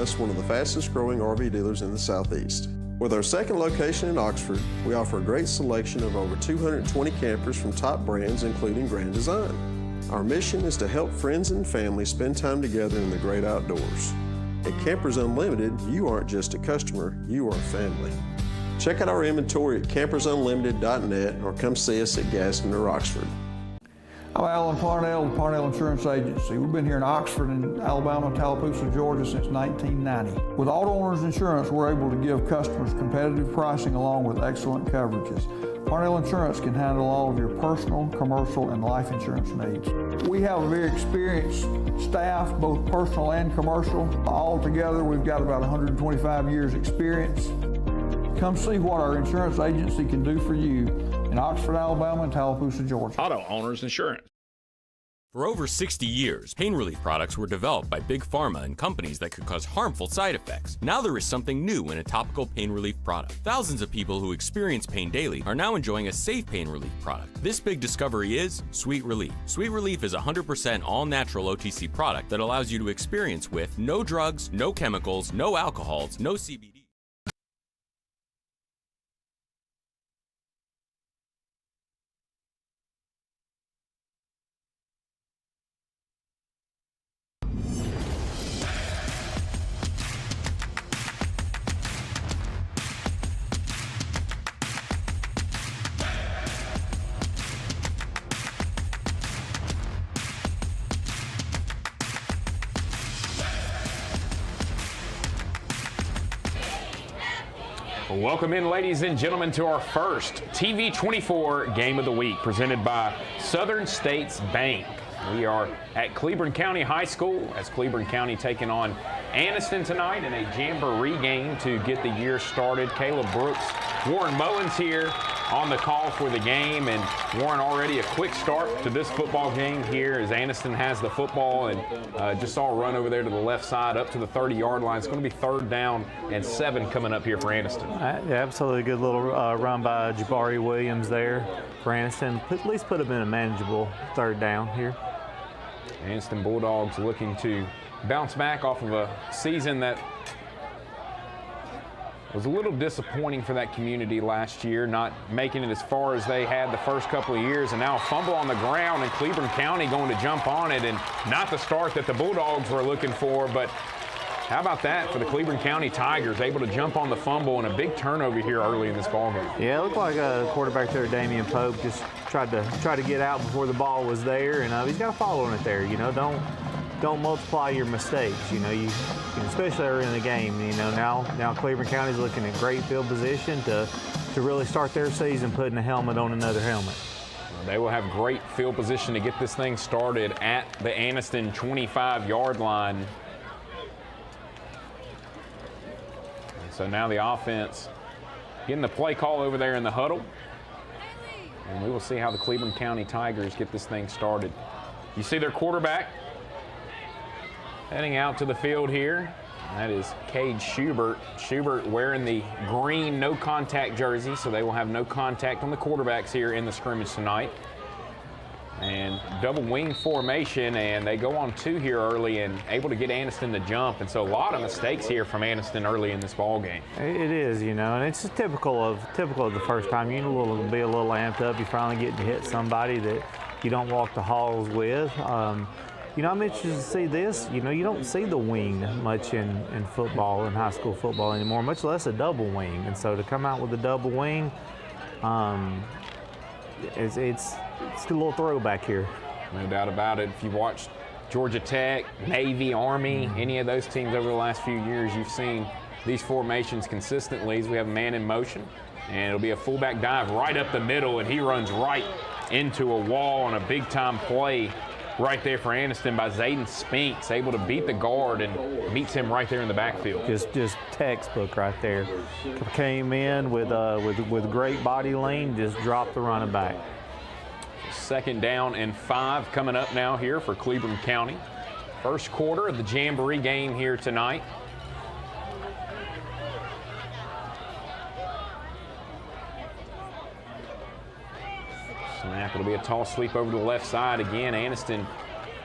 us one of the fastest growing RV dealers in the Southeast. With our second location in Oxford, we offer a great selection of over 220 campers from top brands including Grand Design. Our mission is to help friends and family spend time together in the great outdoors. At Campers Unlimited, you aren't just a customer, you are family. Check out our inventory at campersunlimited.net or come see us at Gaston or Oxford. I'm Alan Parnell with Parnell Insurance Agency. We've been here in Oxford and Alabama, Tallapoosa, Georgia since 1990. With Auto Owners Insurance, we're able to give customers competitive pricing along with excellent coverages. Parnell Insurance can handle all of your personal, commercial, and life insurance needs. We have a very experienced staff, both personal and commercial. All together, we've got about 125 years experience. Come see what our insurance agency can do for you in Oxford, Alabama, and Tallapoosa, Georgia. Auto Owners Insurance. For over 60 years, pain relief products were developed by big pharma and companies that could cause harmful side effects. Now there is something new in a topical pain relief product. Thousands of people who experience pain daily are now enjoying a safe pain relief product. This big discovery is Sweet Relief. Sweet Relief is a 100% all-natural OTC product that allows you to experience with no drugs, no chemicals, no alcohols, no CBD. Welcome in, ladies and gentlemen, to our first TV24 Game of the Week presented by Southern States Bank. We are at Cleburne County High School as Cleburne County taking on Anniston tonight in a jamboree game to get the year started. Caleb Brooks, Warren Mullins here on the call for the game, and Warren, already a quick start to this football game here as Anniston has the football and just saw a run over there to the left side up to the 30-yard line. It's going to be 3rd down and 7 coming up here for Anniston. Yeah, absolutely good little run by Jabari Williams there for Anniston. At least put them in a manageable 3rd down here. Anniston Bulldogs looking to bounce back off of a season that was a little disappointing for that community last year, not making it as far as they had the first couple of years, and now a fumble on the ground and Cleburne County going to jump on it, and not the start that the Bulldogs were looking for, but how about that for the Cleburne County Tigers, able to jump on the fumble and a big turnover here early in this ballgame. Yeah, it looked like a quarterback there, Damian Pope, just tried to get out before the ball was there, and he's got to follow it there. You know, don't multiply your mistakes. You know, especially early in the game. You know, now Cleburne County's looking at great field position to really start their season putting a helmet on another helmet. They will have great field position to get this thing started at the Anniston 25-yard line. So now the offense getting the play call over there in the huddle. And we will see how the Cleburne County Tigers get this thing started. You see their quarterback heading out to the field here. That is Cade Schubert. Schubert wearing the green no-contact jersey, so they will have no contact on the quarterbacks here in the scrimmage tonight. And double wing formation, and they go on 2 here early and able to get Anniston to jump. And so a lot of mistakes here from Anniston early in this ball game. It is, you know, and it's just typical of the first time. You know, be a little amped up. You finally get to hit somebody that you don't walk the halls with. You know, I'm interested to see this. You know, you don't see the wing much in football, in high school football anymore, much less a double wing. And so to come out with a double wing, it's a little throwback here. No doubt about it. If you watched Georgia Tech, Navy, Army, any of those teams over the last few years, you've seen these formations consistently as we have a man in motion. And it'll be a fullback dive right up the middle, and he runs right into a wall on a big-time play right there for Anniston by Zayden Spinks, able to beat the guard and meets him right there in the backfield. Just textbook right there. Came in with great body lane, just dropped the running back. 2nd down and 5 coming up now here for Cleburne County. First quarter of the Jamboree game here tonight. Snap, it'll be a toss sweep over to the left side again. Anniston,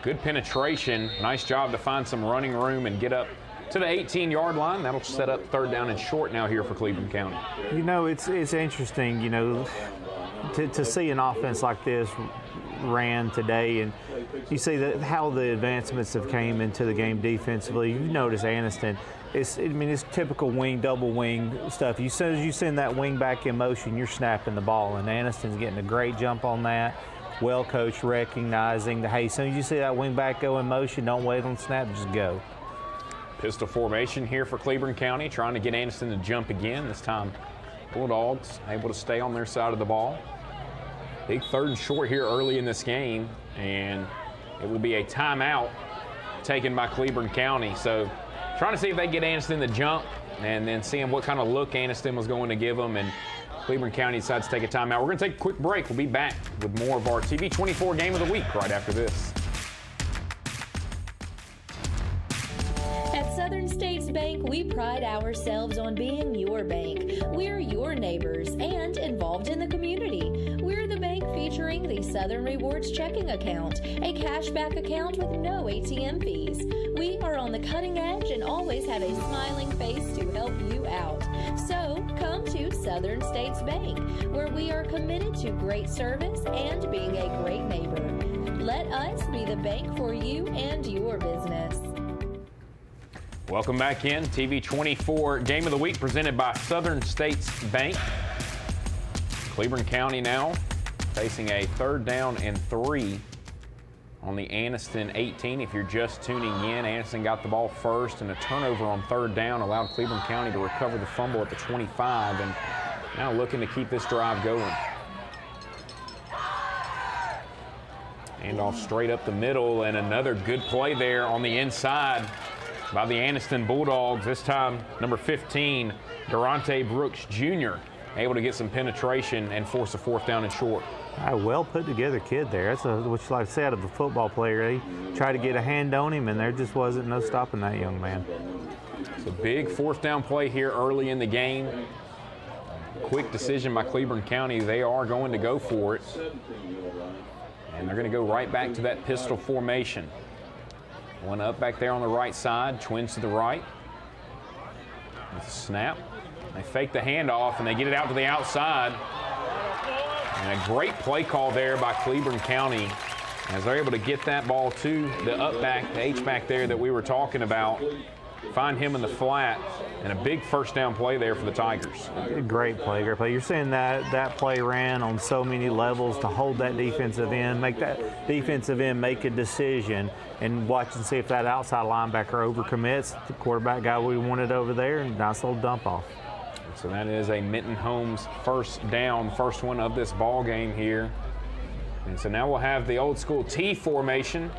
good penetration. Nice job to find some running room and get up to the 18-yard line. That'll set up third down and short now here for Cleburne County. You know, it's interesting, you know, to see an offense like this ran today, and you see that how the advancements have came into the game defensively. You notice Anniston, it's typical wing, double wing stuff. As soon as you send that wing back in motion, you're snapping the ball, and Anniston's getting a great jump on that. Well coached, recognizing that, hey, as soon as you see that wing back go in motion, don't wait on the snap, just go. Pistol formation here for Cleburne County, trying to get Anniston to jump again. This time, Bulldogs able to stay on their side of the ball. Big third and short here early in this game, and it will be a timeout taken by Cleburne County. So trying to see if they get Anniston to jump and then seeing what kind of look Anniston was going to give them, and Cleburne County decides to take a timeout. We're going to take a quick break. We'll be back with more of our TV 24 Game of the Week right after this. At Southern States Bank, we pride ourselves on being your bank. We're your neighbors and involved in the community. We're the bank featuring the Southern Rewards checking account, a cashback account with no ATM fees. We are on the cutting edge and always have a smiling face to help you out. So come to Southern States Bank, where we are committed to great service and being a great neighbor. Let us be the bank for you and your business. Welcome back in. TV 24 Game of the Week presented by Southern States Bank. Cleburne County now facing a third down and 3 on the Anniston 18. If you're just tuning in, Anniston got the ball first, and a turnover on third down allowed Cleburne County to recover the fumble at the 25, and now looking to keep this drive going. Handoff straight up the middle, and another good play there on the inside by the Anniston Bulldogs. This time, number 15, Durante Brooks Jr., able to get some penetration and force a fourth down and short. A well put together kid there. That's what you like to say out of a football player. They tried to get a hand on him, and there just wasn't no stopping that young man. It's a big fourth down play here early in the game. Quick decision by Cleburne County. They are going to go for it. And they're going to go right back to that pistol formation. One up back there on the right side, twins to the right. With a snap. They fake the handoff, and they get it out to the outside. And a great play call there by Cleburne County as they're able to get that ball to the up back, the H-back there that we were talking about. Find him in the flat, and a big first down play there for the Tigers. Great play, great play. You're seeing that play ran on so many levels to hold that defensive end, make that defensive end make a decision, and watch and see if that outside linebacker overcommits. The quarterback guy we wanted over there, and nice little dump off. So that is a Minton Holmes first down, first one of this ball game here. And so now we'll have the old school T formation.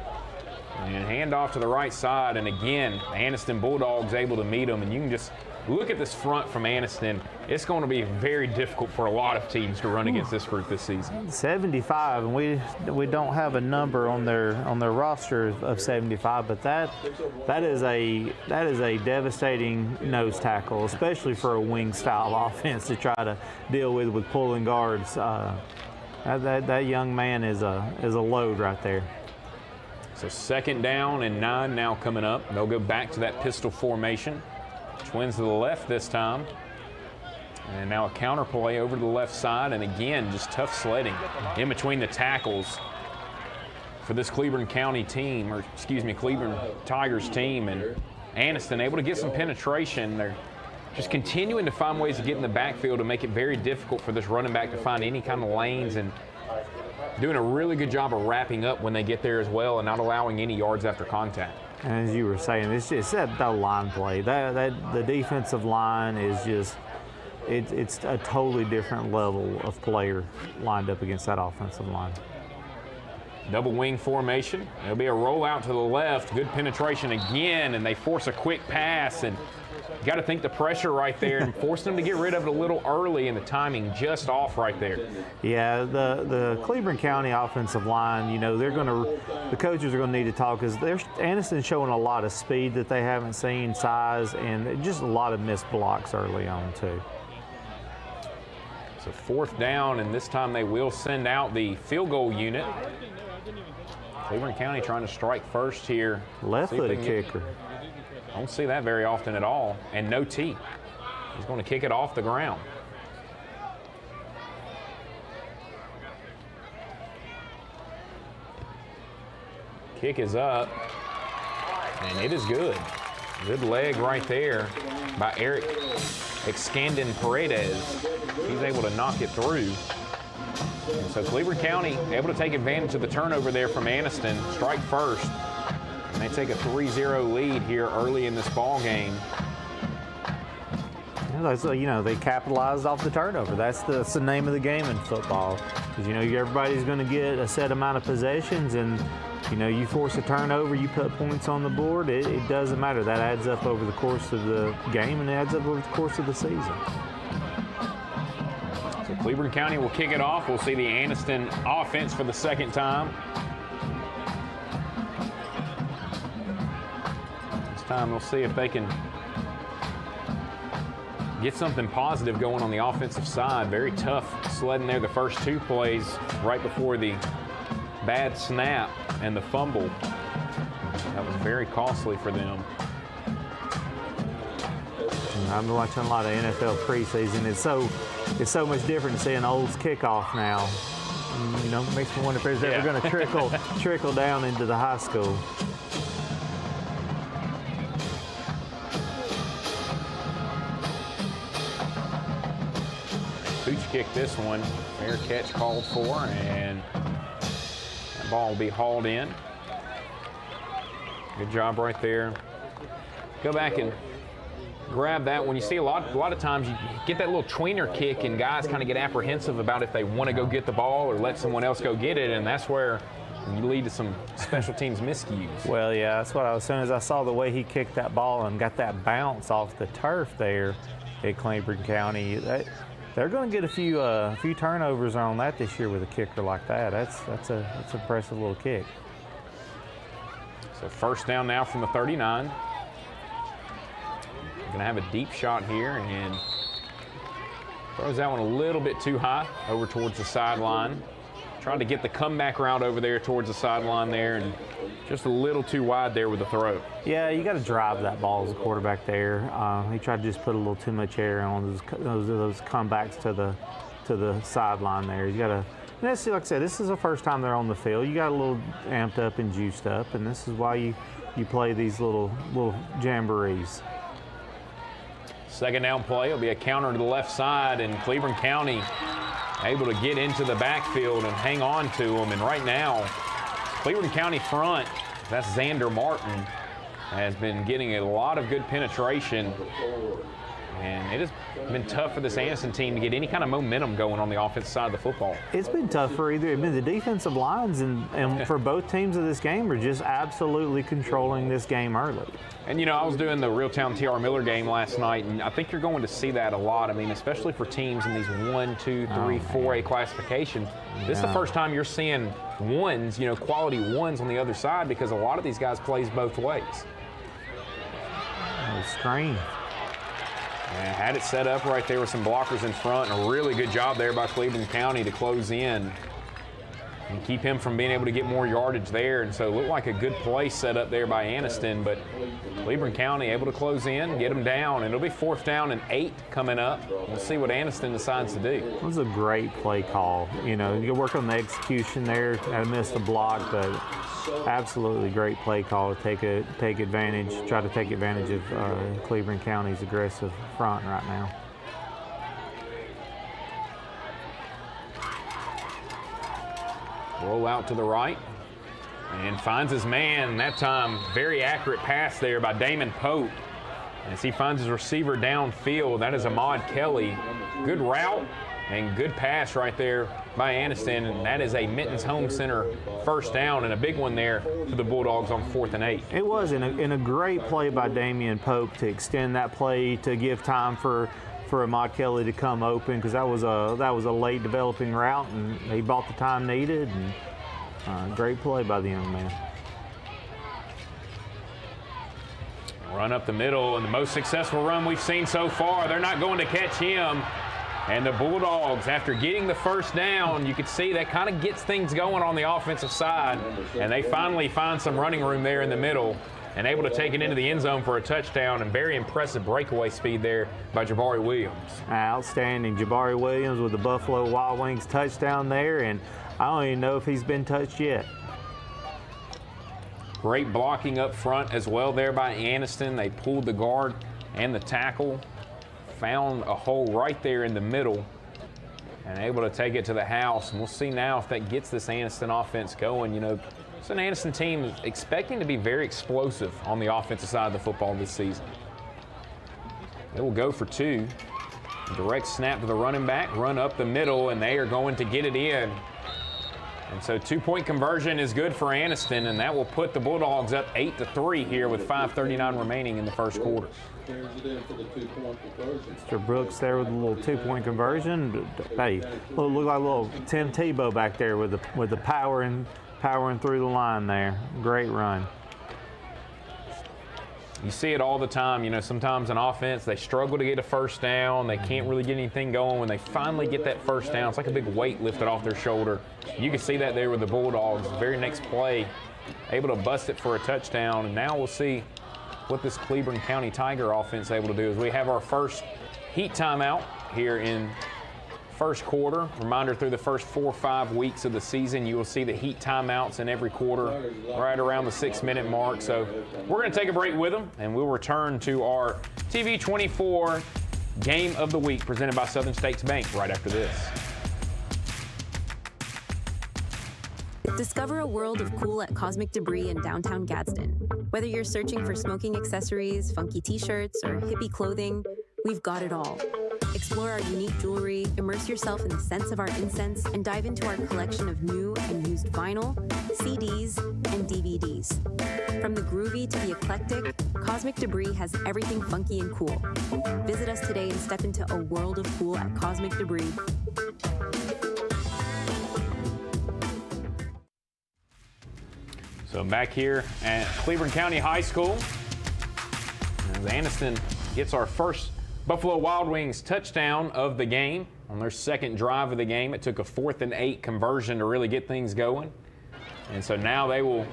And hand off to the right side, and again, the Anniston Bulldogs able to meet them. And you can just look at this front from Anniston. It's going to be very difficult for a lot of teams to run against this group this season. 75, and we don't have a number on their roster of 75, but that is a devastating nose tackle, especially for a wing style offense to try to deal with pulling guards. That young man is a load right there. So second down and 9 now coming up. They'll go back to that pistol formation. Twins to the left this time. And now a counter play over to the left side. And again, just tough sledding in between the tackles for this Cleburne County team, or excuse me, Cleburne Tigers team. And Anniston able to get some penetration. They're just continuing to find ways to get in the backfield to make it very difficult for this running back to find any kind of lanes, and doing a really good job of wrapping up when they get there as well and not allowing any yards after contact. And as you were saying, it's that line play. The defensive line is just, it's a totally different level of player lined up against that offensive line. Double wing formation. There'll be a rollout to the left. Good penetration again, and they force a quick pass, and you got to think the pressure right there and force them to get rid of it a little early, and the timing just off right there. Yeah, the Cleburne County offensive line, you know, the coaches are going to need to talk, because Anniston's showing a lot of speed that they haven't seen, size, and just a lot of missed blocks early on too. So fourth down, and this time they will send out the field goal unit. Cleburne County trying to strike first here. Left-footed kicker. Don't see that very often at all. And no tee. He's going to kick it off the ground. Kick is up, and it is good. Good leg right there by Eric Excandon Paredes. He's able to knock it through. And so Cleburne County able to take advantage of the turnover there from Anniston, strike first. And they take a 3-0 lead here early in this ball game. You know, they capitalized off the turnover. That's the name of the game in football. Because, you know, everybody's going to get a set amount of possessions, and, you know, you force a turnover, you put points on the board, it doesn't matter. That adds up over the course of the game, and it adds up over the course of the season. So Cleburne County will kick it off. We'll see the Anniston offense for the second time. This time we'll see if they can get something positive going on the offensive side. Very tough sledding there the first two plays right before the bad snap and the fumble. That was very costly for them. I've been watching a lot of NFL preseason. It's so much different to see an Olds kickoff now. You know, makes me wonder if it's ever going to trickle down into the high school. Pooch kicked this one. Fair catch called for, and that ball will be hauled in. Good job right there. Go back and grab that one. You see a lot of times you get that little tweener kick, and guys kind of get apprehensive about if they want to go get the ball or let someone else go get it, and that's where you lead to some special teams miscues. Well, yeah, that's what I was saying. As I saw the way he kicked that ball and got that bounce off the turf there at Cleburne County, they're going to get a few turnovers on that this year with a kicker like that. That's an impressive little kick. So first down now from the 39. Going to have a deep shot here, and throws that one a little bit too high over towards the sideline. Trying to get the comeback route over there towards the sideline there, and just a little too wide there with the throw. Yeah, you got to drive that ball as a quarterback there. He tried to just put a little too much air on those comebacks to the sideline there. You got to. Like I said, this is the first time they're on the field. You got a little amped up and juiced up, and this is why you play these little jamborees. Second down play will be a counter to the left side, and Cleburne County able to get into the backfield and hang on to them. And right now, Cleburne County front, that's Xander Martin, has been getting a lot of good penetration. And it has been tough for this Anniston team to get any kind of momentum going on the offensive side of the football. It's been tough for the defensive lines and for both teams of this game are just absolutely controlling this game early. And, you know, I was doing the Reeltown T.R. Miller game last night, and I think you're going to see that a lot. I mean, especially for teams in these 1, 2, 3, 4A classifications. This is the first time you're seeing ones, you know, quality ones on the other side, because a lot of these guys plays both ways. Screen. And had it set up right there with some blockers in front, and a really good job there by Cleburne County to close in and keep him from being able to get more yardage there. And so it looked like a good play set up there by Anniston, but Cleburne County able to close in, get them down, and it'll be 4th down and 8 coming up. We'll see what Anniston decides to do. It was a great play call. You know, you work on the execution there. I missed a block, but absolutely great play call to take advantage, try to take advantage of Cleburne County's aggressive front right now. Roll out to the right and finds his man. That time, very accurate pass there by Damon Pope as he finds his receiver downfield. That is Ahmad Kelly. Good route and good pass right there by Anniston, and that is a Mittens Home Center first down, and a big one there for the Bulldogs on 4th and 8. It was in a great play by Damian Pope to extend that play to give time for Ahmad Kelly to come open, because that was a late developing route, and he bought the time needed, and great play by the young man. Run up the middle, and the most successful run we've seen so far. They're not going to catch him. And the Bulldogs, after getting the first down, you can see that kind of gets things going on the offensive side. And they finally find some running room there in the middle. and able to take it into the end zone for a touchdown, and very impressive breakaway speed there by Jabari Williams. Outstanding. Jabari Williams with the Buffalo Wild Wings touchdown there, and I don't even know if he's been touched yet. Great blocking up front as well there by Anniston. They pulled the guard and the tackle, found a hole right there in the middle, and able to take it to the house. And we'll see now if that gets this Anniston offense going. You know, it's an Anniston team expecting to be very explosive on the offensive side of the football this season. They will go for 2. Direct snap to the running back, run up the middle, and they are going to get it in. And so 2-point conversion is good for Anniston, and that will put the Bulldogs up 8-3 here with 5:39 remaining in the first quarter. Mr. Brooks there with a little 2-point conversion. Hey, look like a little Tim Tebow back there with the powering through the line there. Great run. You see it all the time. You know, sometimes in offense, they struggle to get a first down. They can't really get anything going. When they finally get that first down, it's like a big weight lifted off their shoulder. You can see that there with the Bulldogs. The very next play, able to bust it for a touchdown. And now we'll see what this Cleburne County Tiger offense is able to do. As we have our first heat timeout here in first quarter. Reminder, through the first 4 or 5 weeks of the season, you will see the heat timeouts in every quarter right around the 6-minute mark. So we're going to take a break with them, and we'll return to our TV 24 Game of the Week presented by Southern States Bank right after this. Discover a world of cool at Cosmic Debris in downtown Gadsden. Whether you're searching for smoking accessories, funky t-shirts, or hippie clothing, we've got it all. Explore our unique jewelry, immerse yourself in the scents of our incense, and dive into our collection of new and used vinyl, CDs, and DVDs. From the groovy to the eclectic, Cosmic Debris has everything funky and cool. Visit us today and step into a world of cool at Cosmic Debris. So back here at Cleburne County High School, as Anniston gets our first Buffalo Wild Wings touchdown of the game on their second drive of the game. It took a 4th and 8 conversion to really get things going. And so now they will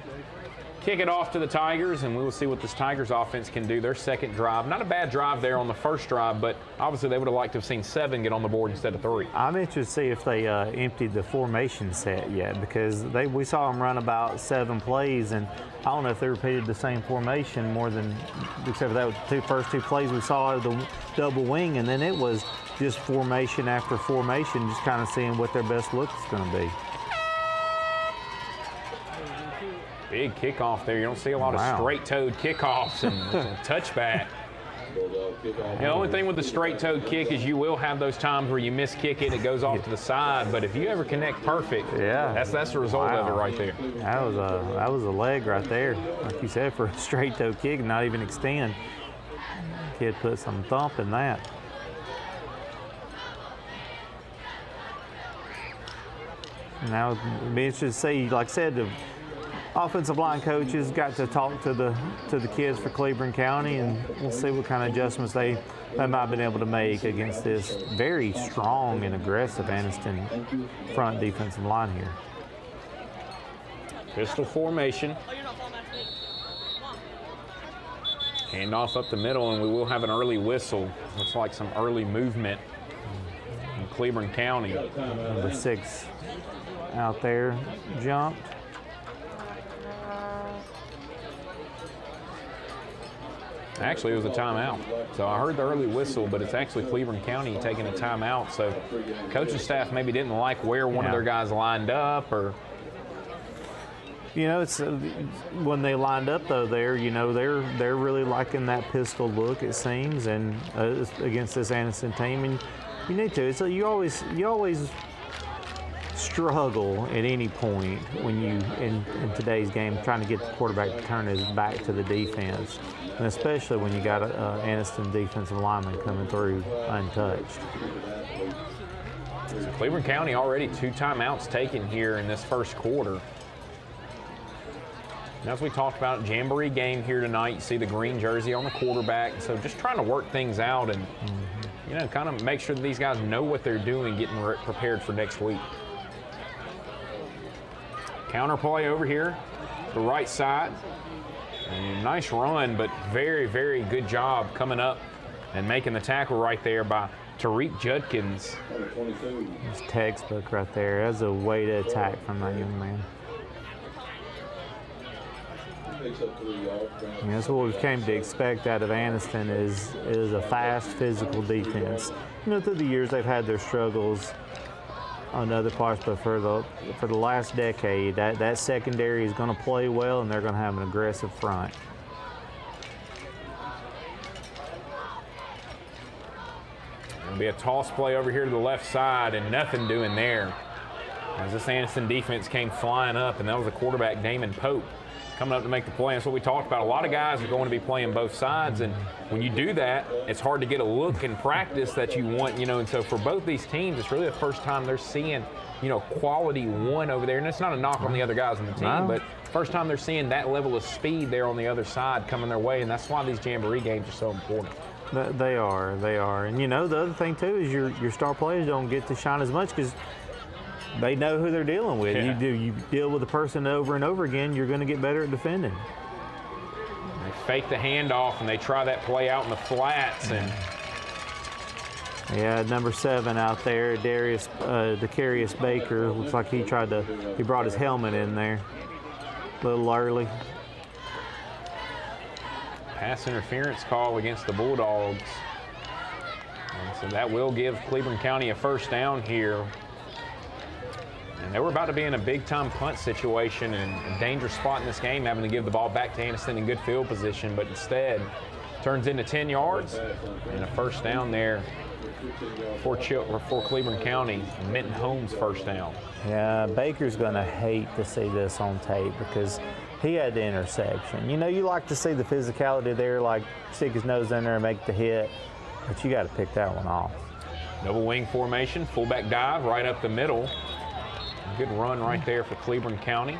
kick it off to the Tigers, and we will see what this Tigers offense can do. Their second drive, not a bad drive there on the first drive, but obviously they would have liked to have seen 7 get on the board instead of 3. I'm interested to see if they emptied the formation set yet, because we saw them run about 7 plays, and I don't know if they repeated the same formation more than, except for that was the first two plays we saw out of the double wing, and then it was just formation after formation, just kind of seeing what their best look is going to be. Big kickoff there. You don't see a lot of straight-toed kickoffs and touchback. The only thing with the straight-toed kick is you will have those times where you miss kick it, it goes off to the side. But if you ever connect perfect, that's the result of it right there. That was a leg right there, like you said, for a straight-toed kick, and not even extend. Kid put some thump in that. Now it'll be interesting to see, like I said, the offensive line coaches got to talk to the kids for Cleburne County, and we'll see what kind of adjustments they might have been able to make against this very strong and aggressive Anniston front defensive line here. Pistol formation. Handoff up the middle, and we will have an early whistle. Looks like some early movement in Cleburne County. Number 6 out there jumped. Actually, it was a timeout. So I heard the early whistle, but it's actually Cleburne County taking a timeout. So coaching staff maybe didn't like where one of their guys lined up, or. You know, it's when they lined up though. They're really liking that pistol look, it seems, and against this Anniston team, and you need to. So you always struggle at any point when you in today's game trying to get the quarterback to turn his back to the defense, and especially when you got an Anniston defensive lineman coming through untouched. So Cleburne County already 2 timeouts taken here in this first quarter. And as we talked about, Jamboree game here tonight. You see the green jersey on the quarterback. So just trying to work things out and kind of make sure that these guys know what they're doing, getting prepared for next week. Counter play over here, the right side. And nice run, but very, very good job coming up and making the tackle right there by Tariq Judkins. It's textbook right there. That's a way to attack from that young man. And that's what we've came to expect out of Anniston is a fast, physical defense. You know, through the years they've had their struggles on other parts, but for the last decade, that secondary is going to play well, and they're going to have an aggressive front. It'll be a toss play over here to the left side, and nothing doing there. As this Anniston defense came flying up, and that was the quarterback, Damon Pope, coming up to make the play. That's what we talked about. A lot of guys are going to be playing both sides, and when you do that, it's hard to get a look in practice that you want, you know, and so for both these teams, it's really the first time they're seeing, you know, quality one over there, and it's not a knock on the other guys on the team, but first time they're seeing that level of speed there on the other side coming their way, and that's why these Jamboree games are so important. They are. And, you know, the other thing, too, is your star players don't get to shine as much because they know who they're dealing with. Yeah. You deal with a person over and over again, you're going to get better at defending. They fake the handoff, and they try that play out in the flats. And yeah, number 7 out there, Decarius Baker. Looks like he brought his helmet in there a little early. Pass interference call against the Bulldogs. And so that will give Cleburne County a first down here. And they were about to be in a big-time punt situation and a dangerous spot in this game, having to give the ball back to Anniston in good field position, but instead turns into 10 yards and a first down there for Cleburne County. Minton Holmes first down. Yeah, Baker's going to hate to see this on tape because he had the interception. You know, you like to see the physicality there, like stick his nose in there and make the hit, but you got to pick that one off. Double wing formation, fullback dive right up the middle. Good run right there for Cleburne County.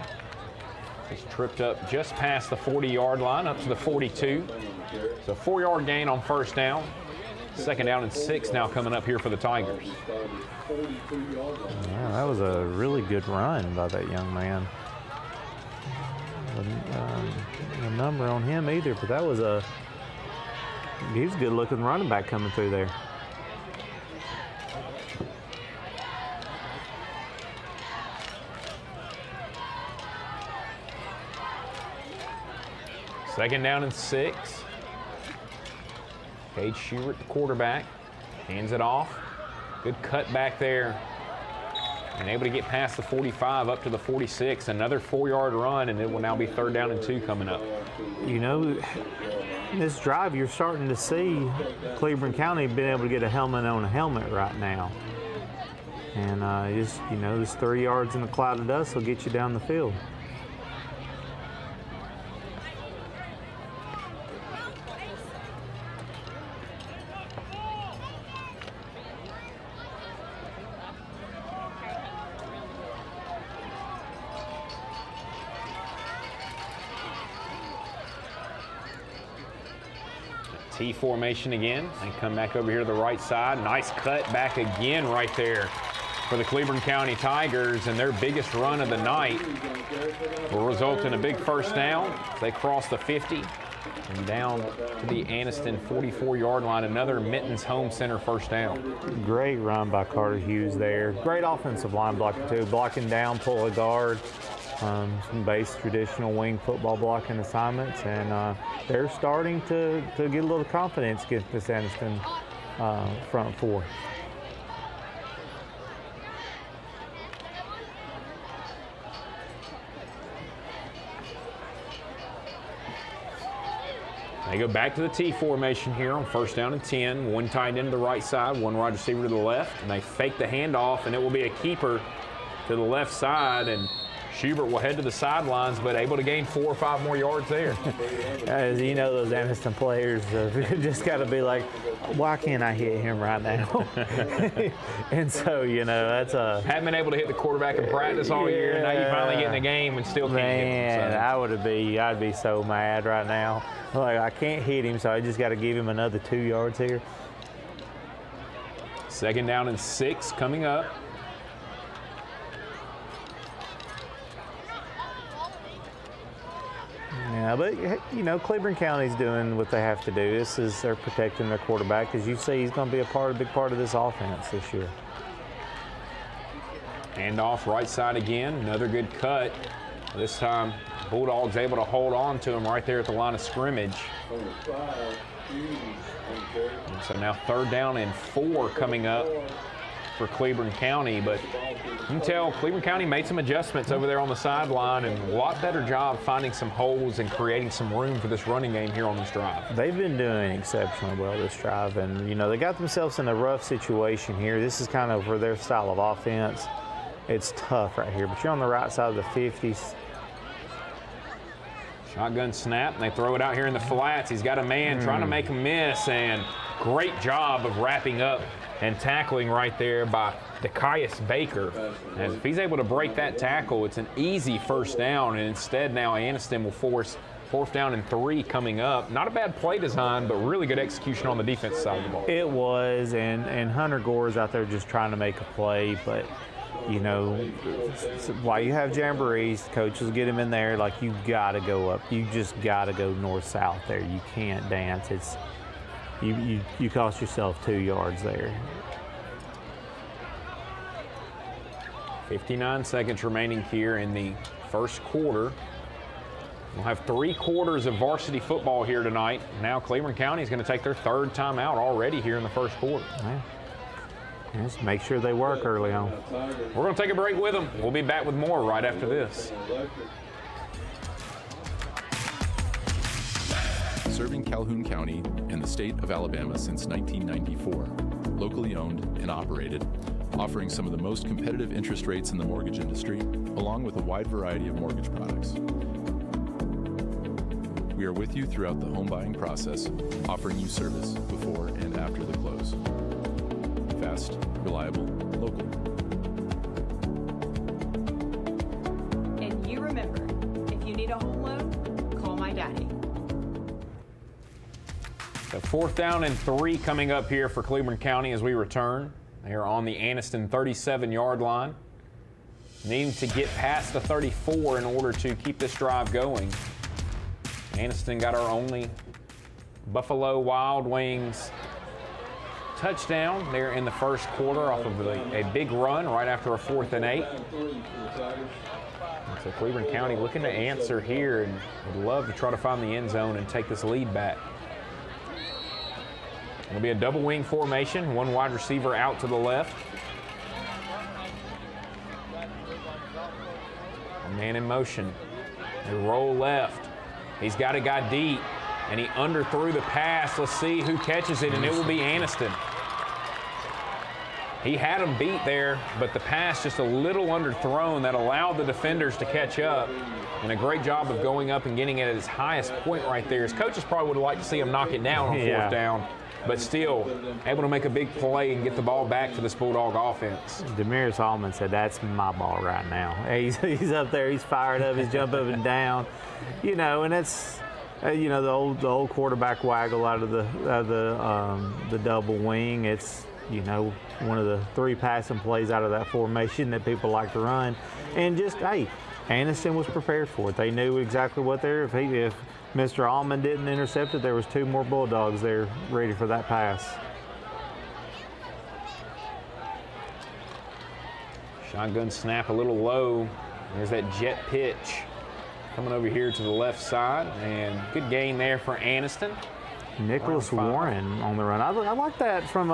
Just tripped up just past the 40-yard line, up to the 42. So 4-yard gain on first down. Second down and 6 now coming up here for the Tigers. Yeah, that was a really good run by that young man. No number on him either, but that was he's a good-looking running back coming through there. Second down and 6. Cade Schubert, the quarterback, hands it off. Good cut back there. And able to get past the 45 up to the 46. Another 4-yard run, and it will now be third down and 2 coming up. You know, this drive, you're starting to see Cleburne County being able to get a helmet on a helmet right now. And just, you know, this 3 yards in a cloud of dust will get you down the field. T formation again, and come back over here to the right side. Nice cut back again right there for the Cleburne County Tigers, and their biggest run of the night will result in a big first down. They cross the 50 and down to the Anniston 44-yard line. Another Mittens Home Center first down. Great run by Carter Hughes there. Great offensive line blocking too, blocking down, pull a guard. Some base traditional wing football blocking assignments, and they're starting to get a little confidence against this Anniston front four. They go back to the T formation here on first down and 10. One tight end to the right side, one wide receiver to the left, and they fake the handoff, and it will be a keeper to the left side, and Schubert will head to the sidelines, but able to gain 4 or 5 more yards there. As you know, those Anniston players just got to be like, why can't I hit him right now? And so, you know, that's a... Haven't been able to hit the quarterback in practice all year, and now you finally get in the game and still can't hit him. I'd be so mad right now. Like, I can't hit him, so I just got to give him another 2 yards here. Second down and 6 coming up. Yeah, but you know, Cleburne County's doing what they have to do. They're protecting their quarterback. As you see, he's going to be a big part of this offense this year. Hand off right side again, another good cut. This time, Bulldogs able to hold on to him right there at the line of scrimmage. And so now 3rd down and 4 coming up for Cleburne County, but you can tell Cleburne County made some adjustments over there on the sideline and a lot better job finding some holes and creating some room for this running game here on this drive. They've been doing exceptionally well this drive, and you know, they got themselves in a rough situation here. This is kind of for their style of offense. It's tough right here, but you're on the right side of the 50s. Shotgun snap, and they throw it out here in the flats. He's got a man trying to make a miss, and great job of wrapping up and tackling right there by Dekias Baker. And if he's able to break that tackle, it's an easy 1st down, and instead now Anniston will force 4th down and 3 coming up. Not a bad play design, but really good execution on the defense side of the ball. It was, and Hunter Gore's out there just trying to make a play, but you know, while you have jamborees, coaches get him in there, like you got to go up. You just got to go north-south there. You can't dance. It's you cost yourself 2 yards there. 59 seconds remaining here in the 1st quarter. We'll have 3 quarters of varsity football here tonight. Now Cleburne County is going to take their 3rd timeout already here in the 1st quarter. Yeah. Just make sure they work early on. We're going to take a break with them. We'll be back with more right after this. Serving Calhoun County and the state of Alabama since 1994. Locally owned and operated, offering some of the most competitive interest rates in the mortgage industry, along with a wide variety of mortgage products. We are with you throughout the home buying process, offering you service before and after the close. Fast, reliable, local. And you remember, if you need a home loan, call my daddy. So 4th down and 3 coming up here for Cleburne County as we return. They are on the Anniston 37-yard line. Needing to get past the 34 in order to keep this drive going. Anniston got our only Buffalo Wild Wings touchdown there in the 1st quarter off of a big run right after a 4th and 8. So Cleburne County looking to answer here and would love to try to find the end zone and take this lead back. It'll be a double wing formation, 1 wide receiver out to the left. A man in motion. They roll left. He's got a guy deep, and he underthrew the pass. Let's see who catches it, and it will be Anniston. He had him beat there, but the pass just a little underthrown that allowed the defenders to catch up. And a great job of going up and getting it at its highest point right there. His coaches probably would have liked to see him knock it down on 4th down, but still able to make a big play and get the ball back to this Bulldog offense. Demarius Allman said, "That's my ball right now." He's up there, he's fired up, he's jumping up and down. You know, and it's, you know, the old quarterback waggle out of the double wing. It's, you know, one of the 3 passing plays out of that formation that people like to run. And just, hey, Anniston was prepared for it. They knew exactly what they're, if Mr. Allman didn't intercept it, there was 2 more Bulldogs there ready for that pass. Shotgun snap a little low. There's that jet pitch coming over here to the left side, and good gain there for Anniston. Nicholas Warren on the run. I like that from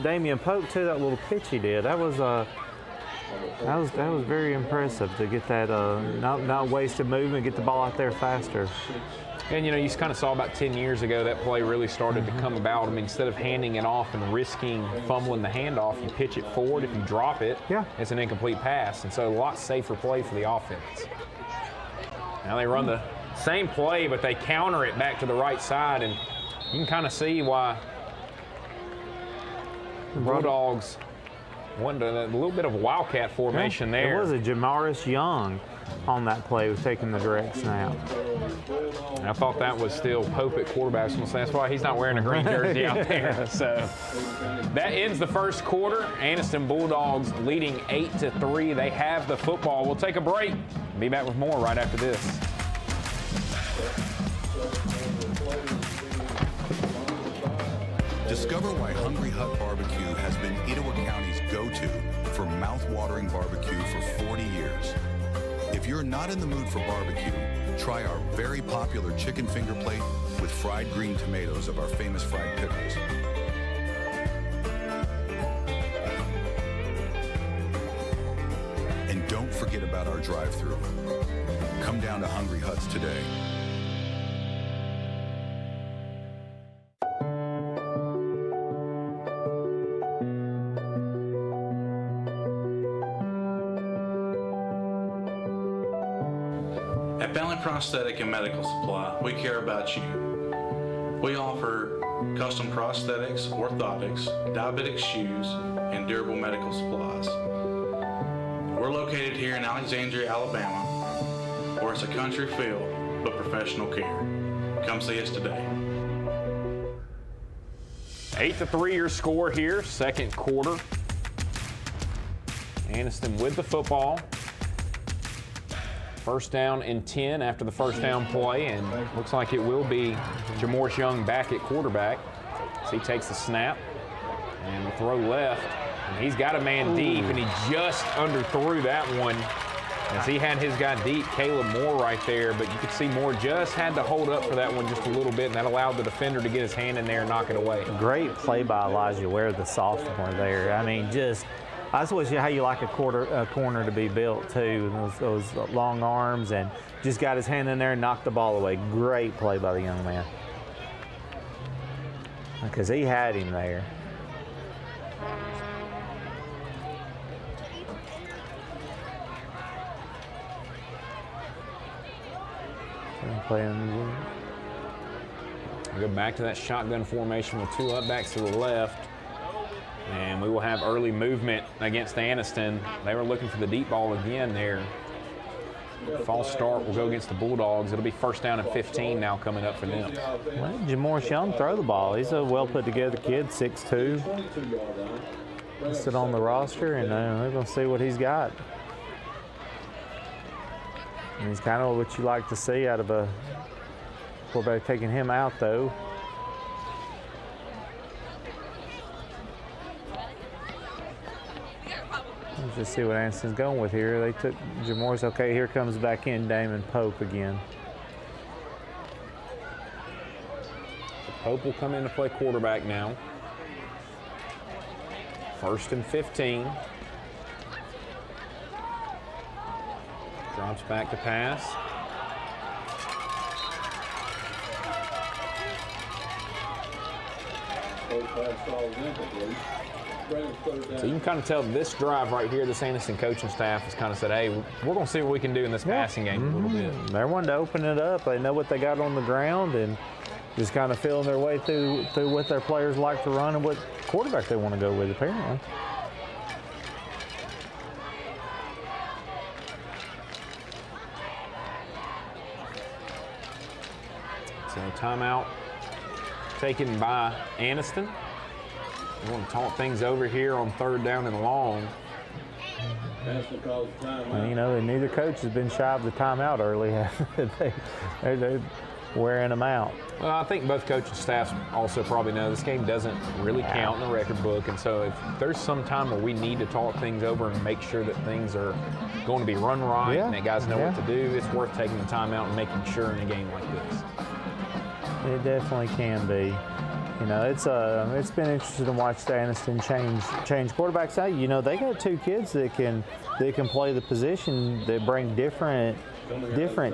Damian Pope too. That little pitch he did. That was very impressive to get that not wasted movement, get the ball out there faster. And you know, you kind of saw about 10 years ago that play really started to come about. I mean, instead of handing it off and risking fumbling the handoff, you pitch it forward. If you drop it, it's an incomplete pass, and so a lot safer play for the offense. Now they run the same play, but they counter it back to the right side, and you can kind of see why the Bulldogs wanted a little bit of Wildcat formation there. It was a Jamaris Young on that play, was taking the direct snap. And I thought that was still Pope at quarterback, so that's why he's not wearing a green jersey out there. So that ends the 1st quarter. Anniston Bulldogs leading 8-3. They have the football. We'll take a break. Be back with more right after this. Discover why Hungry Hut Barbecue has been Etowah County's go-to for mouth-watering barbecue for 40 years. If you're not in the mood for barbecue, try our very popular chicken finger plate with fried green tomatoes of our famous fried pickles. And don't forget about our drive-thru. Come down to Hungry Huts today. At Bentley Prosthetic and Medical Supply, we care about you. We offer custom prosthetics, orthotics, diabetic shoes, and durable medical supplies. We're located here in Alexandria, Alabama, where it's a country feel but professional care. Come see us today. 8-3 your score here, second quarter. Anniston with the football. First down and 10 after the first down play, and looks like it will be Jamorce Young back at quarterback. So he takes the snap and the throw left, and he's got a man deep, and he just underthrew that one as he had his guy deep, Caleb Moore, right there. But you could see Moore just had to hold up for that one just a little bit, and that allowed the defender to get his hand in there and knock it away. Great play by Elijah Ware, the sophomore there. I mean, just that's how you like a corner to be built too. Those long arms, and just got his hand in there and knocked the ball away. Great play by the young man, because he had him there. Go back to that shotgun formation with two up backs to the left. And we will have early movement against Anniston. They were looking for the deep ball again there. False start will go against the Bulldogs. It'll be first down and 15 now coming up for them. Well, Jamorce Young throw the ball. He's a well put together kid, 6'2". Sit on the roster, and they're going to see what he's got. And he's kind of what you like to see out of a quarterback. Taking him out though. Let's just see what Anniston's going with here. They took Jamorce. Okay, here comes back in Damon Pope again. Pope will come in to play quarterback now. First and 15. Drops back to pass. So you can kind of tell this drive right here, this Anniston coaching staff has kind of said, hey, we're going to see what we can do in this passing game a little bit. They're wanting to open it up. They know what they got on the ground, and just kind of feeling their way through what their players like to run and what quarterback they want to go with, apparently. So timeout taken by Anniston. We want to talk things over here on third down and long. Well, neither coach has been shy of the timeout early. They're wearing them out. Well, I think both coaching staffs also probably know this game doesn't really count in the record book, and so if there's some time where we need to talk things over and make sure that things are going to be run right and that guys know what to do, it's worth taking the timeout and making sure in a game like this. It definitely can be. It's been interesting to watch the Anniston change quarterbacks out. They got two kids that can play the position, that bring different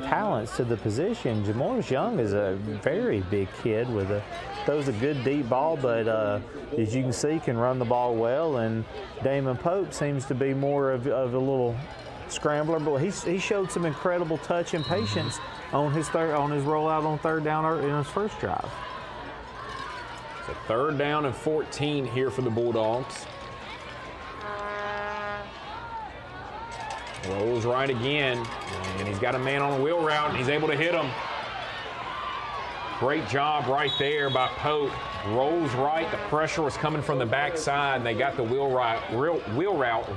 talents to the position. Jamorce Young is a very big kid throws a good deep ball, but as you can see, can run the ball well. And Damon Pope seems to be more of a little scrambler, but he showed some incredible touch and patience on his rollout on third down in his first drive. So third down and 14 here for the Bulldogs. Rolls right again, and he's got a man on a wheel route, and he's able to hit him. Great job right there by Pope. Rolls right. The pressure was coming from the backside, and they got the wheel route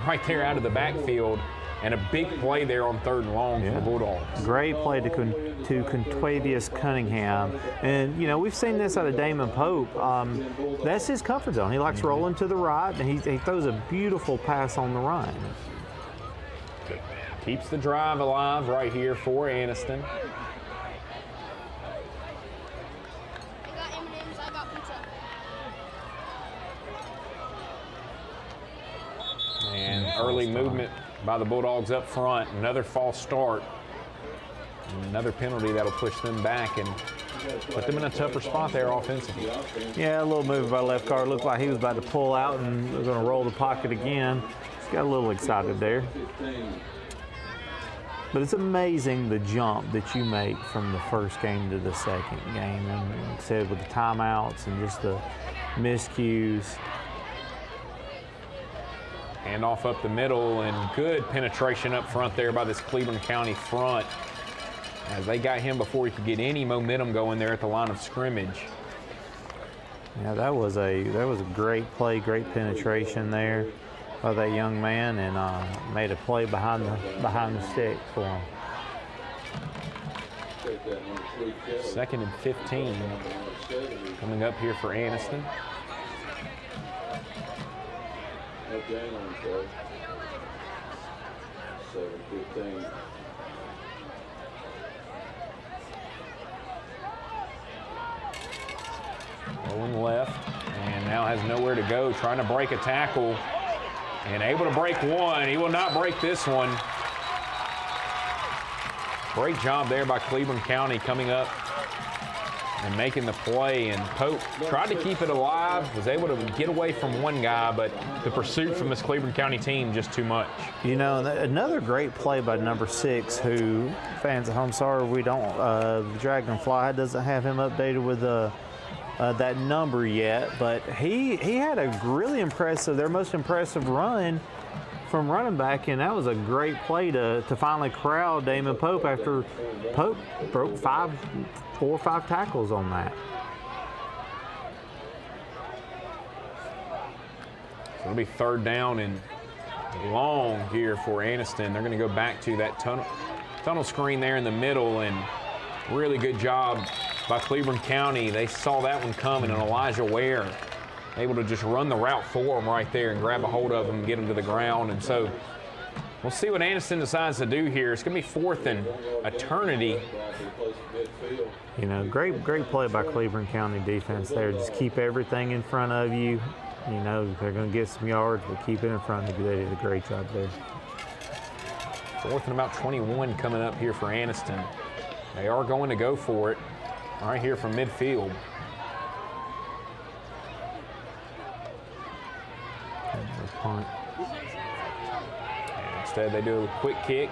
right there out of the backfield. And a big play there on 3rd and long for the Bulldogs. Great play to Contavious Cunningham. And, you know, we've seen this out of Damon Pope. That's his comfort zone. He likes rolling to the right, and he throws a beautiful pass on the run. Keeps the drive alive right here for Anniston. And early movement by the Bulldogs up front. Another false start. Another penalty that'll push them back and put them in a tougher spot there offensively. Yeah, a little move by left guard. Looked like he was about to pull out and was going to roll the pocket again. Just got a little excited there. But it's amazing the jump that you make from the first game to the second game. And like I said, with the timeouts and just the miscues. Handoff up the middle, and good penetration up front there by this Cleburne County front, as they got him before he could get any momentum going there at the line of scrimmage. Yeah, that was a great play, great penetration there by that young man, and made a play behind the stick for him. 2nd and 15 coming up here for Anniston. Rolling left, and now has nowhere to go, trying to break a tackle, and able to break one. He will not break this one. Great job there by Cleburne County coming up and making the play, and Pope tried to keep it alive, was able to get away from one guy, but the pursuit from this Cleburne County team just too much. You know, another great play by number 6, who, fans at home, sorry we don't, the Dragonfly doesn't have him updated with that number yet, but he had a really impressive, their most impressive run from running back, and that was a great play to finally corral Damon Pope after Pope broke 4 or 5 tackles on that. So it'll be 3rd down and long here for Anniston. They're going to go back to that tunnel screen there in the middle, and really good job by Cleburne County. They saw that one coming, and Elijah Ware able to just run the route for him right there and grab a hold of him and get him to the ground. And so we'll see what Anniston decides to do here. It's going to be 4th and eternity. You know, great play by Cleburne County defense there. Just keep everything in front of you. You know, they're going to get some yards, but keep it in front of you. They did a great job there. 4th and about 21 coming up here for Anniston. They are going to go for it right here from midfield. Punt. And instead, they do a quick kick.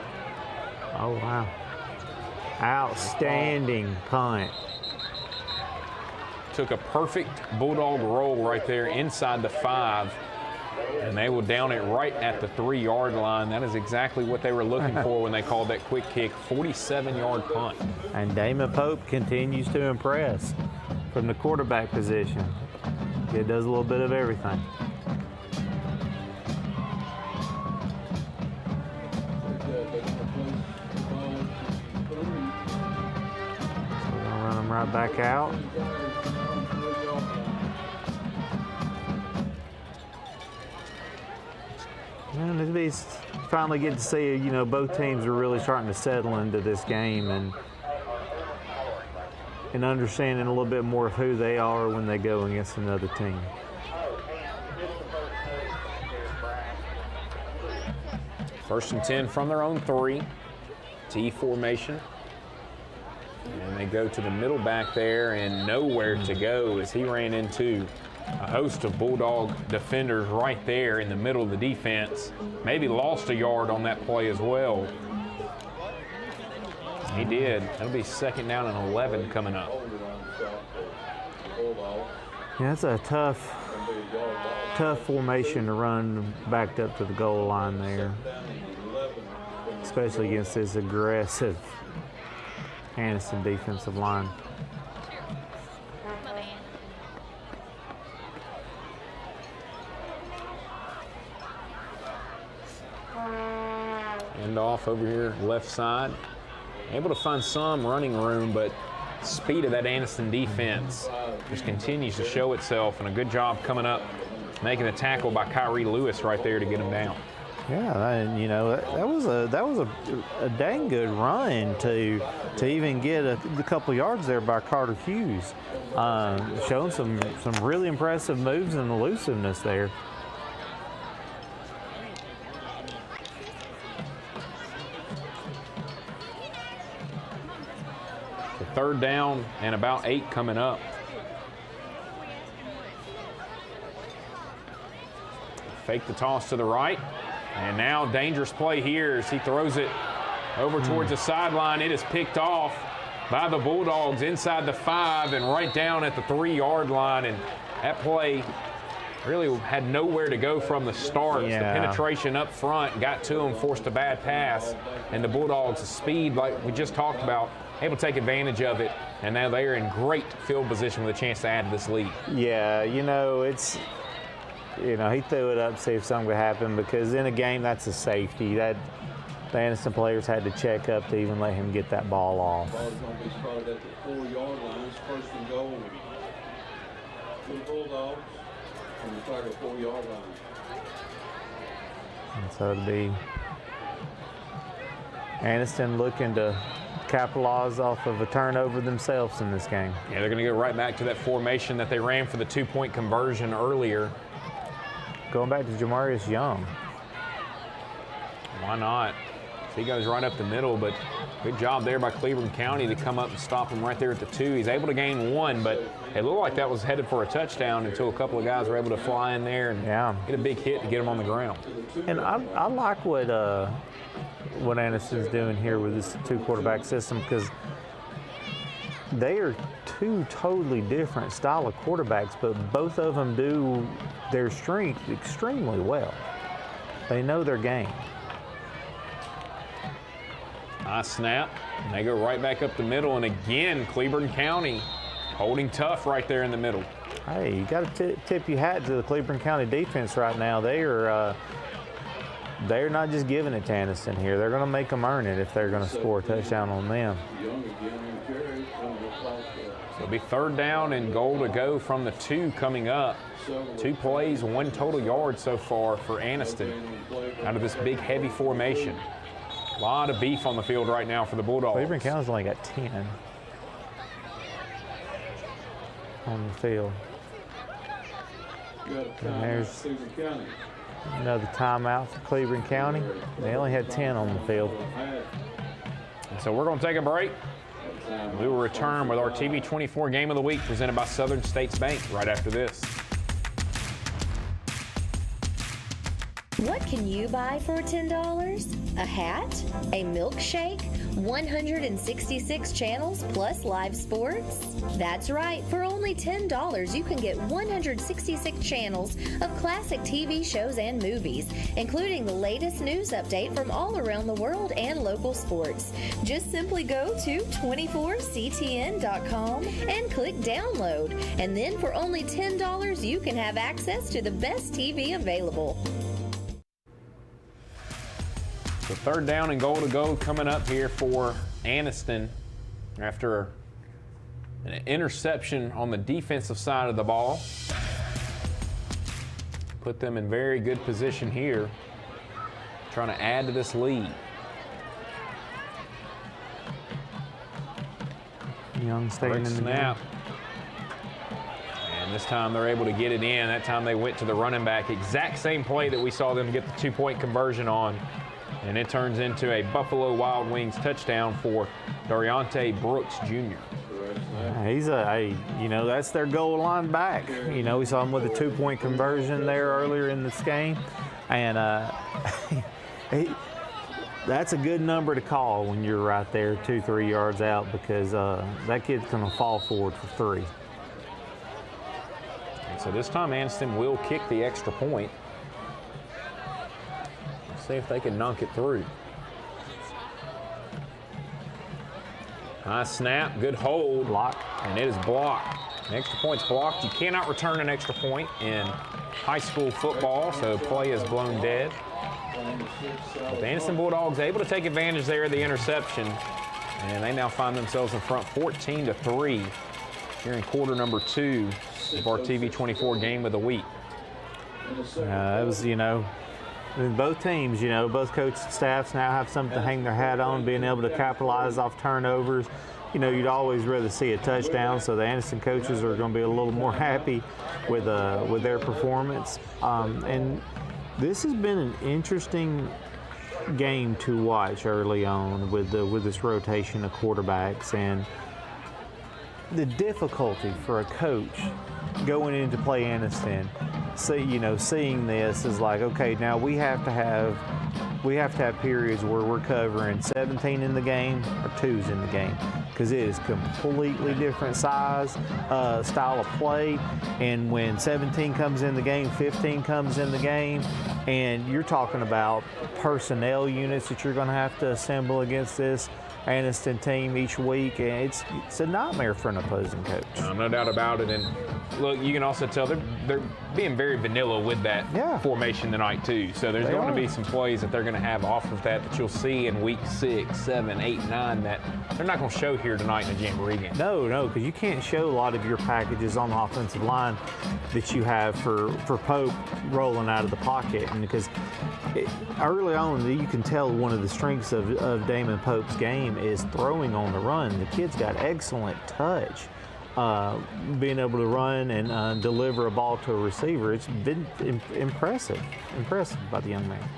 Oh, wow. Outstanding punt. Took a perfect Bulldog roll right there inside the 5, and they will down it right at the 3-yard line. That is exactly what they were looking for when they called that quick kick. 47-yard punt. And Damon Pope continues to impress from the quarterback position. It does a little bit of everything. Right back out. And it'll be finally get to see, you know, both teams are really starting to settle into this game and understanding a little bit more of who they are when they go against another team. First and 10 from their own 3. T formation. And they go to the middle back there, and nowhere to go as he ran into a host of Bulldog defenders right there in the middle of the defense. Maybe lost a yard on that play as well. He did. That'll be 2nd down and 11 coming up. Yeah, it's a tough formation to run backed up to the goal line there, especially against this aggressive Anniston defensive line. End off over here, left side. Able to find some running room, but speed of that Anniston defense just continues to show itself, and a good job coming up, making the tackle by Kyrie Lewis right there to get him down. Yeah, and you know that was a dang good run to even get a couple yards there by Carter Hughes, showing some really impressive moves and elusiveness there. So 3rd down and about 8 coming up. Fake the toss to the right. And now dangerous play here as he throws it over towards the sideline. It is picked off by the Bulldogs inside the 5 and right down at the 3-yard line. And that play really had nowhere to go from the start. Yeah. The penetration up front got to him, forced a bad pass. And the Bulldogs' speed, like we just talked about, able to take advantage of it. And now they are in great field position with a chance to add to this lead. Yeah, you know, he threw it up to see if something would happen, because in a game that's a safety. That the Anniston players had to check up to even let him get that ball off. Ball's going to be started at the 4-yard line. It's 1st and goal for the Bulldogs from the target 4-yard line. And so it'll be Anniston looking to capitalize off of a turnover themselves in this game. Yeah, they're going to go right back to that formation that they ran for the 2-point conversion earlier. Going back to Jamarius Young. Why not? He goes right up the middle, but good job there by Cleburne County to come up and stop him right there at the 2. He's able to gain 1, but it looked like that was headed for a touchdown until a couple of guys were able to fly in there and get a big hit to get him on the ground. And I like what Anniston's doing here with this 2-quarterback system, because they are 2 totally different style of quarterbacks, but both of them do their strength extremely well. They know their game. Nice snap. And they go right back up the middle, and again, Cleburne County holding tough right there in the middle. Hey, you got to tip your hat to the Cleburne County defense right now. They're not just giving it to Anniston here. They're going to make them earn it if they're going to score a touchdown on them. So it'll be 3rd down and goal to go from the 2 coming up. 2 plays, 1 total yard so far for Anniston out of this big, heavy formation. A lot of beef on the field right now for the Bulldogs. Cleburne County's only got 10 on the field. And there's another timeout for Cleburne County. They only had 10 on the field. And so we're going to take a break. We will return with our TV24 Game of the Week presented by Southern States Bank right after this. What can you buy for $10? A hat? A milkshake? 166 channels plus live sports? That's right, for only $10 you can get 166 channels of classic TV shows and movies, including the latest news update from all around the world and local sports. Just simply go to 24ctn.com and click download, and then for only $10 you can have access to the best TV available. So 3rd down and goal to go coming up here for Anniston after an interception on the defensive side of the ball. Put them in very good position here, trying to add to this lead. Young staying in the snap. And this time they're able to get it in. That time they went to the running back. Exact same play that we saw them get the 2-point conversion on. And it turns into a Buffalo Wild Wings touchdown for Dariante Brooks Jr. He's that's their goal line back. You know, we saw him with a 2-point conversion there earlier in this game. And that's a good number to call when you're right there 2-3 yards out, because that kid's going to fall forward for 3. And so this time Anniston will kick the extra point. See if they can knock it through. Nice snap, good hold. Block. And it is blocked. An extra point's blocked. You cannot return an extra point in high school football, so play is blown dead. But the Anniston Bulldogs able to take advantage there of the interception, and they now find themselves in front 14-3 here in quarter number 2 of our TV24 game of the week. It was, both teams, both coach staffs now have something to hang their hat on, being able to capitalize off turnovers. You'd always rather see a touchdown, so the Anniston coaches are going to be a little more happy with their performance. And this has been an interesting game to watch early on with this rotation of quarterbacks, and the difficulty for a coach going in to play Anniston, seeing this is like, okay, now we have to have periods where we're covering 17 in the game or 2s in the game, because it is completely different style of play. And when 17 comes in the game, 15 comes in the game, and you're talking about personnel units that you're going to have to assemble against this Anniston team each week, and it's a nightmare for an opposing coach. No doubt about it. And look, you can also tell they're being very vanilla with that formation tonight too. So there's going to be some plays that they're going to have off of that you'll see in week 6, 7, 8, 9 that they're not going to show here tonight in the Jamboree game. No, because you can't show a lot of your packages on the offensive line that you have for Pope rolling out of the pocket, and because early on you can tell one of the strengths of Damon Pope's game is throwing on the run. The kid's got excellent touch, being able to run and deliver a ball to a receiver. It's been impressive by the young man.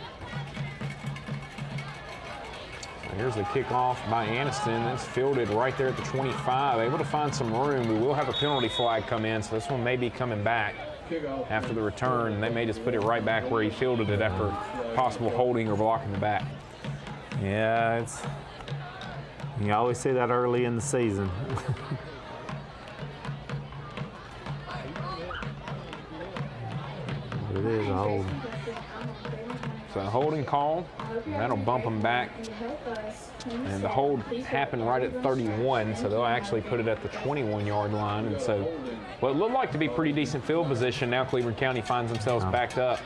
So here's the kickoff by Anniston. It's fielded right there at the 25. Able to find some room. We will have a penalty flag come in, so this one may be coming back after the return, and they may just put it right back where he fielded it after possible holding or blocking the back. Yeah, you always see that early in the season. It is a hold. So a holding call, and that'll bump them back. And the hold happened right at 31, so they'll actually put it at the 21-yard line. And so what looked like to be pretty decent field position, now Cleburne County finds themselves backed up.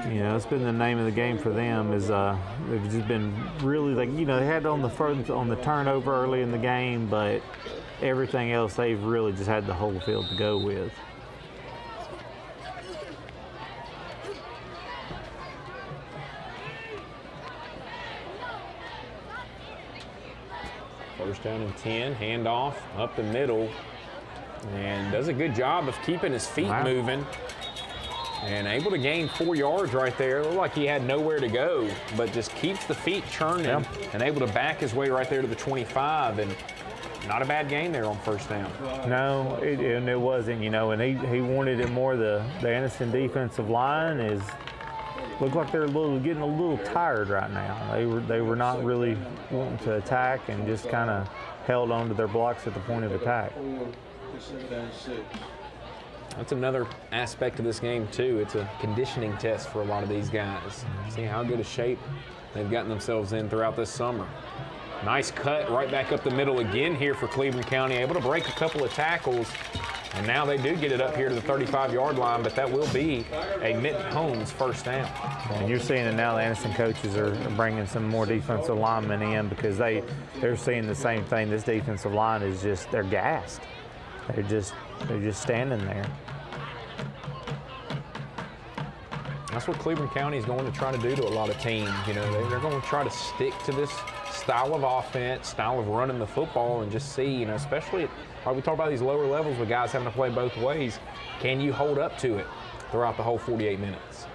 It's been the name of the game for them. They've just been really, they had on the turnover early in the game, but everything else they've really just had the whole field to go with. First down and 10, handoff up the middle, and does a good job of keeping his feet moving. And able to gain 4 yards right there. Looked like he had nowhere to go, but just keeps the feet churning and able to back his way right there to the 25. And not a bad gain there on first down. No, it wasn't, and he wanted it more. The Anniston defensive line looked like they're getting a little tired right now. They were not really wanting to attack and just kind of held on to their blocks at the point of attack. That's another aspect of this game, too. It's a conditioning test for a lot of these guys. See how good a shape they've gotten themselves in throughout this summer. Nice cut right back up the middle again here for Cleburne County, able to break a couple of tackles. And now they do get it up here to the 35-yard line, but that will be a Mitten Holmes first down. And you're seeing it now. The Anniston coaches are bringing some more defensive linemen in because they're seeing the same thing. This defensive line is they're gassed. They're just standing there. That's what Cleburne County is going to try to do to a lot of teams. They're going to try to stick to this style of offense, style of running the football, and just see, especially we talk about these lower levels with guys having to play both ways. Can you hold up to it throughout the whole 48 minutes?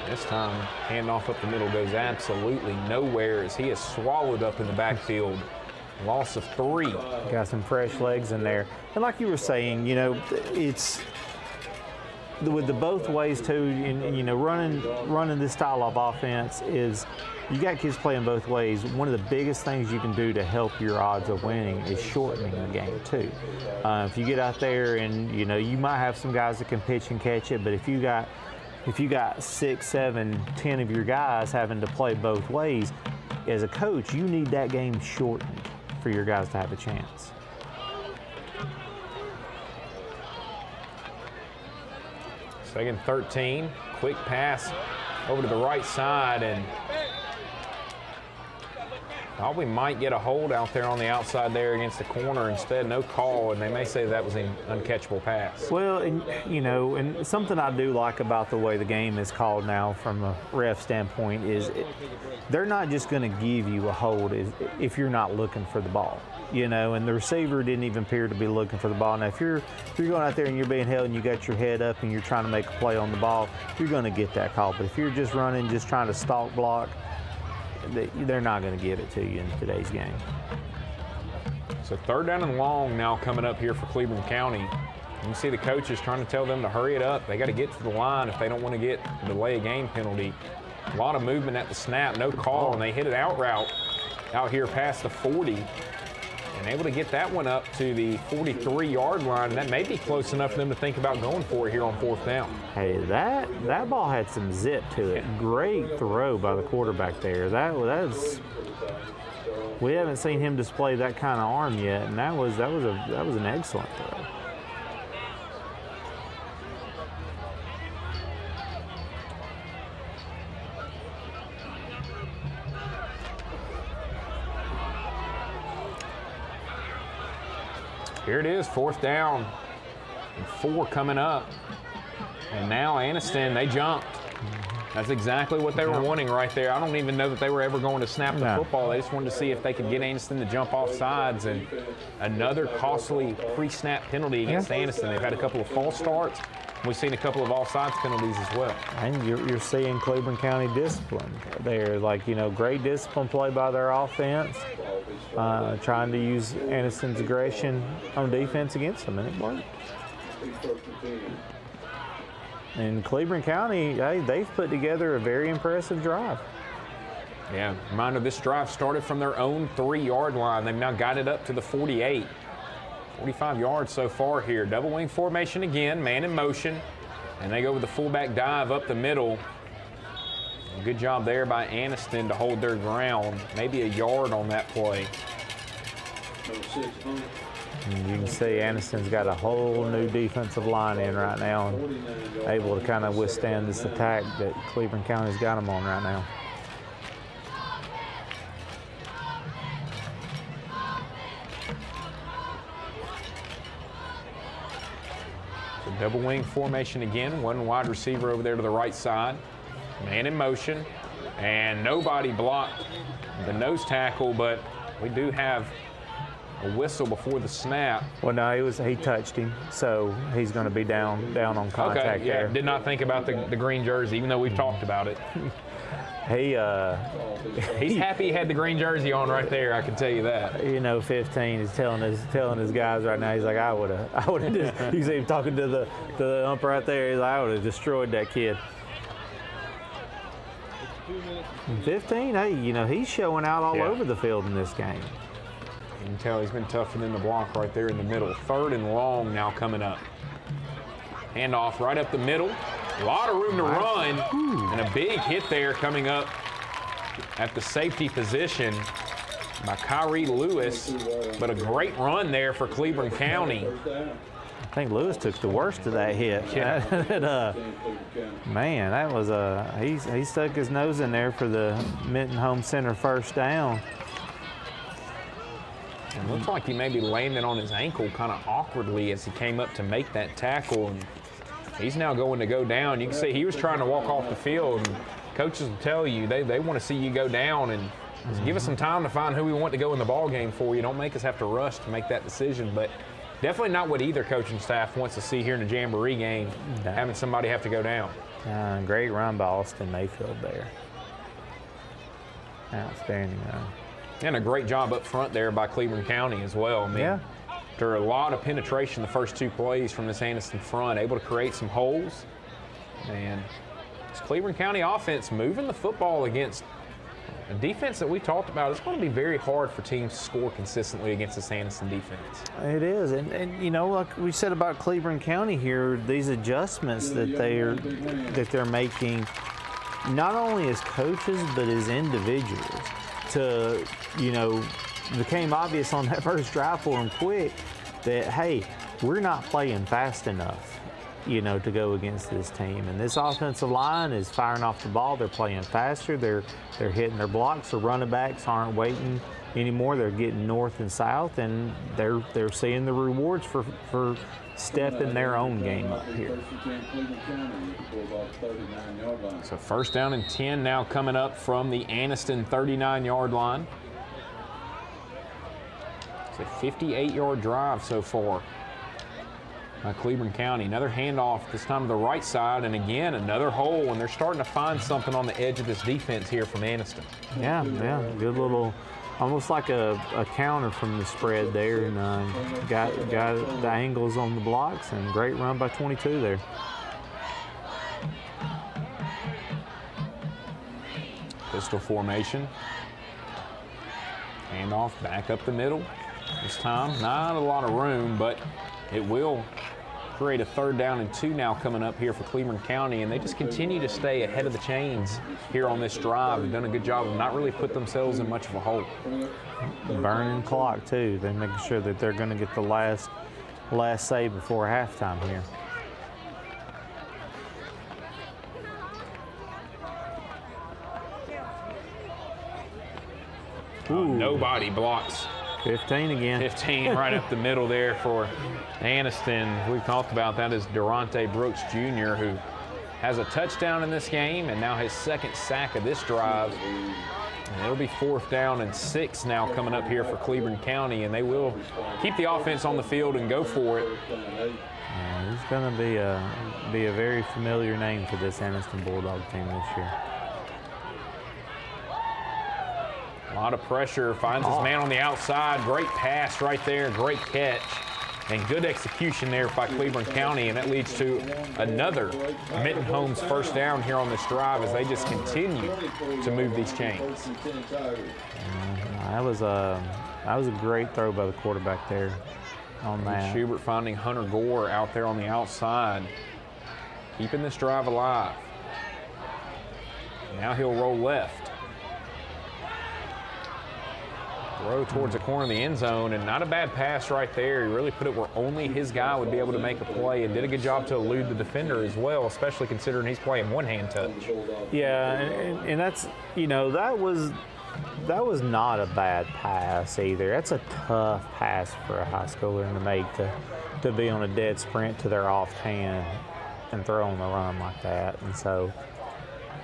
This time, handoff up the middle goes absolutely nowhere as he is swallowed up in the backfield. Loss of 3. Got some fresh legs in there. And like you were saying, it's with the both ways too, running this style of offense is you got kids playing both ways. One of the biggest things you can do to help your odds of winning is shortening the game too. If you get out there and you might have some guys that can pitch and catch it, but if you got 6, 7, 10 of your guys having to play both ways, as a coach, you need that game shortened for your guys to have a chance. Second 13, quick pass over to the right side, and thought we might get a hold out there on the outside there against the corner. Instead, no call, and they may say that was an uncatchable pass. Well, and and something I do like about the way the game is called now from a ref standpoint is they're not just going to give you a hold if you're not looking for the ball. And the receiver didn't even appear to be looking for the ball. Now, if you're going out there and you're being held and you got your head up and you're trying to make a play on the ball, you're going to get that call. But if you're just running, just trying to stalk block, they're not going to give it to you in today's game. So 3rd down and long now coming up here for Cleburne County. You can see the coaches trying to tell them to hurry it up. They got to get to the line if they don't want to get a delay of game penalty. A lot of movement at the snap, no call, and they hit it out route out here past the 40. And able to get that one up to the 43-yard line. And that may be close enough for them to think about going for it here on 4th down. Hey, that ball had some zip to it. Great throw by the quarterback there. We haven't seen him display that kind of arm yet, and that was an excellent throw. Here it is, 4th down, and 4 coming up. And now Anniston, they jumped. That's exactly what they were wanting right there. I don't even know that they were ever going to snap the football. They just wanted to see if they could get Anniston to jump off sides. And another costly pre-snap penalty against Anniston. They've had a couple of false starts. We've seen a couple of offsides penalties as well. And you're seeing Cleburne County discipline there. Great discipline play by their offense. Trying to use Anniston's aggression on defense against them, and it worked. And Cleburne County, they've put together a very impressive drive. Yeah, reminder, this drive started from their own 3-yard line. They've now got it up to the 48. 45 yards so far here. Double wing formation again, man in motion. And they go with the fullback dive up the middle. Good job there by Anniston to hold their ground. Maybe a yard on that play. And you can see Anniston's got a whole new defensive line in right now and able to kind of withstand this attack that Cleburne County's got them on right now. So double wing formation again. One wide receiver over there to the right side. Man in motion, and nobody blocked the nose tackle, but we do have a whistle before the snap. Well, no, he touched him, so he's going to be down on contact okay, yeah, there. Did not think about the green jersey, even though we've talked about it. He's happy he had the green jersey on right there, I can tell you that. 15 is telling his guys right now, he's like, I would have just, you see him talking to the ump right there, he's like, I would have destroyed that kid. 15, hey, he's showing out all over the field in this game. You can tell he's been toughening the block right there in the middle. 3rd and long now coming up. Handoff right up the middle. A lot of room to run. And a big hit there coming up at the safety position by Kyrie Lewis. But a great run there for Cleburne County. I think Lewis took the worst of that hit. Yeah. Man, that was he stuck his nose in there for the Minton Home Center 1st down. It looks like he maybe landed on his ankle kind of awkwardly as he came up to make that tackle. And he's now going to go down. You can see he was trying to walk off the field. And coaches will tell you they want to see you go down and give us some time to find who we want to go in the ball game for. You don't make us have to rush to make that decision. But definitely not what either coaching staff wants to see here in a Jamboree game, having somebody have to go down. Great run by Austin Mayfield there. Outstanding run. And a great job up front there by Cleburne County as well. I mean, there are a lot of penetration the first 2 plays from this Anniston front, able to create some holes. And this Cleburne County offense moving the football against a defense that we talked about. It's going to be very hard for teams to score consistently against this Anniston defense. It is, and like we said about Cleburne County here, these adjustments that they're making, not only as coaches but as individuals, to became obvious on that first drive for them quick that hey, we're not playing fast enough. to go against this team. And this offensive line is firing off the ball. They're playing faster. They're hitting their blocks. The running backs aren't waiting anymore. They're getting north and south, and they're seeing the rewards for stepping their own game up here. So 1st down and 10 now coming up from the Anniston 39-yard line. It's a 58-yard drive so far by Cleburne County. Another handoff, this time to the right side, and again, another hole, and they're starting to find something on the edge of this defense here from Anniston. Yeah, good little, almost like a counter from the spread there, and got the angles on the blocks, and great run by 22 there. Pistol formation. Handoff back up the middle. This time, not a lot of room, but it will create a 3rd down and 2 now coming up here for Cleburne County, and they just continue to stay ahead of the chains here on this drive. They've done a good job of not really put themselves in much of a hole. Burning clock too. They're making sure that they're going to get the last save before halftime here. Nobody blocks. 15 again. 15 right up the middle there for Anniston. We talked about that as Durante Brooks Jr., who has a touchdown in this game and now his 2nd sack of this drive. And it'll be 4th down and 6 now coming up here for Cleburne County, and they will keep the offense on the field and go for it. Yeah, he's going to be a very familiar name for this Anniston Bulldog team this year. A lot of pressure, finds his man on the outside. Great pass right there, great catch, and good execution there by Cleburne County, and that leads to another Mitten Homes 1st down here on this drive as they just continue to move these chains. That was a great throw by the quarterback there on that. Schubert finding Hunter Gore out there on the outside, keeping this drive alive. Now he'll roll left. Throw towards the corner of the end zone, and not a bad pass right there. He really put it where only his guy would be able to make a play, and did a good job to elude the defender as well, especially considering he's playing one-hand touch. Yeah, and that's, that was not a bad pass either. That's a tough pass for a high schooler to make, to be on a dead sprint to their offhand and throw on the run like that. And so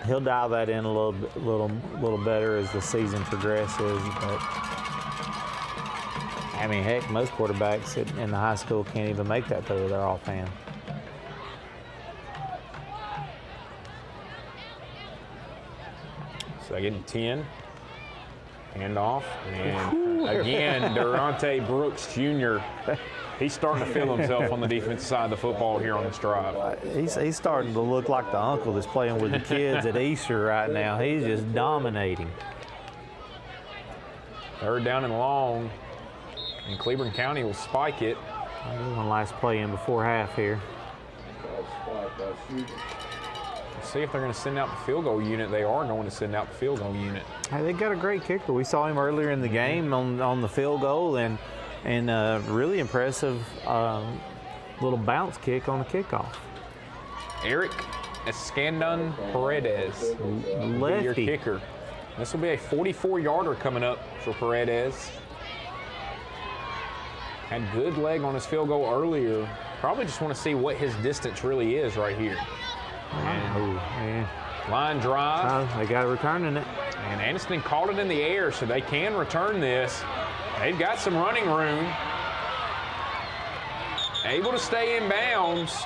he'll dial that in a little better as the season progresses. But I mean, heck, most quarterbacks in the high school can't even make that throw with their offhand. Second and 10. Handoff. And again, Durante Brooks Jr. He's starting to feel himself on the defensive side of the football here on this drive. He's starting to look like the uncle that's playing with the kids at Easter right now. He's just dominating. 3rd down and long. And Cleburne County will spike it. One last play in before half here. Let's see if they're going to send out the field goal unit. They are going to send out the field goal unit. Hey, they got a great kicker. We saw him earlier in the game on the field goal, and really impressive little bounce kick on the kickoff. Eric Escandon Paredes, lefty, your kicker. This will be a 44-yarder coming up for Paredes. Had good leg on his field goal earlier. Probably just want to see what his distance really is right here. And line drive. They got a return in it. And Anniston caught it in the air, so they can return this. They've got some running room. Able to stay in bounds.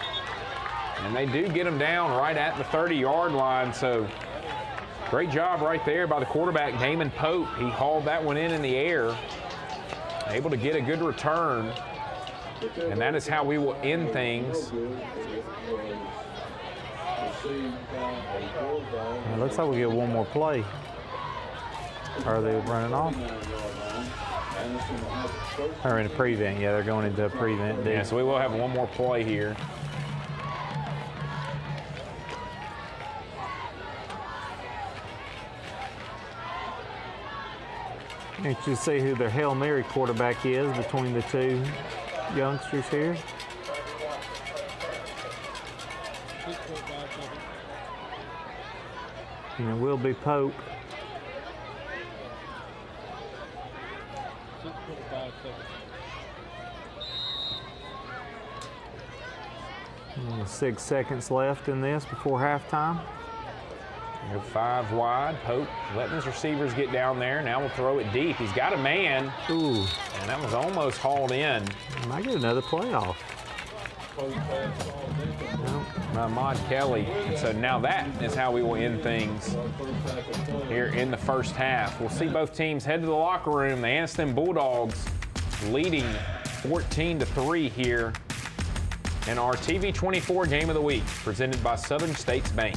And they do get them down right at the 30-yard line. So great job right there by the quarterback, Damon Pope. He hauled that one in the air. Able to get a good return. And that is how we will end things. It looks like we get one more play. Are they running off? Or in a prevent, yeah, they're going into a prevent. Yeah, so we will have one more play here. You can see who their Hail Mary quarterback is between the two youngsters here. And it will be Pope. 6.5 seconds. 6 seconds left in this before halftime. They're 5 wide. Pope letting his receivers get down there. Now we'll throw it deep. He's got a man. Ooh. And that was almost hauled in. Might get another playoff. By Mod Kelly. And so now that is how we will end things here in the first half. We'll see both teams head to the locker room. The Anniston Bulldogs leading 14-3 here in our TV 24 Game of the Week, presented by Southern States Bank.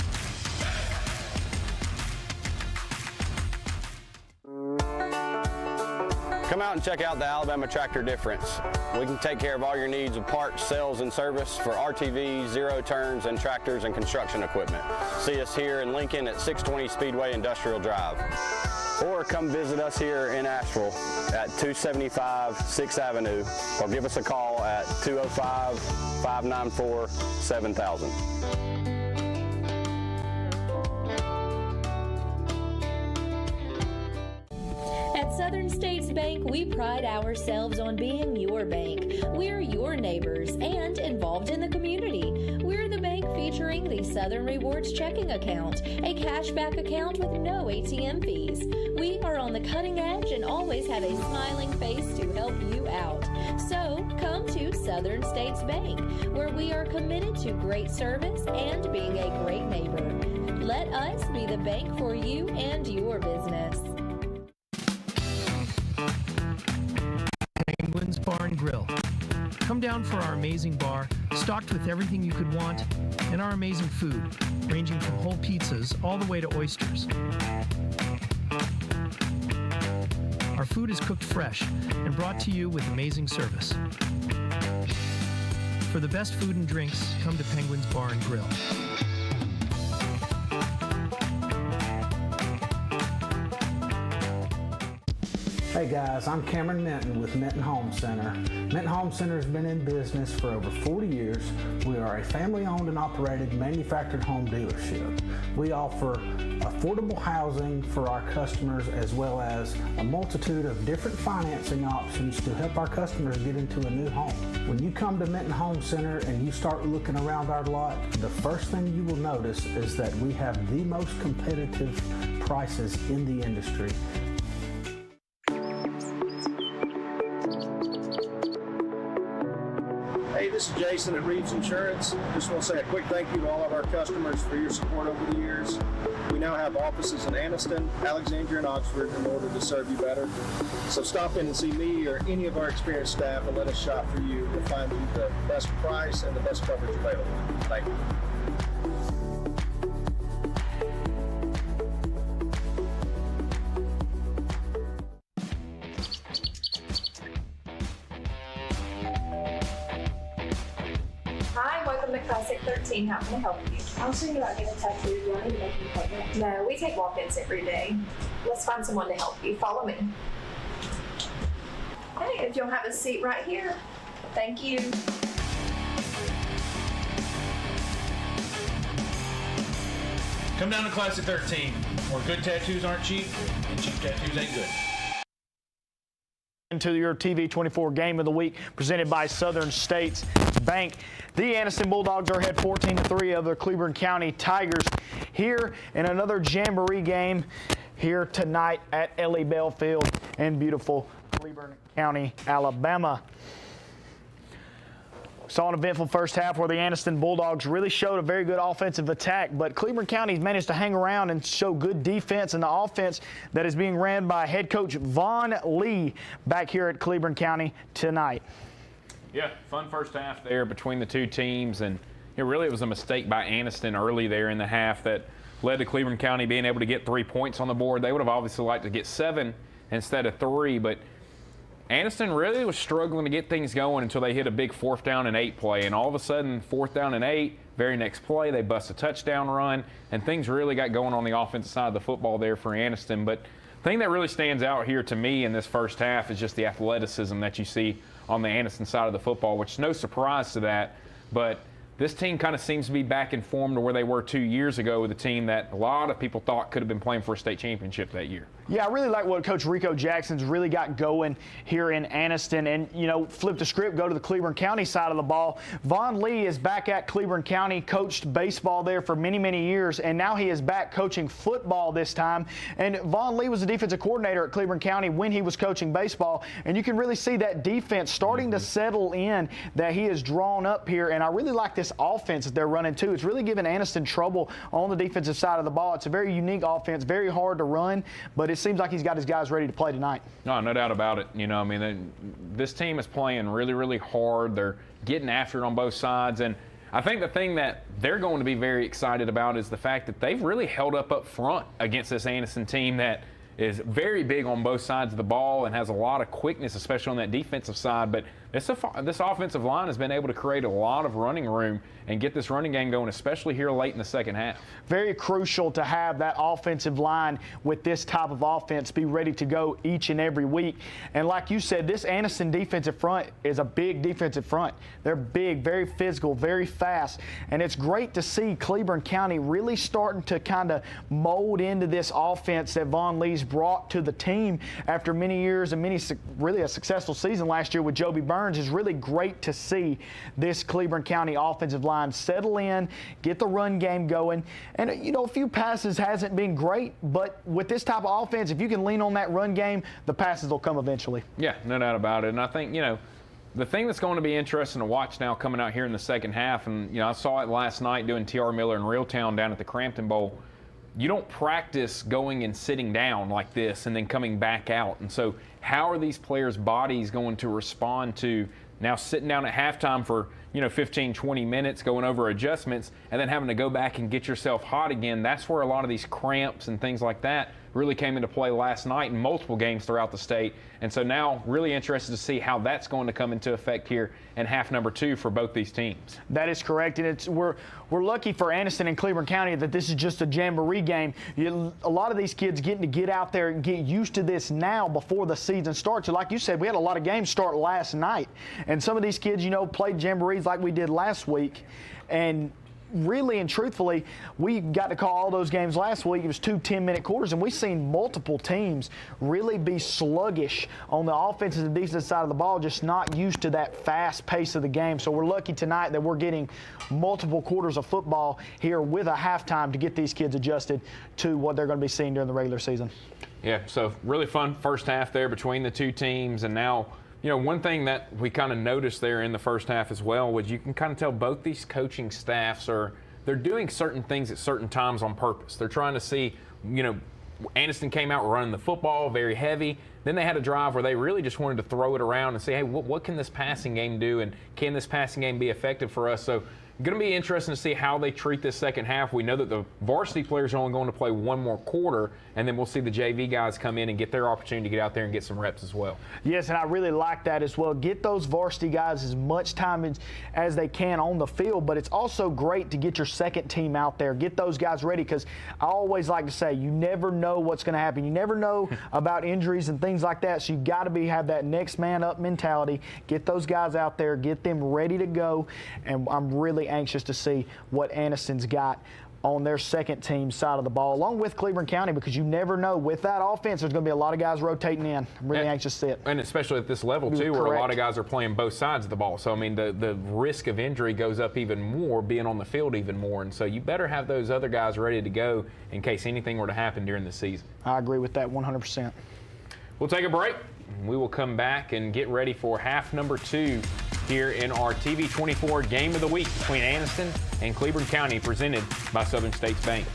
Come out and check out the Alabama Tractor difference. We can take care of all your needs of parts, sales, and service for RTVs, zero turns, and tractors and construction equipment. See us here in Lincoln at 620 Speedway Industrial Drive. Or come visit us here in Asheville at 275 6th Avenue, or give us a call at 205-594-7000. At Southern States Bank, we pride ourselves on being your bank. We're your neighbors and involved in the community. We're the bank featuring the Southern Rewards checking account, a cashback account with no ATM fees. We are on the cutting edge and always have a smiling face to help you out. So come to Southern States Bank, where we are committed to great service and being a great neighbor. Let us be the bank for you and your business. Penguin's Bar and Grill. Come down for our amazing bar, stocked with everything you could want, and our amazing food, ranging from whole pizzas all the way to oysters. Our food is cooked fresh and brought to you with amazing service. For the best food and drinks, come to Penguin's Bar and Grill. Hey guys, I'm Cameron Minton with Minton Home Center. Minton Home Center has been in business for over 40 years. We are a family-owned and operated manufactured home dealership. We offer affordable housing for our customers as well as a multitude of different financing options to help our customers get into a new home. When you come to Minton Home Center and you start looking around our lot, the first thing you will notice is that we have the most competitive prices in the industry. Hey, this is Jason at Reeves Insurance. Just want to say a quick thank you to all of our customers for your support over the years. We now have offices in Anniston, Alexandria, and Oxford in order to serve you better. So stop in and see me or any of our experienced staff and let us shop for you. We'll find you the best price and the best coverage available. Thank you. Hi, welcome to Classic 13. How can I help you? I was thinking about getting a tattoo. Do I need to make an appointment? No, we take walk-ins every day. Let's find someone to help you. Follow me. Hey, if you'll have a seat right here. Thank you. Come down to Classic 13, where good tattoos aren't cheap, and cheap tattoos ain't good. Into your TV 24 Game of the Week, presented by Southern States Bank. The Anniston Bulldogs are ahead 14-3 of the Cleburne County Tigers here in another Jamboree game here tonight at Ellie Bell Field in beautiful Cleburne County, Alabama. Saw an eventful first half where the Anniston Bulldogs really showed a very good offensive attack, but Cleburne County's managed to hang around and show good defense in the offense that is being ran by head coach Vaughn Lee back here at Cleburne County tonight. Yeah, fun first half there between the two teams, and it was a mistake by Anniston early there in the half that led to Cleburne County being able to get 3 points on the board. They would have obviously liked to get 7 instead of 3, but Anniston really was struggling to get things going until they hit a big 4th down and 8 play, and all of a sudden 4th down and 8, very next play they bust a touchdown run, and things really got going on the offensive side of the football there for Anniston. But the thing that really stands out here to me in this first half is just the athleticism that you see on the Anniston side of the football, which is no surprise to that, but this team kind of seems to be back in form to where they were 2 years ago with a team that a lot of people thought could have been playing for a state championship that year. Yeah, I really like what Coach Rico Jackson's really got going here in Anniston. And, you know, flip the script, go to the Cleburne County side of the ball. Vaughn Lee is back at Cleburne County, coached baseball there for many, many years, and now he is back coaching football this time. And Vaughn Lee was the defensive coordinator at Cleburne County when he was coaching baseball, and you can really see that defense starting to settle in that he has drawn up here. And I really like this offense that they're running too. It's really giving Anniston trouble on the defensive side of the ball. It's a very unique offense, very hard to run, but it seems like he's got his guys ready to play tonight. No doubt about it. You know, I mean, this team is playing really, really hard. They're getting after it on both sides. And I think the thing that they're going to be very excited about is the fact that they've really held up front against this Anniston team that is very big on both sides of the ball and has a lot of quickness, especially on that defensive side. But this offensive line has been able to create a lot of running room and get this running game going, especially here late in the second half. Very crucial to have that offensive line with this type of offense be ready to go each and every week. And like you said, this Anniston defensive front is a big defensive front. They're big, very physical, very fast. And it's great to see Cleburne County really starting to kind of mold into this offense that Vaughn Lee's brought to the team after many years and really a successful season last year with Joby Burns. Is really great to see this Cleburne County offensive line settle in, get the run game going. And, you know, a few passes hasn't been great, but with this type of offense, if you can lean on that run game, the passes will come eventually. Yeah, no doubt about it. And I think, you know, the thing that's going to be interesting to watch now coming out here in the second half, and, you know, I saw it last night doing T.R. Miller in Reeltown down at the Crampton Bowl. You don't practice going and sitting down like this and then coming back out. And so how are these players' bodies going to respond to now sitting down at halftime for, you know, 15, 20 minutes, going over adjustments, and then having to go back and get yourself hot again? That's where a lot of these cramps and things like that really came into play last night in multiple games throughout the state. And so now really interested to see how that's going to come into effect here in half number 2 for both these teams. That is correct. And we're lucky for Anniston and Cleburne County that this is just a jamboree game. A lot of these kids getting to get out there and get used to this now before the season starts. And like you said, we had a lot of games start last night. And some of these kids, you know, played jamborees like we did last week. And really and truthfully, we got to call all those games last week. It was 2 10-minute quarters, and we've seen multiple teams really be sluggish on the offensive and defensive side of the ball, just not used to that fast pace of the game. So we're lucky tonight that we're getting multiple quarters of football here with a halftime to get these kids adjusted to what they're going to be seeing during the regular season. Yeah, so really fun first half there between the two teams. And now, you know, one thing that we kind of noticed there in the first half as well was you can kind of tell both these coaching staffs they're doing certain things at certain times on purpose. They're trying to see, you know, Anniston came out running the football very heavy. Then they had a drive where they really just wanted to throw it around and say, hey, what can this passing game do, and can this passing game be effective for us? So going to be interesting to see how they treat this second half. We know that the varsity players are only going to play one more quarter, and then we'll see the JV guys come in and get their opportunity to get out there and get some reps as well. Yes, and I really like that as well. Get those varsity guys as much time as they can on the field, but it's also great to get your second team out there. Get those guys ready, because I always like to say you never know what's going to happen. You never know about injuries and things like that, so you've got to have that next man up mentality. Get those guys out there, get them ready to go, and I'm really anxious to see what Anniston's got on their second team side of the ball, along with Cleburne County, because you never know. With that offense, there's going to be a lot of guys rotating in. I'm really anxious to see it. And especially at this level, too, where a lot of guys are playing both sides of the ball. So, I mean, the risk of injury goes up even more, being on the field even more. And so you better have those other guys ready to go in case anything were to happen during the season. I agree with that 100%. We'll take a break. We will come back and get ready for half number 2 here in our TV24 Game of the Week between Anniston and Cleburne County, presented by Southern States Bank.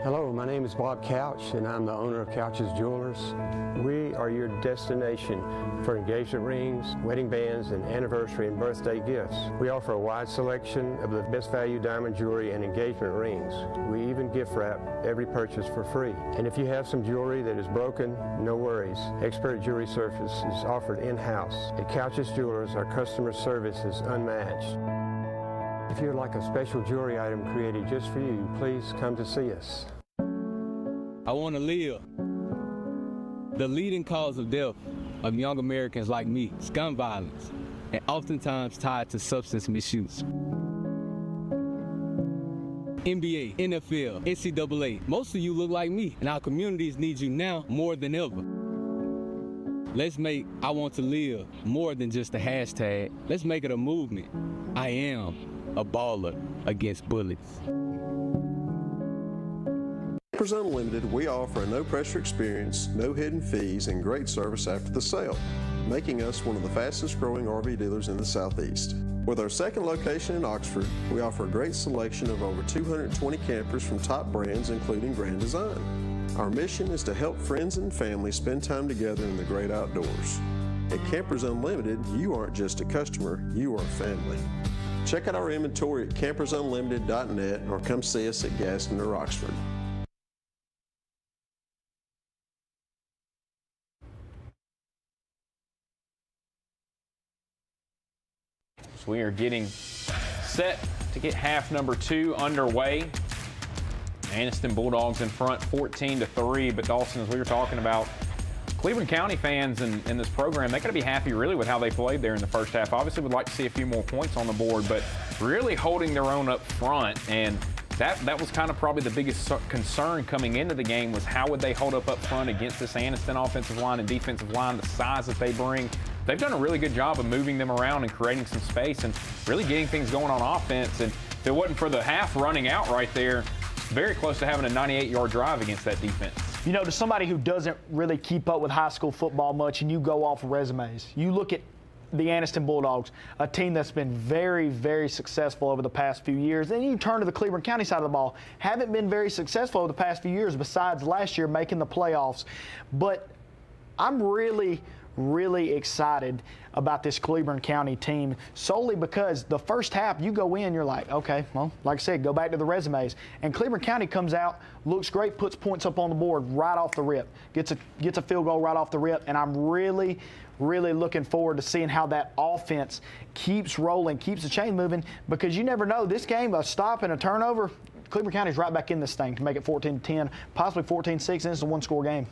Hello, my name is Bob Couch, and I'm the owner of Couch's Jewelers. We are your destination for engagement rings, wedding bands, and anniversary and birthday gifts. We offer a wide selection of the best value diamond jewelry and engagement rings. We even gift wrap every purchase for free. And if you have some jewelry that is broken, no worries. Expert jewelry service is offered in-house. At Couch's Jewelers, our customer service is unmatched. If you'd like a special jewelry item created just for you, please come to see us. I want to live. The leading cause of death of young Americans like me is gun violence, and oftentimes tied to substance misuse. NBA, NFL, NCAA, most of you look like me, and our communities need you now more than ever. Let's make I Want to Live more than just a hashtag. Let's make it a movement. I am a baller against bullets. Campers Unlimited, we offer a no-pressure experience, no hidden fees, and great service after the sale, making us one of the fastest-growing RV dealers in the Southeast. With our second location in Oxford, we offer a great selection of over 220 campers from top brands, including Grand Design. Our mission is to help friends and family spend time together in the great outdoors. At Campers Unlimited, you aren't just a customer, you are family. Check out our inventory at campersunlimited.net or come see us at Gaston or Oxford. So we are getting set to get half number 2 underway. Anniston Bulldogs in front 14-3, but Dawson, as we were talking about, Cleburne County fans in this program, they got to be happy really with how they played there in the first half. Obviously would like to see a few more points on the board, but really holding their own up front, and that was kind of probably the biggest concern coming into the game was how would they hold up front against this Anniston offensive line and defensive line, the size that they bring. They've done a really good job of moving them around and creating some space and really getting things going on offense. And if it wasn't for the half running out right there, very close to having a 98-yard drive against that defense. You know, to somebody who doesn't really keep up with high school football much and you go off of resumes, you look at the Anniston Bulldogs, a team that's been very, very successful over the past few years. And you turn to the Cleburne County side of the ball, haven't been very successful over the past few years besides last year making the playoffs. But I'm really excited about this Cleburne County team solely because the first half you go in, you're like, okay, well, like I said, go back to the resumes. And Cleburne County comes out, looks great, puts points up on the board right off the rip, gets a field goal right off the rip, and I'm really looking forward to seeing how that offense keeps rolling, keeps the chain moving, because you never know, this game, a stop and a turnover, Cleburne County's right back in this thing to make it 14-10, possibly 14-6, and it's a one-score game.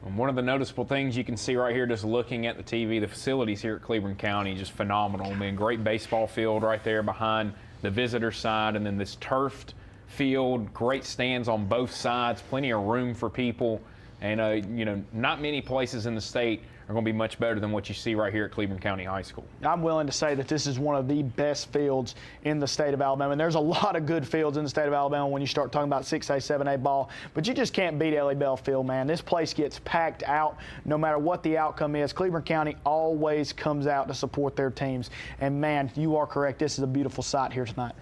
And one of the noticeable things you can see right here just looking at the TV, the facilities here at Cleburne County, just phenomenal. I mean, great baseball field right there behind the visitor side, and then this turfed field, great stands on both sides, plenty of room for people. And, you know, not many places in the state are going to be much better than what you see right here at Cleburne County High School. I'm willing to say that this is one of the best fields in the state of Alabama. And there's a lot of good fields in the state of Alabama when you start talking about 6A, 7A ball. But you just can't beat Ellie Bell Field, man. This place gets packed out no matter what the outcome is. Cleburne County always comes out to support their teams. And, man, you are correct. This is a beautiful sight here tonight.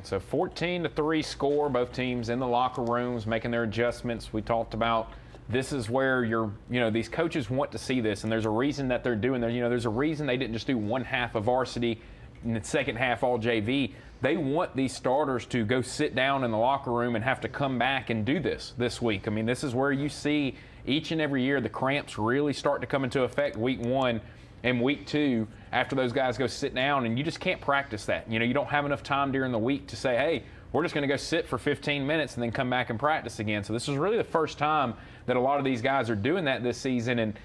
So 14-3 score, both teams in the locker rooms making their adjustments. We talked about this is where these coaches want to see this, and there's a reason that they're doing this. You know, there's a reason they didn't just do one half of varsity and the second half all JV. They want these starters to go sit down in the locker room and have to come back and do this week. I mean, this is where you see each and every year the cramps really start to come into effect week 1 and week 2 after those guys go sit down, and you just can't practice that. You know, you don't have enough time during the week to say, hey, we're just going to go sit for 15 minutes and then come back and practice again. So this is really the first time that a lot of these guys are doing that this season. And,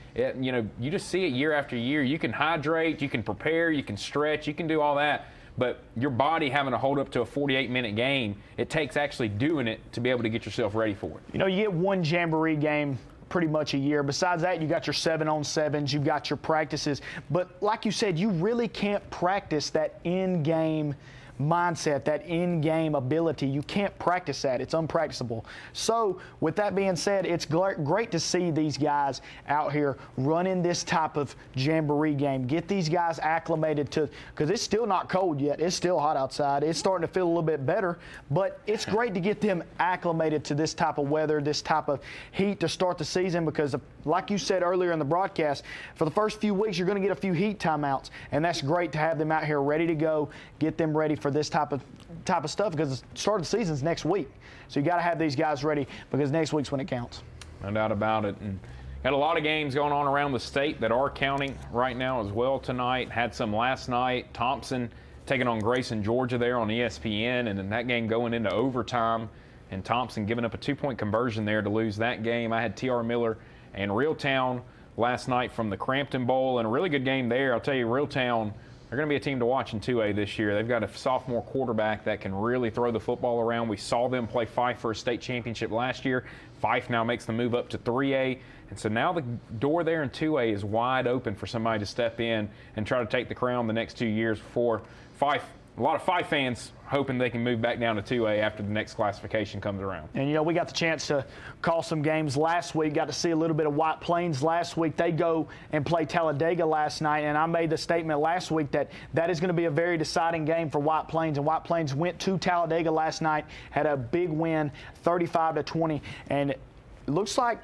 you just see it year after year. You can hydrate, you can prepare, you can stretch, you can do all that. But your body having to hold up to a 48-minute game, it takes actually doing it to be able to get yourself ready for it. You know, you get one jamboree game pretty much a year. Besides that, you got your 7-on-7s, you've got your practices. But like you said, you really can't practice that in-game mindset, that in-game ability. You can't practice that. It's unpracticable. So with that being said, it's great to see these guys out here running this type of jamboree game. Get these guys acclimated to, because it's still not cold yet. It's still hot outside. It's starting to feel a little bit better, but it's great to get them acclimated to this type of weather, this type of heat to start the season, because like you said earlier in the broadcast, for the first few weeks you're going to get a few heat timeouts, and that's great to have them out here ready to go, get them ready for this type of stuff, because the start of the season's next week. So you got to have these guys ready, because next week's when it counts. No doubt about it. And got a lot of games going on around the state that are counting right now as well tonight. Had some last night. Thompson taking on Grayson, Georgia there on ESPN, and then that game going into overtime, and Thompson giving up a 2-point conversion there to lose that game. I had T.R. Miller and Reeltown last night from the Crampton Bowl, and a really good game there. I'll tell you, Reeltown, they're going to be a team to watch in 2A this year. They've got a sophomore quarterback that can really throw the football around. We saw them play Fife for a state championship last year. Fife now makes the move up to 3A, and so now the door there in 2A is wide open for somebody to step in and try to take the crown the next 2 years before Fife. A lot of Fife fans hoping they can move back down to 2A after the next classification comes around. And, you know, we got the chance to call some games last week, got to see a little bit of White Plains last week. They go and play Talladega last night, and I made the statement last week that that is going to be a very deciding game for White Plains. And White Plains went to Talladega last night, had a big win, 35-20, and it looks like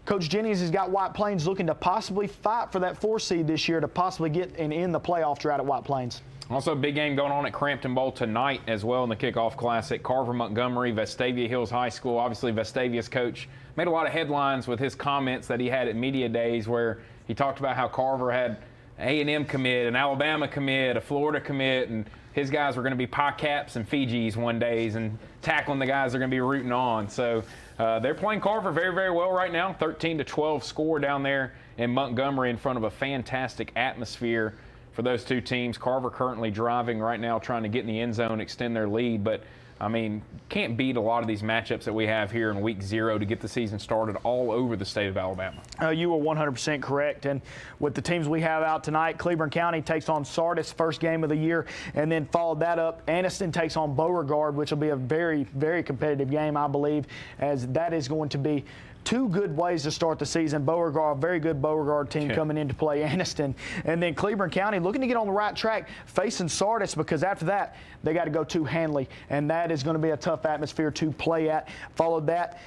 Coach Jennings has got White Plains looking to possibly fight for that 4 seed this year to possibly get and end the playoff drought at White Plains. Also, a big game going on at Crampton Bowl tonight as well in the kickoff classic. Carver Montgomery, Vestavia Hills High School. Obviously, Vestavia's coach made a lot of headlines with his comments that he had at media days, where he talked about how Carver had A&M commit, an Alabama commit, a Florida commit, and his guys were going to be pie caps and Fijis one days and tackling the guys they're going to be rooting on. So they're playing Carver very, very well right now. 13-12 score down there in Montgomery in front of a fantastic atmosphere for those two teams. Carver currently driving right now, trying to get in the end zone, extend their lead. But, I mean, can't beat a lot of these matchups that we have here in week 0 to get the season started all over the state of Alabama. You were 100% correct. And with the teams we have out tonight, Cleburne County takes on Sardis, first game of the year, and then followed that up, Anniston takes on Beauregard, which will be a very, very competitive game, I believe, as that is going to be two good ways to start the season. Beauregard, a very good Beauregard team coming in to play Anniston. And then Cleburne County looking to get on the right track, facing Sardis, because after that, they got to go to Handley. And that is going to be a tough atmosphere to play at. Followed that,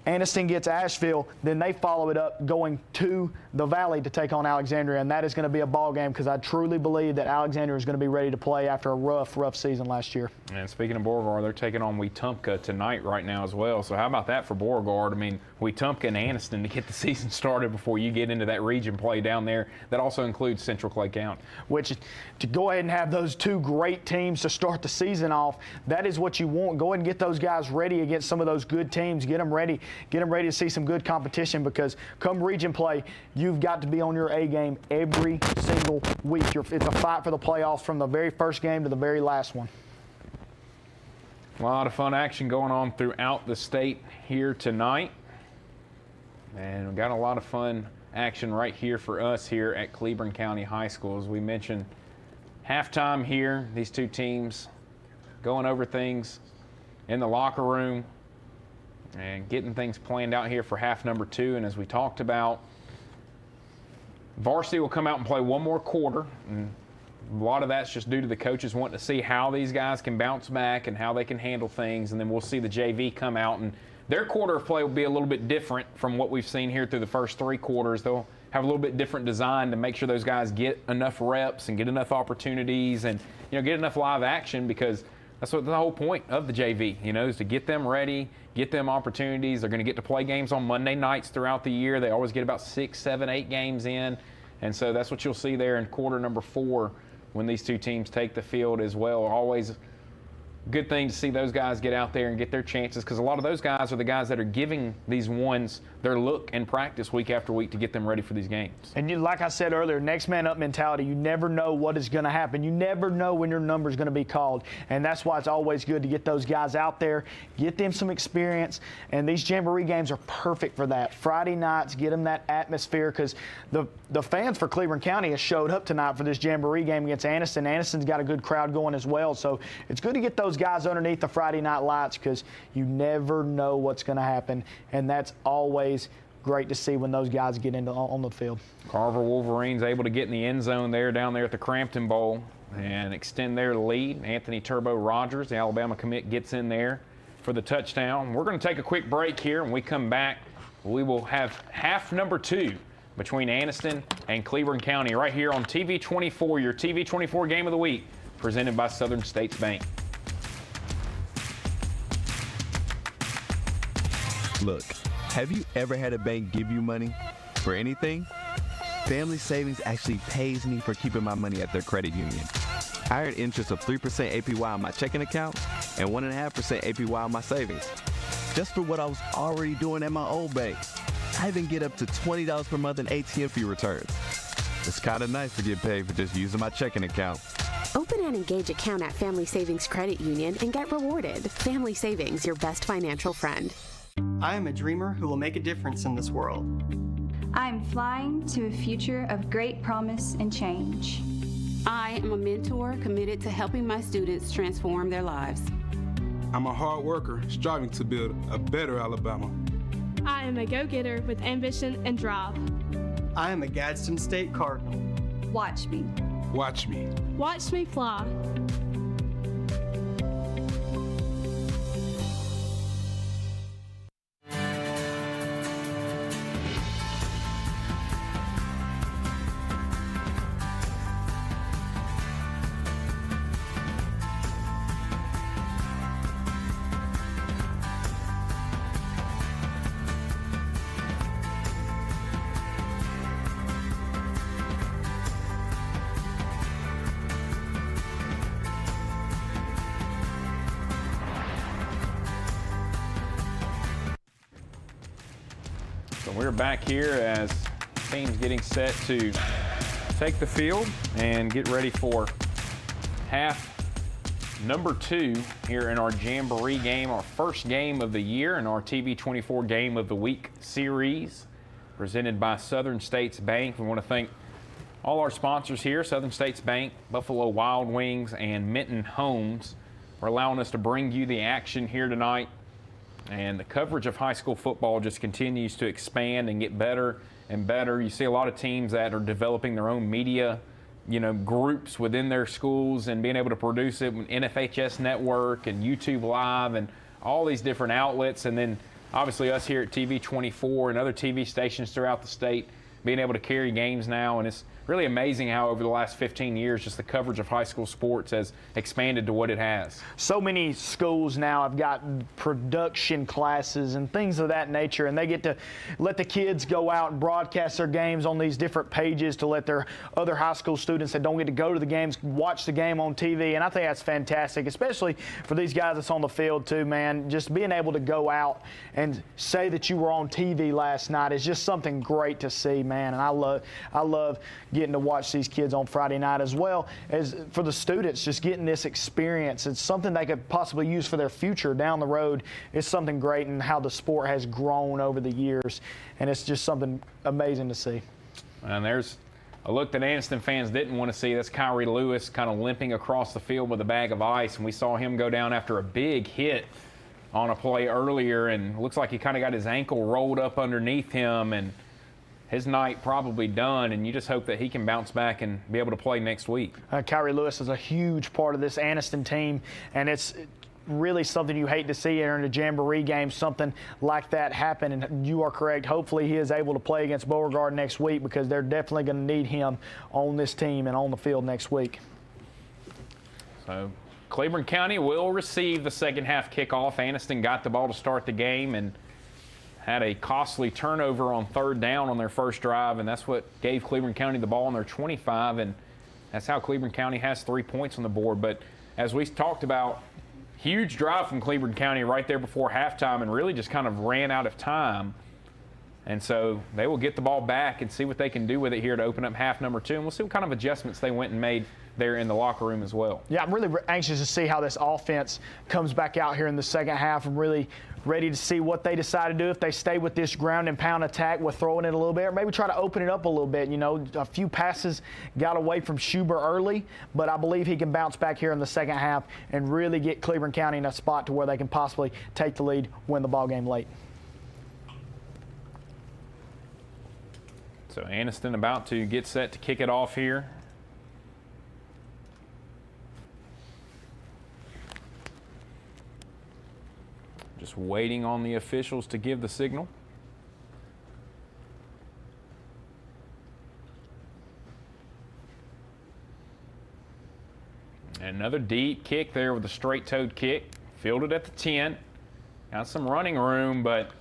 Anniston gets Asheville, then they follow it up going to the Valley to take on Alexandria, and that is going to be a ball game, because I truly believe that Alexandria is going to be ready to play after a rough season last year. And speaking of Beauregard, they're taking on Wetumpka tonight right now as well. So how about that for Beauregard? I mean, Wetumpka and Anniston to get the season started before you get into that region play down there. That also includes Central Clay County. Which, to go ahead and have those two great teams to start the season off, that is what you want. Go ahead and get those guys ready against some of those good teams. Get them ready. Get them ready to see some good competition, because come region play, you've got to be on your A game every single week. It's a fight for the playoffs from the very first game to the very last one. A lot of fun action going on throughout the state here tonight. And we've got a lot of fun action right here for us here at Cleburne County High School. As we mentioned, halftime here, these two teams going over things in the locker room and getting things planned out here for half number 2. And as we talked about, varsity will come out and play one more quarter. And a lot of that's just due to the coaches wanting to see how these guys can bounce back and how they can handle things. And then we'll see the JV come out, and their quarter of play will be a little bit different from what we've seen here through the first 3 quarters. They'll have a little bit different design to make sure those guys get enough reps and get enough opportunities and, you know, get enough live action, because that's what the whole point of the JV, you know, is to get them ready, get them opportunities. They're going to get to play games on Monday nights throughout the year. They always get about 6, 7, 8 games in. And so that's what you'll see there in quarter number 4 when these two teams take the field as well. Always good thing to see those guys get out there and get their chances, because a lot of those guys are the guys that are giving these ones their look and practice week after week to get them ready for these games. And like I said earlier, next man up mentality. You never know what is going to happen. You never know when your number is going to be called, and that's why it's always good to get those guys out there, get them some experience, and these Jamboree games are perfect for that. Friday nights, get them that atmosphere, because the fans for Cleburne County has showed up tonight for this Jamboree game against Anniston. Anniston's got a good crowd going as well, so it's good to get those guys underneath the Friday night lights, because you never know what's going to happen, and that's always great to see when those guys get on the field. Carver Wolverines able to get in the end zone there down there at the Crampton Bowl and extend their lead. Anthony Turbo Rogers, the Alabama commit, gets in there for the touchdown. We're going to take a quick break here. When we come back, we will have half number 2 between Anniston and Cleburne County right here on TV 24, your TV 24 game of the week, presented by Southern States Bank. Look, have you ever had a bank give you money for anything? Family Savings actually pays me for keeping my money at their credit union. I earn interest of 3% APY on my checking account and 1.5% APY on my savings, just for what I was already doing at my old bank. I even get up to $20 per month in ATM fee returns. It's kind of nice to get paid for just using my checking account. Open an Engage account at Family Savings Credit Union and get rewarded. Family Savings, your best financial friend. I am a dreamer who will make a difference in this world. I'm flying to a future of great promise and change. I am a mentor committed to helping my students transform their lives. I'm a hard worker striving to build a better Alabama. I am a go-getter with ambition and drive. I am a Gadsden State Cardinal. Watch me. Watch me. Watch me fly. So we're back here as teams getting set to take the field and get ready for half number 2 here in our Jamboree game, our first game of the year in our TV 24 Game of the Week series, presented by Southern States Bank. We want to thank all our sponsors here, Southern States Bank, Buffalo Wild Wings, and Minton Homes, for allowing us to bring you the action here tonight. And the coverage of high school football just continues to expand and get better and better. You see a lot of teams that are developing their own media, groups within their schools and being able to produce it with NFHS Network and YouTube Live and all these different outlets. And then obviously us here at TV 24 and other TV stations throughout the state being able to carry games now. And it's really amazing how over the last 15 years, just the coverage of high school sports has expanded to what it has. So many schools now have got production classes and things of that nature, and they get to let the kids go out and broadcast their games on these different pages to let their other high school students that don't get to go to the games watch the game on TV. And I think that's fantastic, especially for these guys that's on the field too, man. Just being able to go out and say that you were on TV last night is just something great to see, man. And I love getting to watch these kids on Friday night, as well as for the students, just getting this experience. It's something they could possibly use for their future down the road. It's something great, and how the sport has grown over the years, and it's just something amazing to see. And there's a look that Anniston fans didn't want to see. That's Kyrie Lewis kind of limping across the field with a bag of ice, and we saw him go down after a big hit on a play earlier, and looks like he kind of got his ankle rolled up underneath him, and his night probably done, and you just hope that he can bounce back and be able to play next week. Kyrie Lewis is a huge part of this Anniston team, and it's really something you hate to see in a Jamboree game, something like that happen. And you are correct. Hopefully he is able to play against Beauregard next week, because they're definitely going to need him on this team and on the field next week. So Cleburne County will receive the second half kickoff. Anniston got the ball to start the game and had a costly turnover on third down on their first drive, and that's what gave Cleburne County the ball on their 25, and that's how Cleburne County has 3 points on the board. But as we talked about, Huge drive from Cleburne County right there before halftime and really just kind of ran out of time. And so they will get the ball back and see what they can do with it here to open up half number 2. And we'll see what kind of adjustments they went and made there in the locker room as well. Yeah, I'm really anxious to see how this offense comes back out here in the second half. I'm really ready to see what they decide to do, if they stay with this ground and pound attack with throwing it a little bit, or maybe try to open it up a little bit. You know, a few passes got away from Schubert early, but I believe he can bounce back here in the second half and really get Cleburne County in a spot to where they can possibly take the lead, win the ball game late. So Anniston about to get set to kick it off here. Just waiting on the officials to give the signal. And another deep kick there with a straight-toed kick. Fielded at the 10. Got some running room, but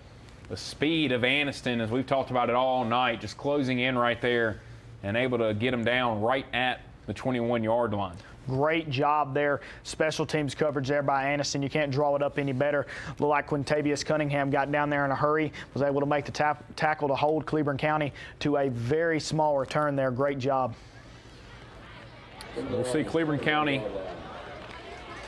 the speed of Anniston, as we've talked about it all night, just closing in right there and able to get them down right at the 21-yard line. Great job there. Special teams coverage there by Anniston. You can't draw it up any better. Looked like Quintavious Cunningham got down there in a hurry, was able to make the tackle to hold Cleburne County to a very small return there. Great job. We'll see Cleburne County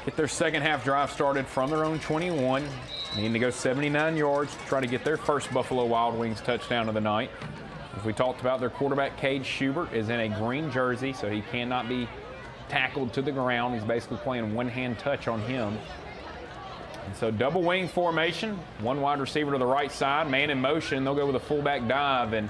get their second half drive started from their own 21. Needing to go 79 yards to try to get their first Buffalo Wild Wings touchdown of the night. As we talked about, their quarterback, Cade Schubert, is in a green jersey, so he cannot be tackled to the ground. He's basically playing one-hand touch on him. And so double wing formation, one wide receiver to the right side, man in motion. They'll go with a fullback dive and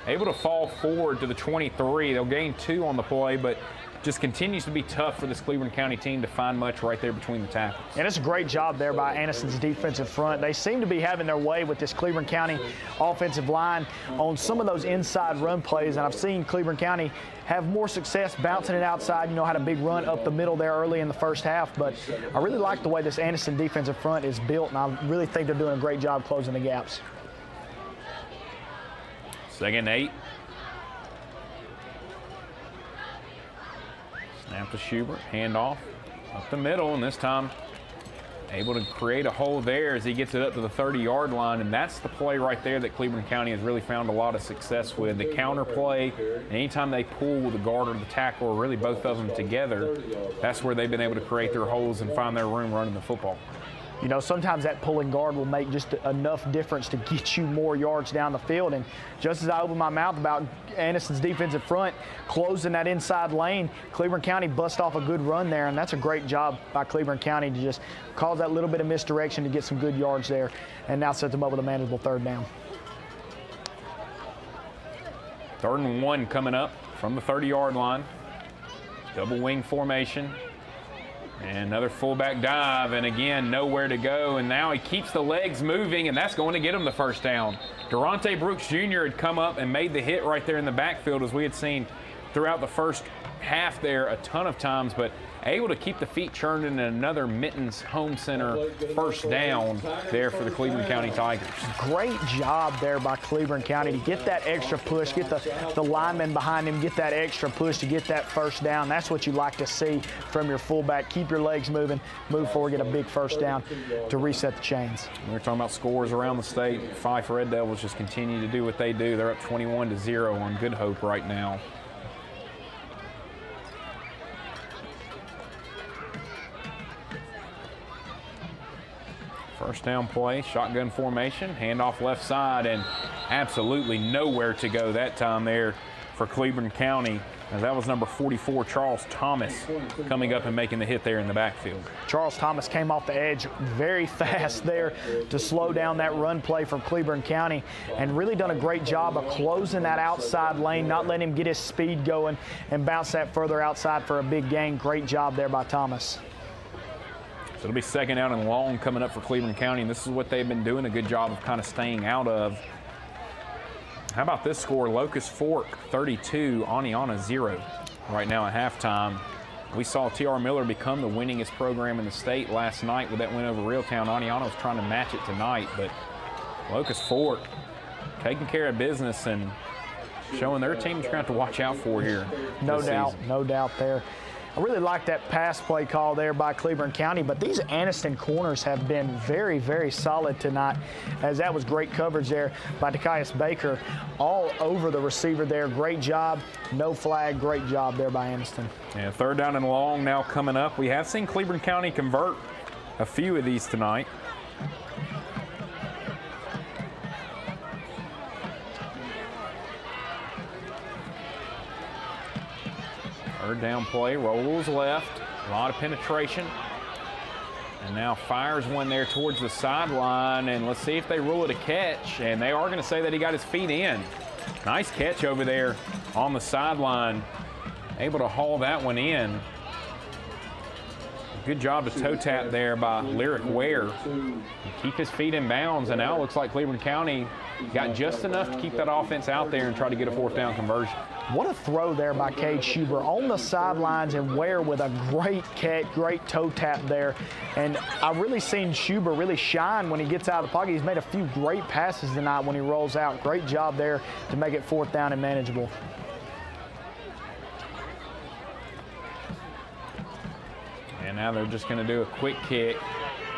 able to fall forward to the 23. They'll gain 2 on the play, but just continues to be tough for this Cleburne County team to find much right there between the tackles. And it's a great job there by Anniston's defensive front. They seem to be having their way with this Cleburne County offensive line on some of those inside run plays, and I've seen Cleburne County have more success bouncing it outside. You know, had a big run up the middle there early in the first half, but I really like the way this Anniston defensive front is built, and I really think they're doing a great job closing the gaps. 2nd and 8. Snap to Schubert, handoff up the middle, and this time able to create a hole there as he gets it up to the 30-yard line, and that's the play right there that Cleburne County has really found a lot of success with. The counter play, and anytime they pull the guard or the tackle, or really both of them together, that's where they've been able to create their holes and find their room running the football. You know, sometimes that pulling guard will make just enough difference to get you more yards down the field. And just as I opened my mouth about Anniston's defensive front closing that inside lane, Cleburne County bust off a good run there, and that's a great job by Cleburne County to just cause that little bit of misdirection to get some good yards there, and now set them up with a manageable 3rd down. 3rd and 1 coming up from the 30-yard line. Double wing formation. And another fullback dive, and again, nowhere to go. And now he keeps the legs moving, and that's going to get him the 1st down. Durante Brooks Jr. had come up and made the hit right there in the backfield, as we had seen throughout the first half there a ton of times, but able to keep the feet churning, and another Mittens Home Center 1st down there for the Cleburne County Tigers. Great job there by Cleburne County to get that extra push, get the lineman behind him, get that extra push to get that 1st down. That's what you like to see from your fullback. Keep your legs moving, move forward, get a big 1st down to reset the chains. We were talking about scores around the state. Fife Red Devils just continue to do what they do. They're up 21-0 on Good Hope right now. First down play, shotgun formation, handoff left side, and absolutely nowhere to go that time there for Cleburne County. And that was number 44, Charles Thomas, coming up and making the hit there in the backfield. Charles Thomas came off the edge very fast there to slow down that run play from Cleburne County, and really done a great job of closing that outside lane, not letting him get his speed going and bounce that further outside for a big gain. Great job there by Thomas. So it'll be 2nd down and long coming up for Cleburne County, and this is what they've been doing a good job of kind of staying out of. How about this score? Locust Fork 32, Anniston 0 right now at halftime. We saw T.R. Miller become the winningest program in the state last night with that win over Reeltown. Anniston was trying to match it tonight, but Locust Fork taking care of business and showing their team you're going to have to watch out for here. No doubt there. I really like that pass play call there by Cleburne County, but these Anniston corners have been very, very solid tonight, as that was great coverage there by Dekias Baker all over the receiver there. Great job, no flag, great job there by Anniston. Yeah, 3rd down and long now coming up. We have seen Cleburne County convert a few of these tonight. Third down play, rolls left, a lot of penetration. And now fires one there towards the sideline, and let's see if they rule it a catch. And they are going to say that he got his feet in. Nice catch over there on the sideline. Able to haul that one in. Good job to toe tap there by Lyric Ware. Keep his feet in bounds, and now it looks like Cleburne County got just enough to keep that offense out there and try to get a 4th down conversion. What a throw there by Cade Schuber on the sidelines, and Ware with a great catch, great toe tap there. And I've really seen Schuber really shine when he gets out of the pocket. He's made a few great passes tonight when he rolls out. Great job there to make it 4th down and manageable. And now they're just going to do a quick kick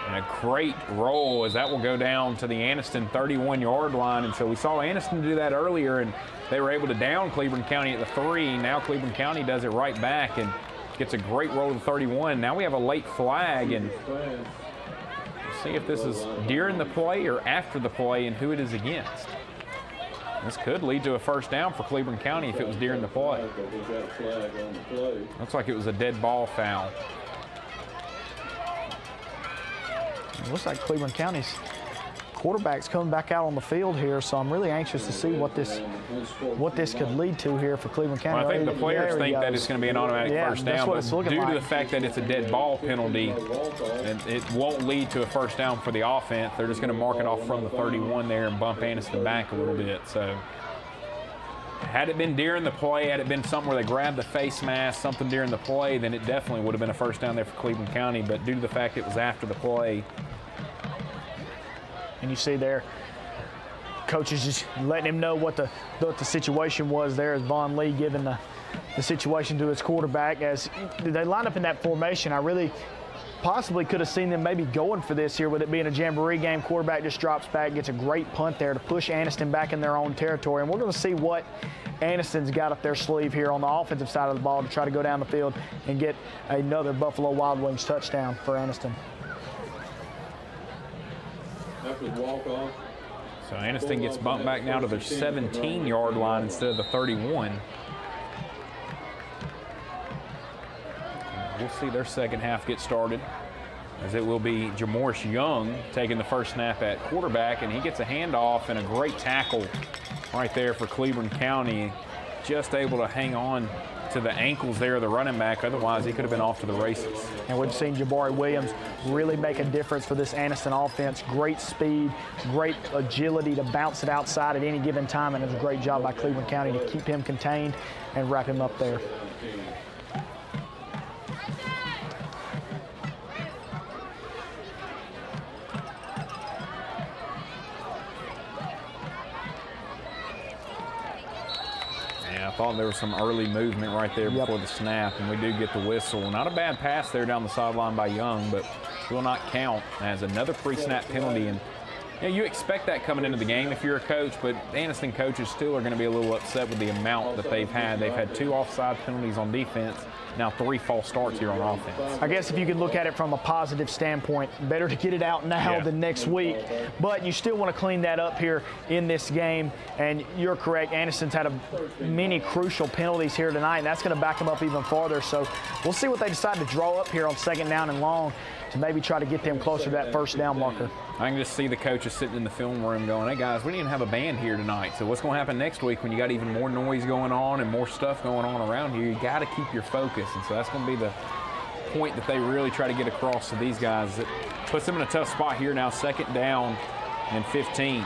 and a great roll, as that will go down to the Anniston 31-yard line. And so we saw Anniston do that earlier, and they were able to down Cleburne County at the 3. Now Cleburne County does it right back and gets a great roll to the 31. Now we have a late flag, and we'll see if this is during the play or after the play and who it is against. This could lead to a 1st down for Cleburne County if it was during the play. Looks like it was a dead ball foul. It looks like Cleburne County's quarterback's coming back out on the field here, so I'm really anxious to see what this could lead to here for Cleburne County. Well, I think the players think that it's going to be an automatic 1st down, but due to the fact that it's a dead ball penalty, and it won't lead to a 1st down for the offense, they're just going to mark it off from the 31 there and bump Anniston back a little bit. So had it been during the play, had it been something where they grabbed the face mask, something during the play, then it definitely would have been a 1st down there for Cleburne County. But due to the fact it was after the play. And you see there, coaches just letting him know what the situation was there, as Vaughn Lee giving the situation to his quarterback. As they line up in that formation, I really possibly could have seen them maybe going for this here, with it being a jamboree game. Quarterback just drops back, gets a great punt there to push Anniston back in their own territory. And we're going to see what Anniston's got up their sleeve here on the offensive side of the ball to try to go down the field and get another Buffalo Wild Wings touchdown for Anniston. So Anniston gets bumped back now to their 17-yard line instead of the 31. We'll see their second half get started, as it will be Jamoris Young taking the first snap at quarterback, and he gets a handoff and a great tackle right there for Cleburne County. Just able to hang on to the ankles there of the running back. Otherwise, he could have been off to the races. And we've seen Jabari Williams really make a difference for this Anniston offense. Great speed, great agility to bounce it outside at any given time, and it's a great job by Cleburne County to keep him contained and wrap him up there. I thought there was some early movement right there before the snap, and we do get the whistle. Not a bad pass there down the sideline by Young, but will not count as another pre-snap penalty. And you expect that coming into the game if you're a coach, but Anniston coaches still are going to be a little upset with the amount that they've had. They've had 2 offside penalties on defense, now 3 false starts here on offense. I guess if you could look at it from a positive standpoint, better to get it out now than next week. But you still want to clean that up here in this game. And you're correct, Anniston's had many crucial penalties here tonight, and that's going to back them up even farther. So we'll see what they decide to draw up here on 2nd down and long to maybe try to get them closer to that 1st down marker. I can just see the coaches sitting in the film room going, hey guys, we didn't even have a band here tonight. So what's going to happen next week when you got even more noise going on and more stuff going on around here? You got to keep your focus. And so that's going to be the point that they really try to get across to these guys. It puts them in a tough spot here now, 2nd down and 15.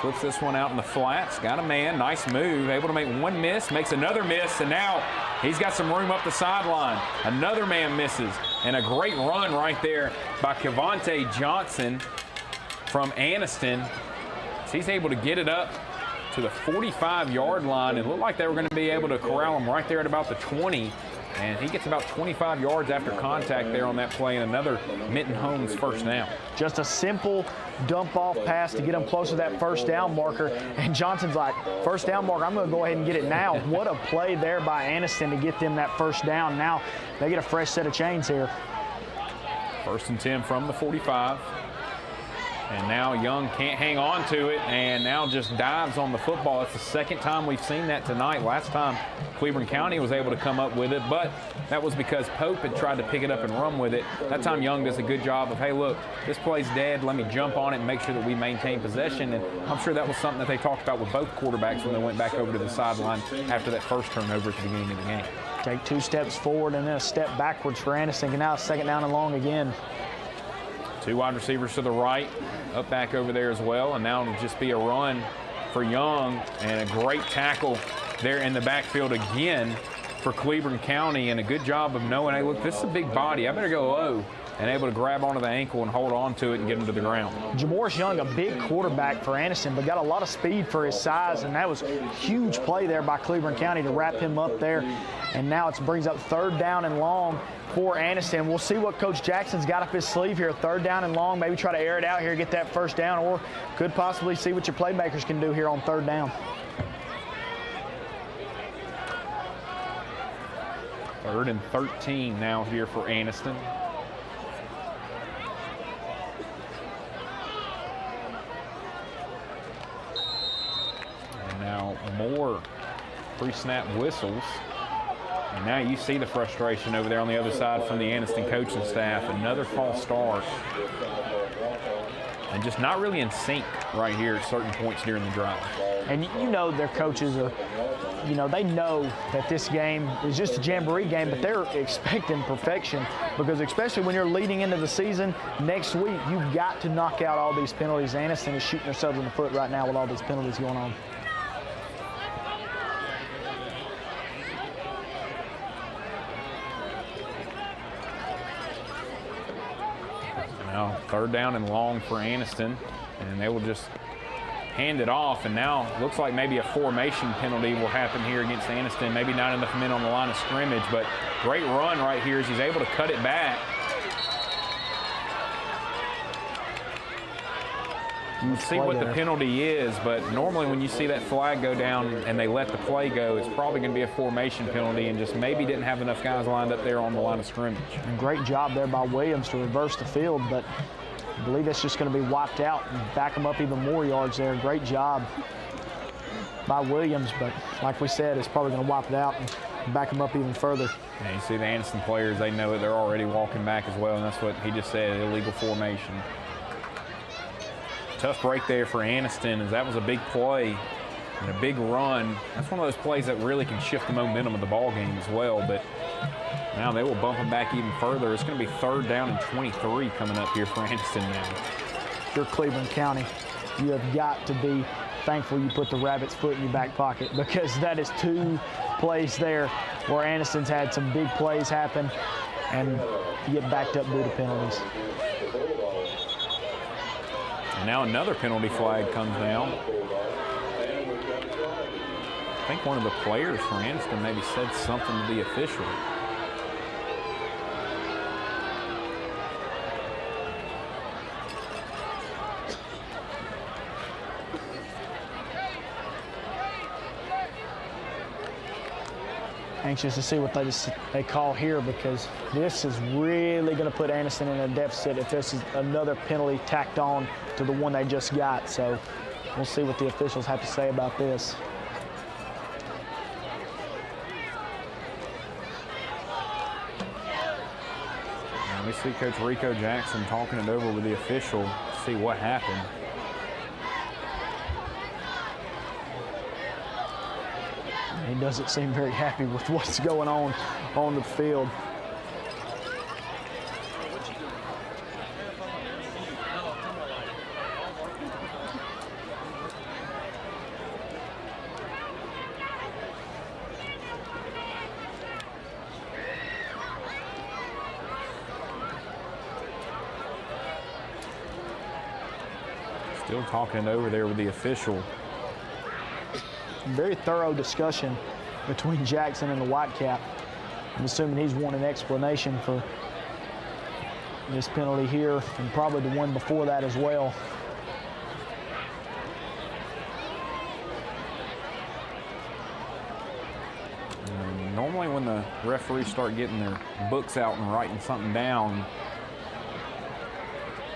Flips this one out in the flats, got a man, nice move, able to make one miss, makes another miss, and now he's got some room up the sideline. Another man misses, and a great run right there by Kevontae Johnson from Anniston. So he's able to get it up to the 45-yard line. It looked like they were going to be able to corral him right there at about the 20. And he gets about 25 yards after contact there on that play, and another Minton Holmes first down. Just a simple dump off pass to get him close to that first down marker. And Johnson's like, first down marker, I'm going to go ahead and get it now. What a play there by Anniston to get them that first down. Now they get a fresh set of chains here. 1st and 10 from the 45. And now Young can't hang on to it and now just dives on the football. It's the second time we've seen that tonight. Last time Cleburne County was able to come up with it, but that was because Pope had tried to pick it up and run with it. That time Young does a good job of, hey, look, this play's dead. Let me jump on it and make sure that we maintain possession. And I'm sure that was something that they talked about with both quarterbacks when they went back over to the sideline after that first turnover at the beginning of the game. Take 2 steps forward and then a step backwards for Anniston. And now 2nd down and long again. 2 wide receivers to the right, up back over there as well, and now it'll just be a run for Young, and a great tackle there in the backfield again for Cleburne County, and a good job of knowing, hey, look, this is a big body. I better go low, and able to grab onto the ankle and hold on to it and get him to the ground. Jamoris Young, a big quarterback for Anniston, but got a lot of speed for his size, and that was a huge play there by Cleburne County to wrap him up there. And now it brings up 3rd down and long for Anniston. We'll see what Coach Jackson's got up his sleeve here. 3rd down and long, maybe try to air it out here, get that first down, or could possibly see what your playmakers can do here on 3rd down. 3rd and 13 now here for Anniston. And now more pre-snap whistles. And now you see the frustration over there on the other side from the Anniston coaching staff. Another false start. And just not really in sync right here at certain points during the drive. And you know their coaches are, you know, they know that this game is just a jamboree game, but they're expecting perfection because especially when you're leading into the season next week, you've got to knock out all these penalties. Anniston is shooting themselves in the foot right now with all these penalties going on. Now 3rd down and long for Anniston, and they will just hand it off, and now looks like maybe a formation penalty will happen here against Anniston. Maybe not enough men on the line of scrimmage, but great run right here as he's able to cut it back. We'll see what the penalty is, but normally when you see that flag go down and they let the play go, it's probably going to be a formation penalty and just maybe didn't have enough guys lined up there on the line of scrimmage. And great job there by Williams to reverse the field, but I believe that's just going to be wiped out and back them up even more yards there. Great job by Williams, but like we said, it's probably going to wipe it out and back them up even further. And you see the Anniston players, they know it. They're already walking back as well, and that's what he just said, illegal formation. Tough break there for Anniston, as that was a big play and a big run. That's one of those plays that really can shift the momentum of the ball game as well, but now they will bump them back even further. It's going to be 3rd down and 23 coming up here for Anniston now. If you're Cleburne County, you have got to be thankful you put the rabbit's foot in your back pocket because that is 2 plays there where Anniston's had some big plays happen and you get backed up due to penalties. And now another penalty flag comes down. I think one of the players for Anniston maybe said something to the official. Anxious to see what they call here because this is really going to put Anniston in a deficit if this is another penalty tacked on to the one they just got. So we'll see what the officials have to say about this. And we see Coach Rico Jackson talking it over with the official to see what happened. He doesn't seem very happy with what's going on the field. Still talking it over there with the official. Very thorough discussion between Jackson and the Whitecap. I'm assuming he's wanting an explanation for this penalty here and probably the one before that as well. Normally when the referees start getting their books out and writing something down,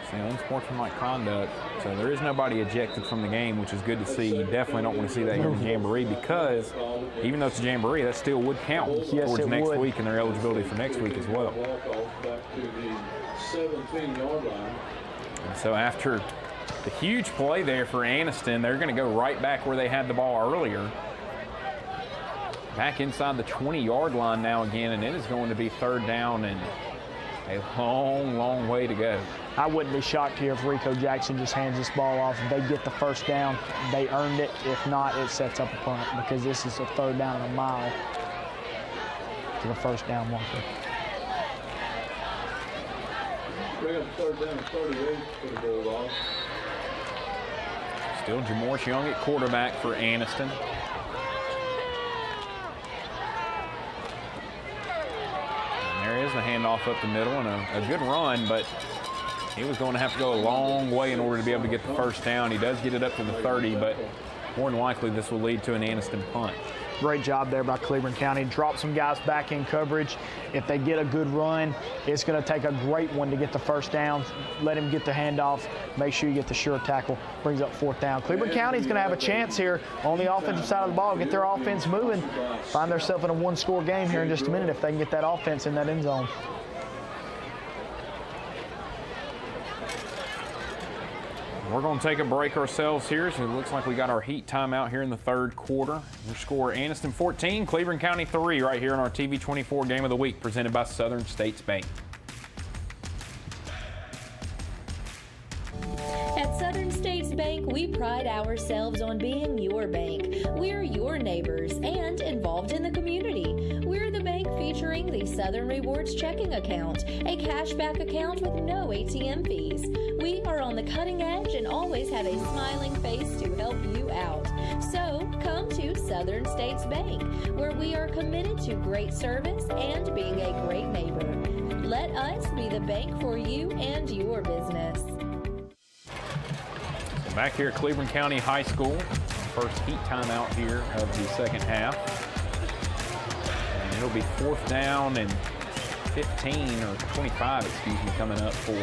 it's unsportsmanlike conduct. So there is nobody ejected from the game, which is good to see. You definitely don't want to see that here in the Jamboree, because even though it's a Jamboree, that still would count towards next week and their eligibility for next week as well. And so after the huge play there for Anniston, they're going to go right back where they had the ball earlier. Back inside the 20-yard line now again, and it is going to be third down and a long, long way to go. I wouldn't be shocked here if Rico Jackson just hands this ball off. If they get the first down, they earned it. If not, it sets up a punt, because this is a third down and a mile to the first down marker. Bring up third down and 38 for the Bulldogs. Still Jamorce Young at quarterback for Anniston. There is the handoff up the middle and a good run, but he was going to have to go a long way in order to be able to get the first down. He does get it up to the 30, but more than likely this will lead to an Anniston punt. Great job there by Cleburne County. Drop some guys back in coverage. If they get a good run, it's going to take a great one to get the first down. Let him get the handoff. Make sure you get the sure tackle. Brings up fourth down. Cleburne County's going to have a chance here on the offensive side of the ball. Get their offense moving. Find themselves in a one-score game here in just a minute if they can get that offense in that end zone. We're going to take a break ourselves here, so it looks like we got our heat timeout here in the third quarter. Your score, Anniston 14, Cleburne County 3, right here on our TV 24 Game of the Week, presented by Southern States Bank. At Southern States Bank, we pride ourselves on being your bank. We're your neighbors and involved in the community. We're the bank featuring the Southern Rewards checking account, a cashback account with no ATM fees. We are on the cutting edge and always have a smiling face to help you out. So come to Southern States Bank, where we are committed to great service and being a great neighbor. Let us be the bank for you and your business. Back here at Cleburne County High School, first heat timeout here of the second half. And it'll be fourth down and 15 or 25, excuse me, coming up for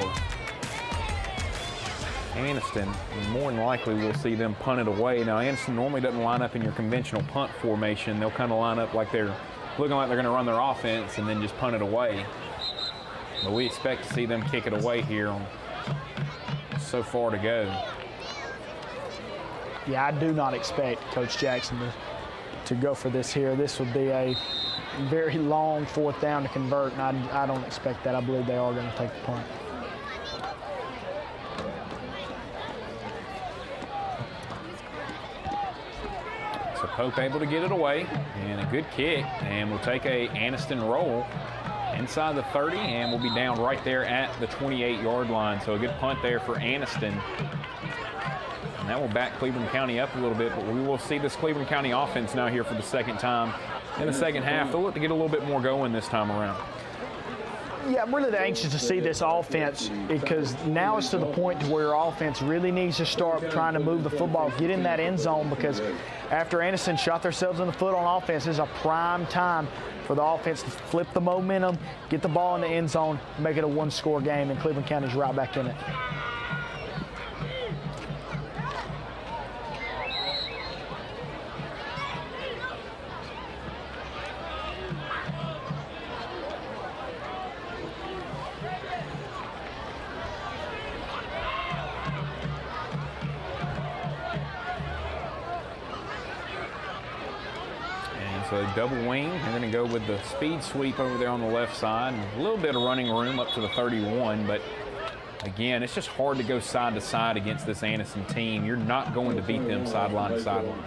Anniston. And more than likely, we'll see them punt it away. Now, Anniston normally doesn't line up in your conventional punt formation. They'll kind of line up like they're looking like they're going to run their offense and then just punt it away. But we expect to see them kick it away here on so far to go. Yeah, I do not expect Coach Jackson to go for this here. This would be a very long fourth down to convert, and I don't expect that. I believe they are going to take the punt. So Pope able to get it away, and a good kick, and we'll take a Anniston roll inside the 30, and we'll be down right there at the 28-yard line. So a good punt there for Anniston. And that will back Cleburne County up a little bit, but we will see this Cleburne County offense now here for the second time in the second half. They'll look to get a little bit more going this time around. Yeah, I'm really anxious to see this offense, because now it's to the point to where our offense really needs to start trying to move the football, get in that end zone, because after Anniston shot themselves in the foot on offense, this is a prime time for the offense to flip the momentum, get the ball in the end zone, make it a one-score game, and Cleburne County's right back in it. So double wing, they're going to go with the speed sweep over there on the left side. A little bit of running room up to the 31, but Again, it's just hard to go side to side against this Anniston team. You're not going to beat them sideline to sideline.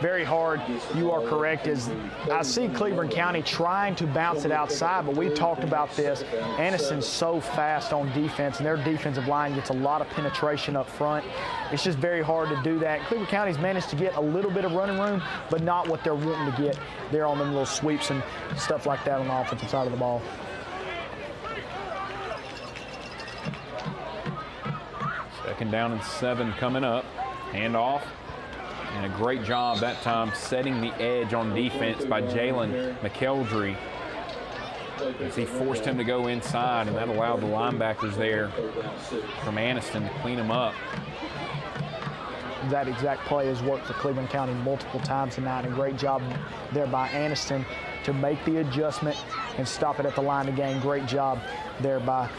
Very hard. You are correct. As I see Cleburne County trying to bounce it outside, but we talked about this. Anniston's so fast on defense, and their defensive line gets a lot of penetration up front. It's just very hard to do that. Cleburne County's managed to get a little bit of running room, but not what they're wanting to get there on them little sweeps and stuff like that on the offensive side of the ball. Second down and 7 coming up. Handoff. And a great job that time setting the edge on defense by Jalen McKeldry as he forced him to go inside, and that allowed the linebackers there from Anniston to clean him up. That exact play has worked for Cleburne County multiple times tonight. A great job there by Anniston to make the adjustment and stop it at the line again. Great job there by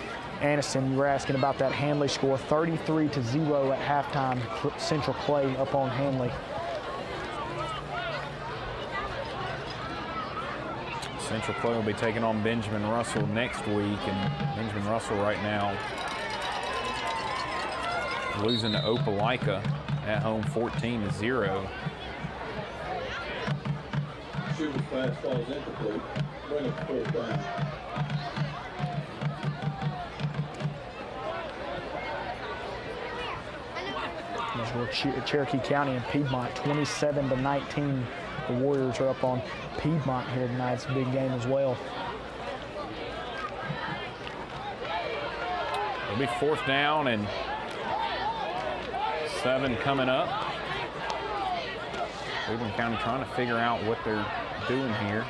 Anniston. You were asking about that Hanley score, 33-0 at halftime. Central Clay up on Hanley. Central Clay will be taking on Benjamin Russell next week, and Benjamin Russell right now losing to Opelika at home 14-0. Shooter's pass falls incomplete. Bring up 4th down. Cherokee County and Piedmont, 27-19. The Warriors are up on Piedmont here tonight. It's a big game as well. It'll be 4th down and 7 coming up. Cleburne County trying to figure out what they're doing here.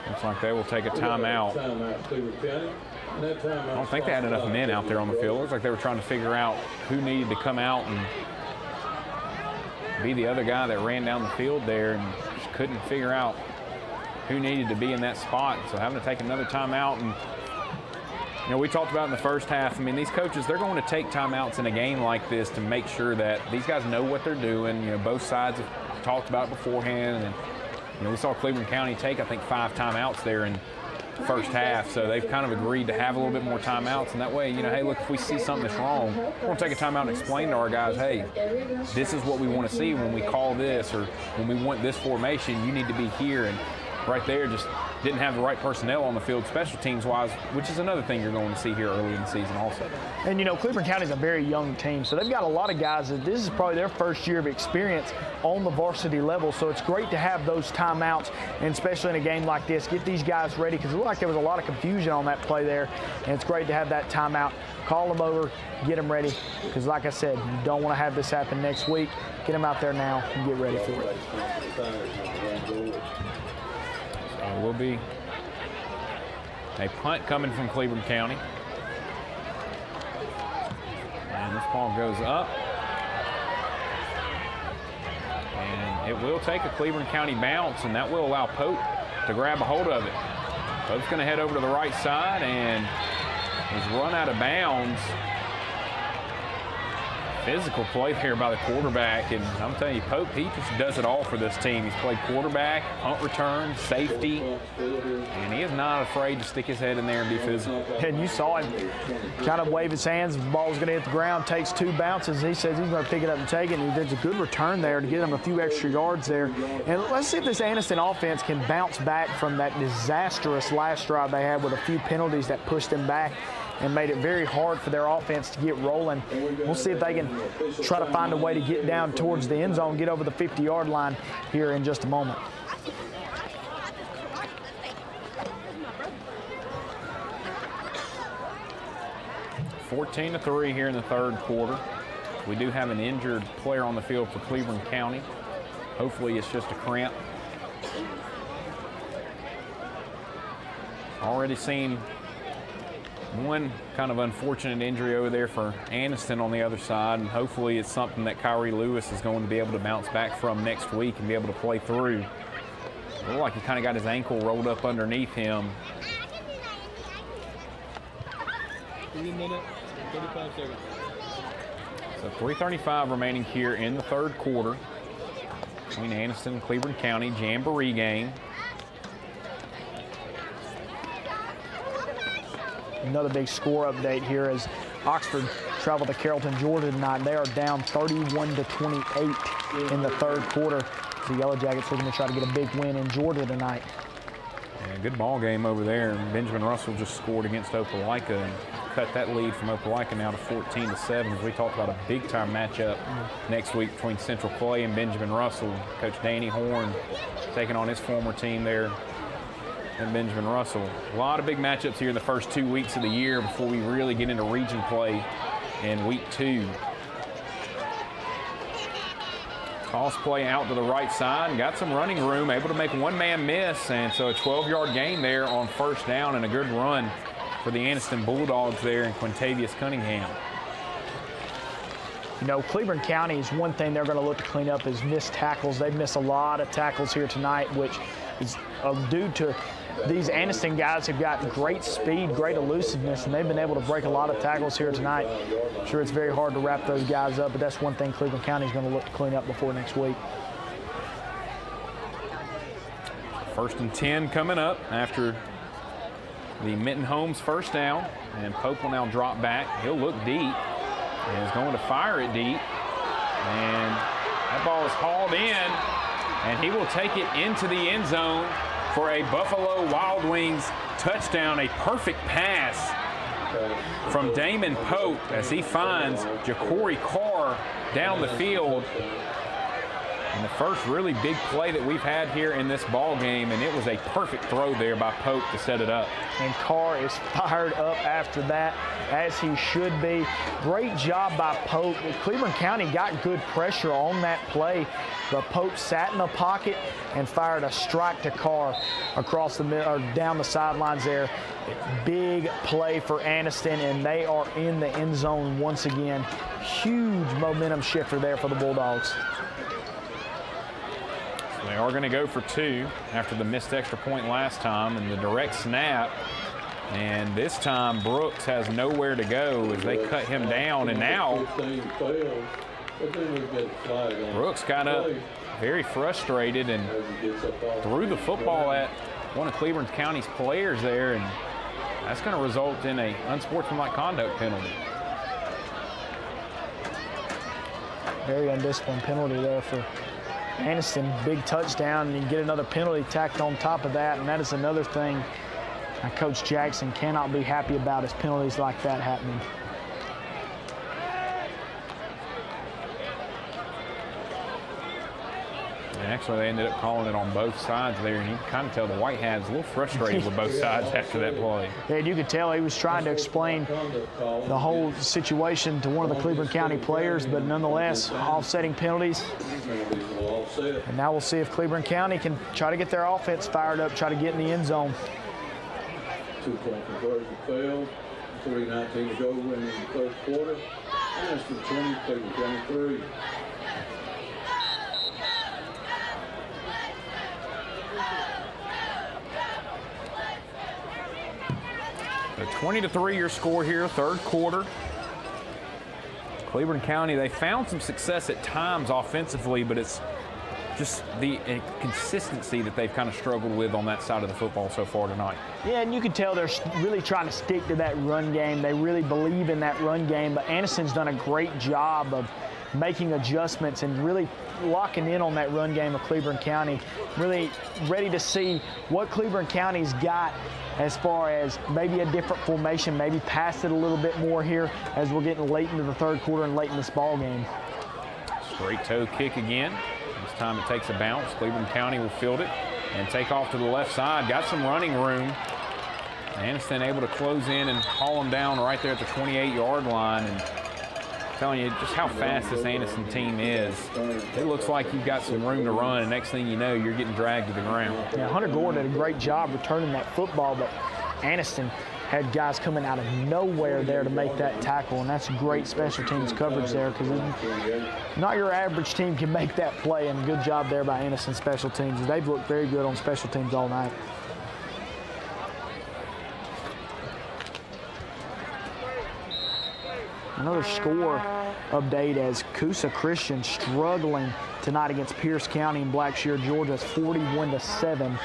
Looks like they will take a timeout. I don't think they had enough men out there on the field. Looks like they were trying to figure out who needed to come out and be the other guy that ran down the field there, and just couldn't figure out who needed to be in that spot. So having to take another timeout. And you know, we talked about in the first half, I mean, these coaches, they're going to take timeouts in a game like this to make sure that these guys know what they're doing. You know, both sides have talked about it beforehand, and you know, we saw Cleburne County take, I think, 5 timeouts there in the first half, so they've kind of agreed to have a little bit more timeouts, and that way, you know, hey, look, if we see something that's wrong, we're going to take a timeout and explain to our guys, hey, this is what we want to see when we call this, or when we want this formation, you need to be here. And right there, just didn't have the right personnel on the field, special teams wise, which is another thing you're going to see here early in the season also. And you know, Cleburne County is a very young team, so they've got a lot of guys that this is probably their first year of experience on the varsity level, so it's great to have those timeouts, and especially in a game like this, get these guys ready, because it looked like there was a lot of confusion on that play there, and it's great to have that timeout, call them over, get them ready, because like I said, you don't want to have this happen next week. Get them out there now and get ready for it. So it will be a punt coming from Cleburne County. And this ball goes up. And it will take a Cleburne County bounce, and that will allow Pope to grab a hold of it. Pope's going to head over to the right side, and he's run out of bounds. Physical play there by the quarterback, and I'm telling you, Pope, he just does it all for this team. He's played quarterback, punt return, safety, and he is not afraid to stick his head in there and be physical. And you saw him kind of wave his hands. The ball's going to hit the ground, takes 2 bounces. He says he's going to pick it up and take it, and he did a good return there to get him a few extra yards there. And let's see if this Anniston offense can bounce back from that disastrous last drive they had with a few penalties that pushed them back and made it very hard for their offense to get rolling. We'll see if they can try to find a way to get down towards the end zone, get over the 50-yard line here in just a moment. (14-3) here in the third quarter. We do have an injured player on the field for Cleburne County. Hopefully it's just a cramp. Already seen one kind of unfortunate injury over there for Anniston on the other side, and hopefully it's something that Kyrie Lewis is going to be able to bounce back from next week and be able to play through. It looked like he kind of got his ankle rolled up underneath him. 3 minutes, 35 seconds. So 3:35 remaining here in the third quarter between Anniston and Cleburne County. Jamboree game. Another big score update here as Oxford travel to Carrollton, Georgia tonight. They are down 31-28 in the third quarter. The Yellow Jackets looking to try to get a big win in Georgia tonight. Yeah, good ball game over there. Benjamin Russell just scored against Opelika and cut that lead from Opelika now to 14-7. As we talked about a big-time matchup next week between Central Clay and Benjamin Russell. Coach Danny Horn taking on his former team there and Benjamin Russell. A lot of big matchups here in the first 2 weeks of the year before we really get into region play in week 2. Toss play out to the right side, got some running room, able to make one man miss, and so a 12-yard gain there on first down and a good run for the Anniston Bulldogs there in Quintavious Cunningham. You know, Cleburne County is one thing they're going to look to clean up is missed tackles. They've missed a lot of tackles here tonight, which is due to these Anniston guys who've got great speed, great elusiveness, and they've been able to break a lot of tackles here tonight. I'm sure it's very hard to wrap those guys up, but that's one thing Cleburne County is going to look to clean up before next week. 1st and 10 coming up after the Minton Holmes first down, and Pope will now drop back. He'll look deep and is going to fire it deep, and that ball is hauled in, and he will take it into the end zone for a Buffalo Wild Wings touchdown. A perfect pass from Damon Pope as he finds Ja'Cory Carr down the field. And the first really big play that we've had here in this ball game, and it was a perfect throw there by Pope to set it up. And Carr is fired up after that, as he should be. Great job by Pope. Cleburne County got good pressure on that play, but Pope sat in the pocket and fired a strike to Carr across the middle, or down the sidelines there. Big play for Anniston, and they are in the end zone once again. Huge momentum shifter there for the Bulldogs. They are going to go for 2 after the missed extra point last time, and the direct snap. And this time Brooks has nowhere to go as they cut him down, and now Brooks got up very frustrated and threw the football at one of Cleburne County's players there, and that's going to result in an unsportsmanlike conduct penalty. Very undisciplined penalty there for Anniston. Big touchdown, and you get another penalty tacked on top of that, and that is another thing Coach Jackson cannot be happy about, is penalties like that happening. And actually, they ended up calling it on both sides there, and you can kind of tell the White Hats a little frustrated with both sides after that play. Yeah, you could tell he was trying to explain the whole situation to one of the Cleburne County players, but nonetheless, offsetting penalties. And now we'll see if Cleburne County can try to get their offense fired up, try to get in the end zone. 2-point conversion failed. 3:19 to go in the third quarter. Anniston 20, Cleburne County 3. A 20-3 your score here, third quarter. Cleburne County, they found some success at times offensively, but it's just the consistency that they've kind of struggled with on that side of the football so far tonight. Yeah, and you can tell they're really trying to stick to that run game. They really believe in that run game, but Anniston's done a great job of making adjustments and really locking in on that run game of Cleburne County. Really ready to see what Cleburne County's got as far as maybe a different formation, maybe pass it a little bit more here as we're getting late into the third quarter and late in this ball game. Straight toe kick again. This time it takes a bounce. Cleburne County will field it and take off to the left side. Got some running room. Anniston able to close in and haul them down right there at the 28-yard line. And I'm telling you just how fast this Anniston team is. It looks like you've got some room to run, and next thing you know, you're getting dragged to the ground. Yeah, Hunter Gore did a great job returning that football, but Anniston had guys coming out of nowhere there to make that tackle, and that's great special teams coverage there, because not your average team can make that play, and good job there by Anniston special teams. They've looked very good on special teams all night. Another score update as Coosa Christian struggling tonight against Pierce County in Blackshear, Georgia. It's 41-7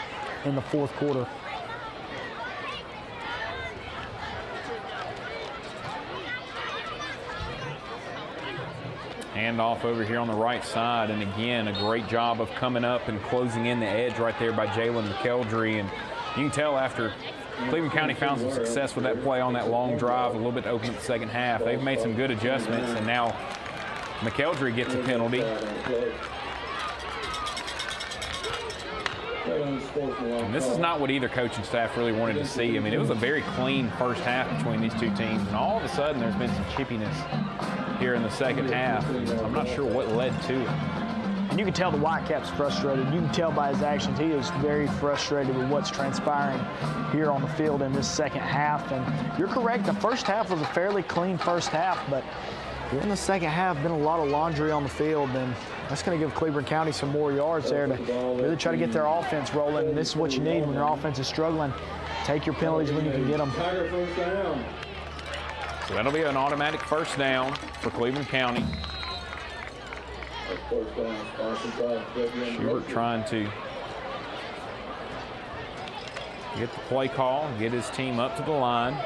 in the fourth quarter. Handoff over here on the right side, and again, a great job of coming up and closing in the edge right there by Jalen McKeldry. And you can tell after Cleburne County found some success with that play on that long drive, a little bit to open up the second half. They've made some good adjustments, and now McKeldry gets a penalty. And this is not what either coaching staff really wanted to see. I mean, it was a very clean first half between these two teams, and all of a sudden there's been some chippiness here in the second half. I'm not sure what led to it. And you can tell the Whitecap's frustrated. You can tell by his actions he is very frustrated with what's transpiring here on the field in this second half. And you're correct, the first half was a fairly clean first half, but here in the second half, been a lot of laundry on the field, and that's going to give Cleburne County some more yards there to really try to get their offense rolling. And this is what you need when your offense is struggling. Take your penalties when you can get them. So that'll be an automatic first down for Cleburne County. Schubert trying to get the play call, get his team up to the line.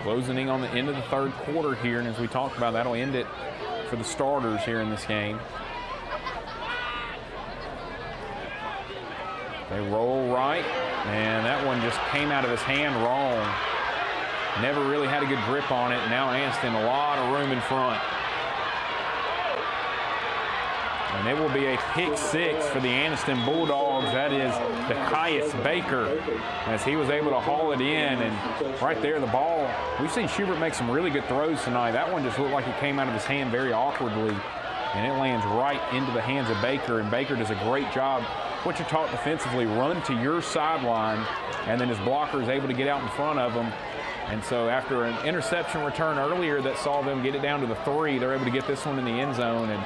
Closing in on the end of the third quarter here, and as we talked about, that'll end it for the starters here in this game. They roll right, and that one just came out of his hand wrong. Never really had a good grip on it. Now Anniston, a lot of room in front. And it will be a pick six for the Anniston Bulldogs. That is Caius Baker, as he was able to haul it in. And right there, the ball, we've seen Schubert make some really good throws tonight. That one just looked like it came out of his hand very awkwardly, and it lands right into the hands of Baker. And Baker does a great job. What you're taught defensively, run to your sideline, and then his blocker is able to get out in front of him. And so after an interception return earlier that saw them get it down to the 3, they're able to get this one in the end zone. And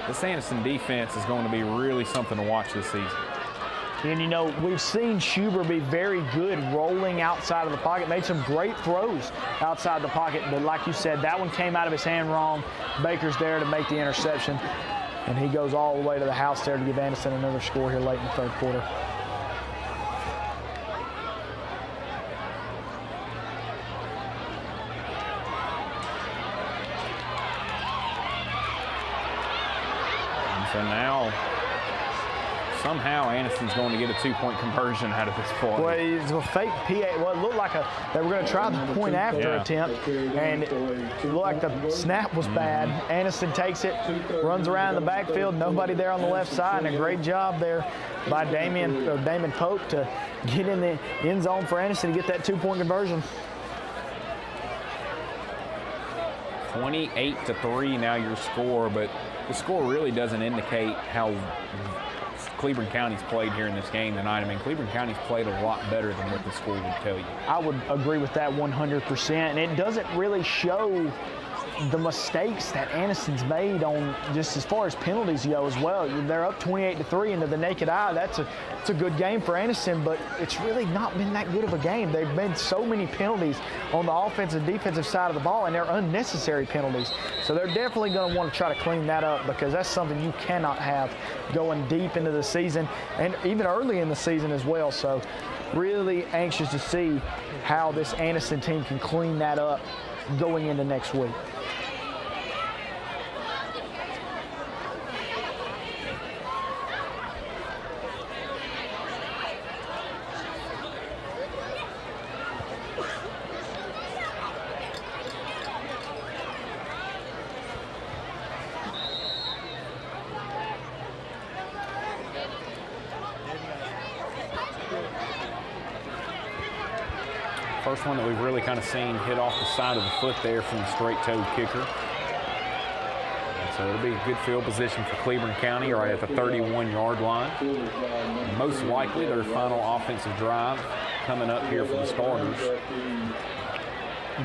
this Anniston defense is going to be really something to watch this season. And, you know, we've seen Schubert be very good rolling outside of the pocket, made some great throws outside the pocket, but like you said, that one came out of his hand wrong. Baker's there to make the interception, and he goes all the way to the house there to give Anniston another score here late in the third quarter. So now, somehow Anniston's going to get a 2-point conversion out of this play. Well, it's a fake PA. Well, it looked like they were going to try the point after attempt, and it looked like the snap was bad. Anniston takes it, runs around in the backfield, nobody there on the left side, and a great job there by Damon Pope to get in the end zone for Anniston to get that 2-point conversion. 28-3 now your score, but the score really doesn't indicate how Cleburne County's played here in this game tonight. I mean, Cleburne County's played a lot better than what the score would tell you. I would agree with that 100%, and it doesn't really show the mistakes that Anniston's made on just as far as penalties go as well. They're up 28-3, and to the naked eye, it's a good game for Anniston, but it's really not been that good of a game. They've made so many penalties on the offensive and defensive side of the ball, and they're unnecessary penalties. So they're definitely going to want to try to clean that up, because that's something you cannot have going deep into the season and even early in the season as well. So really anxious to see how this Anniston team can clean that up going into next week. First one that we've really kind of seen hit off the side of the foot there from the straight-toed kicker. And so it'll be a good field position for Cleburne County right at the 31-yard line. And most likely their final offensive drive coming up here for the starters.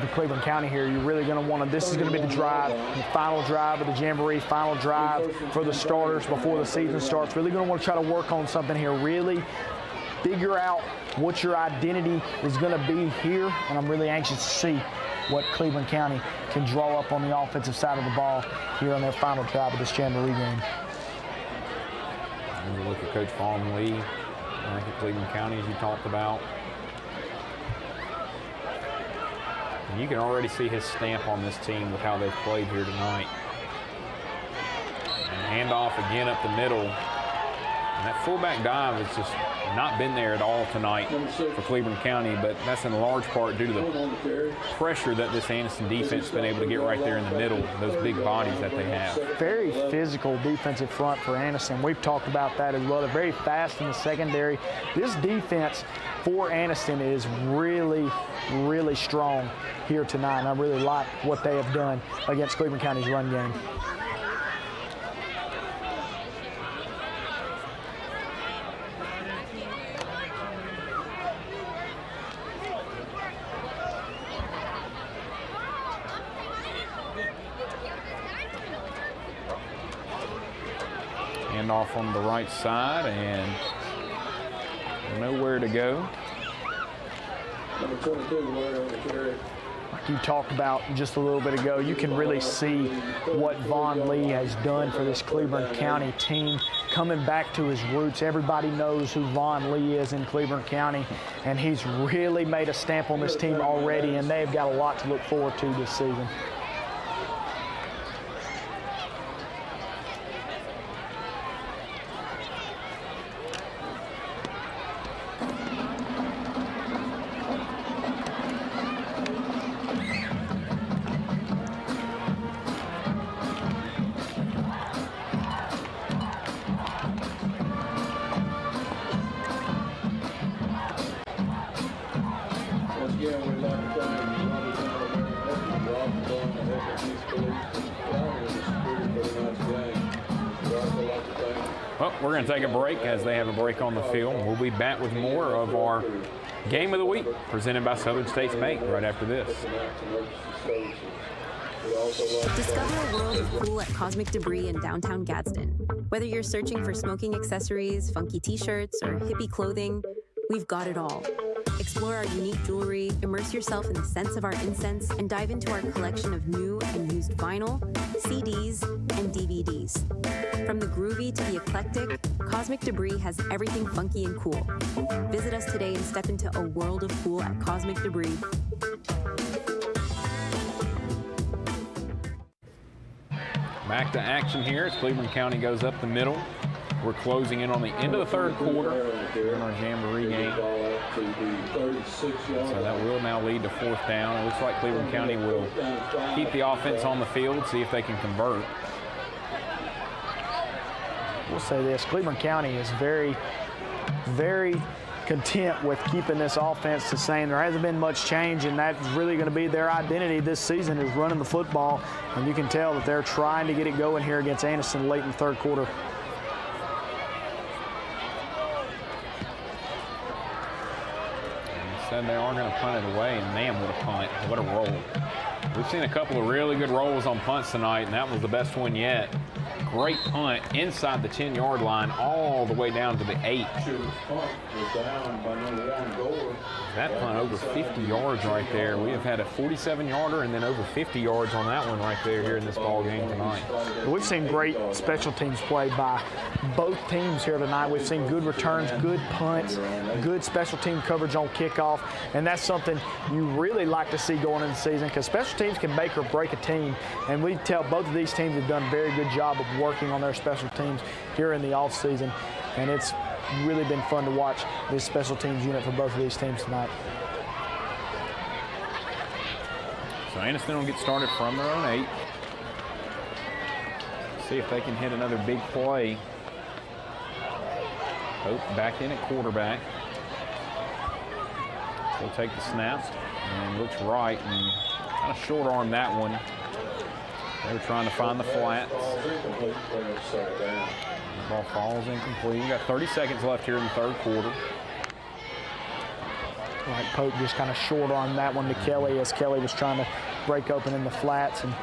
For Cleburne County here, you're really going to want to, this is going to be the drive, the final drive of the Jamboree, final drive for the starters before the season starts. Really going to want to try to work on something here, really figure out what your identity is going to be here, and I'm really anxious to see what Cleburne County can draw up on the offensive side of the ball here on their final drive of this Jamboree game. And we look at Coach Vaughn Lee, like at Cleburne County, as you talked about. And you can already see his stamp on this team with how they've played here tonight. And handoff again up the middle. And that fullback dive has just not been there at all tonight for Cleburne County, but that's in large part due to the pressure that this Anniston defense has been able to get right there in the middle, those big bodies that they have. Very physical defensive front for Anniston. We've talked about that as well. They're very fast in the secondary. This defense for Anniston is really, really strong here tonight, and I really like what they have done against Cleburne County's run game. Off on the right side and nowhere to go. Number 22, Ware on the carry. Like you talked about just a little bit ago, you can really see what Vaughn Lee has done for this Cleburne County team, coming back to his roots. Everybody knows who Vaughn Lee is in Cleburne County, and he's really made a stamp on this team already, and they've got a lot to look forward to this season. Well, we're going to take a break as they have a break on the field. We'll be back with more of our Game of the Week presented by Southern States Bank right after this. Discover a world of cool at Cosmic Debris in downtown Gadsden. Whether you're searching for smoking accessories, funky t-shirts, or hippie clothing, we've got it all. Explore our unique jewelry, immerse yourself in the scents of our incense, and dive into our collection of new and used vinyl, CDs, and DVDs. From the groovy to the eclectic, Cosmic Debris has everything funky and cool. Visit us today and step into a world of cool at Cosmic Debris. Back to action here as Cleburne County goes up the middle. We're closing in on the end of the third quarter in our Jamboree game. So that will now lead to fourth down. It looks like Cleburne County will keep the offense on the field, see if they can convert. We'll say this, Cleburne County is very, very content with keeping this offense the same. There hasn't been much change, and that's really going to be their identity this season, is running the football. And you can tell that they're trying to get it going here against Anniston late in the third quarter. Said they are going to punt it away, and man, what a punt. What a roll. We've seen a couple of really good rolls on punts tonight, and that was the best one yet. Great punt inside the 10-yard line all the way down to the 8. That punt over 50 yards right there. We have had a 47-yarder and then over 50 yards on that one right there here in this ball game tonight. We've seen great special teams play by both teams here tonight. We've seen good returns, good punts, good special team coverage on kickoff, and that's something you really like to see going into the season, because special teams can make or break a team, and we tell both of these teams have done a very good job of working on their special teams here in the offseason, and it's really been fun to watch this special teams unit for both of these teams tonight. So Anniston will get started from their own 8. See if they can hit another big play. Pope back in at quarterback. He'll take the snap and looks right and kind of short arm that one. They were trying to find the flats. The ball falls incomplete. We got 30 seconds left here in the third quarter. Like Pope just kind of short armed that one to Kelly as Kelly was trying to break open in the flats, and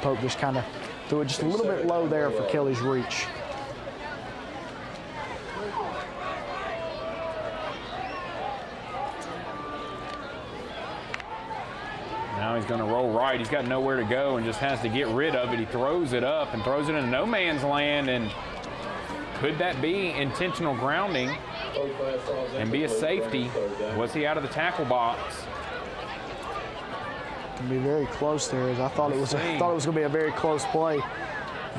Pope just kind of threw it just a little bit low there for Kelly's reach. Now he's going to roll right. He's got nowhere to go and just has to get rid of it. He throws it up and throws it in no man's land, and could that be intentional grounding and be a safety? Was he out of the tackle box? Be very close there. As I thought it was going to be a very close play.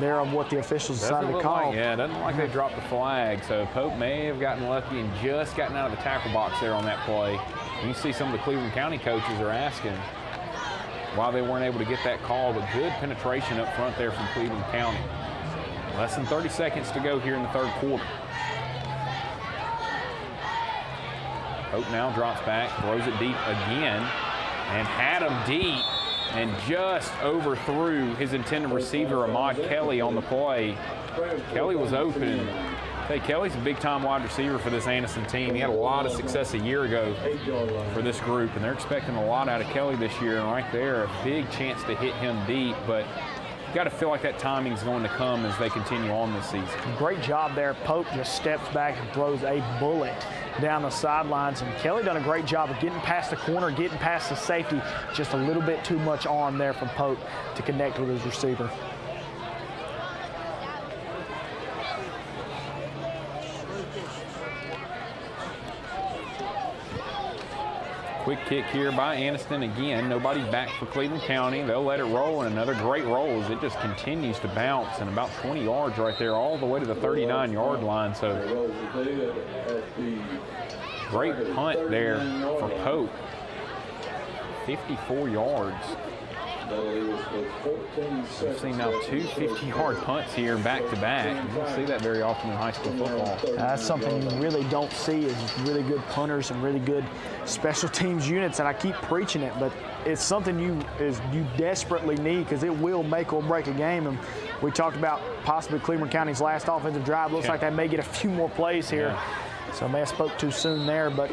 there of what the officials decided to call. Yeah, it doesn't look like they dropped the flag. So Pope may have gotten lucky and just gotten out of the tackle box there on that play. You can see some of the Cleburne County coaches are asking why they weren't able to get that call, but good penetration up front there from Cleburne County. Less than 30 seconds to go here in the third quarter. Pope now drops back, throws it deep again, and had him deep and just overthrew his intended receiver, Ahmad Kelly, on the play. Kelly was open. Hey, Kelly's a big-time wide receiver for this Anniston team. He had a lot of success a year ago for this group, and they're expecting a lot out of Kelly this year. And right there, a big chance to hit him deep, but you got to feel like that timing's going to come as they continue on this season. Great job there. Pope just steps back and throws a bullet down the sidelines, and Kelly done a great job of getting past the corner, getting past the safety. Just a little bit too much arm there from Pope to connect with his receiver. Quick kick here by Anniston again. Nobody back for Cleburne County. They'll let it roll, and another great roll as it just continues to bounce, and about 20 yards right there all the way to the 39-yard line. So great punt there for Pope. 54 yards. We've seen now two 50-yard punts here back-to-back. You don't see that very often in high school football. That's something you really don't see, is really good punters and really good special teams units, and I keep preaching it, but it's something you desperately need, because it will make or break a game. And we talked about possibly Cleburne County's last offensive drive. Looks like they may get a few more plays here. So I may have spoke too soon there, but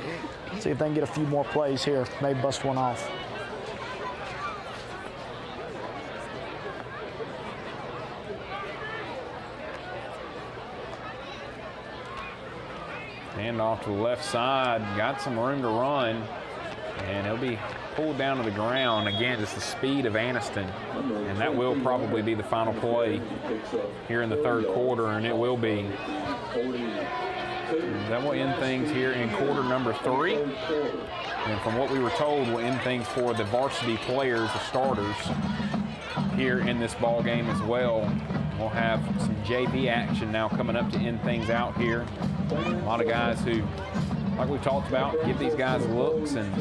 see if they can get a few more plays here, maybe bust one off. Hand off to the left side, got some room to run, and he'll be pulled down to the ground. Again, just the speed of Anniston, and that will probably be the final play here in the third quarter, and it will be. That will end things here in quarter number 3. And from what we were told, will end things for the varsity players, the starters, here in this ball game as well. We'll have some JV action now coming up to end things out here. A lot of guys who, like we talked about, give these guys looks, and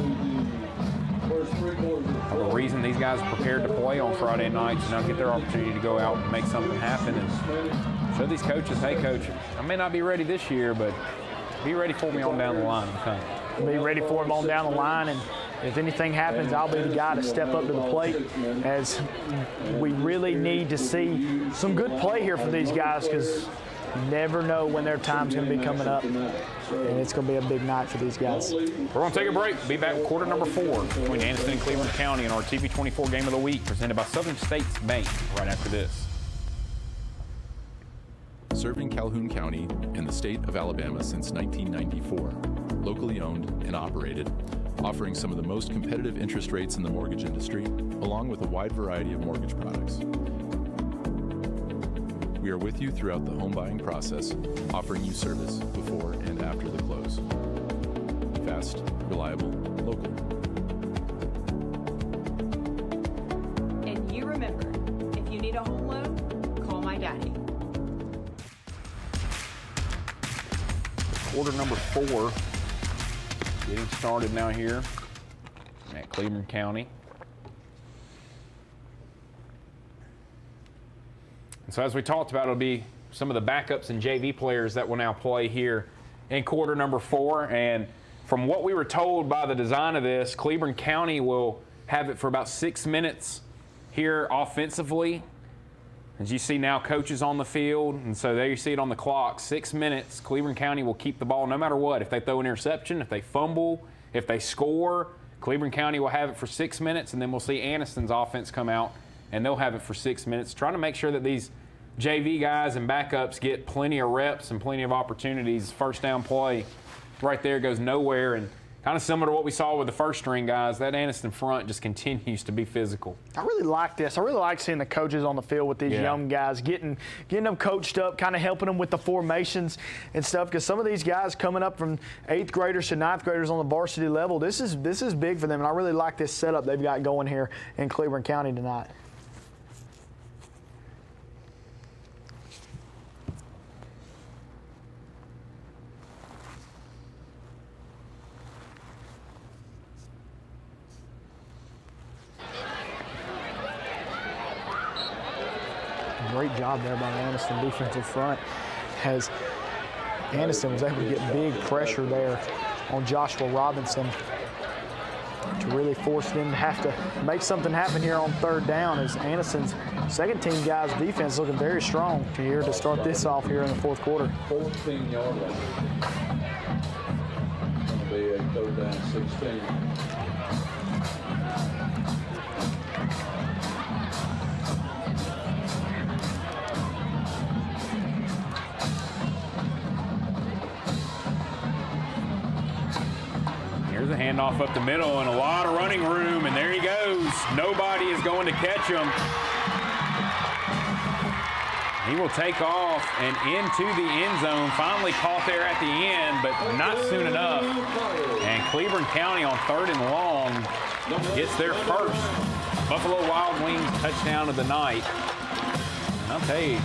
the reason these guys are prepared to play on Friday nights and now get their opportunity to go out and make something happen and show these coaches, hey coach, I may not be ready this year, but be ready for me on down the line. I'm coming. Be ready for him on down the line, and if anything happens, I'll be the guy to step up to the plate, as we really need to see some good play here from these guys, because you never know when their time's going to be coming up, and it's going to be a big night for these guys. We're going to take a break. Be back with quarter number 4 between Anniston and Cleburne County in our TV24 Game of the Week, presented by Southern States Bank, right after this. Serving Calhoun County and the state of Alabama since 1994. Locally owned and operated, offering some of the most competitive interest rates in the mortgage industry, along with a wide variety of mortgage products. We are with you throughout the home buying process, offering you service before and after the close. Fast, reliable, local. And you remember, if you need a home loan, call my daddy. Quarter number 4 getting started now here at Cleburne County. And so as we talked about, it'll be some of the backups and JV players that will now play here in quarter number 4. And from what we were told by the design of this, Cleburne County will have it for about 6 minutes here offensively. As you see now, coaches on the field, and so there you see it on the clock, 6 minutes. Cleburne County will keep the ball no matter what. If they throw an interception, if they fumble, if they score, Cleburne County will have it for 6 minutes, and then we'll see Anniston's offense come out, and they'll have it for 6 minutes, trying to make sure that these JV guys and backups get plenty of reps and plenty of opportunities. First down play right there goes nowhere, and kind of similar to what we saw with the first string guys, that Anniston front just continues to be physical. I really like this. I really like seeing the coaches on the field with these young guys, getting them coached up, kind of helping them with the formations and stuff, because some of these guys coming up from 8th graders to 9th graders on the varsity level, this is big for them, and I really like this setup they've got going here in Cleburne County tonight. Great job there by the Anniston defensive front, as Anniston was able to get big pressure there on Joshua Robinson to really force them to have to make something happen here on third down, as Anniston's second team guys' defense looking very strong here to start this off here in the fourth quarter. 14-yard line. Going to be a third down 16. Here's a handoff up the middle and a lot of running room, and there he goes. Nobody is going to catch him. He will take off and into the end zone. Finally caught there at the end, but not soon enough. And Cleburne County on 3rd and long gets their first Buffalo Wild Wings touchdown of the night. And I'll tell you,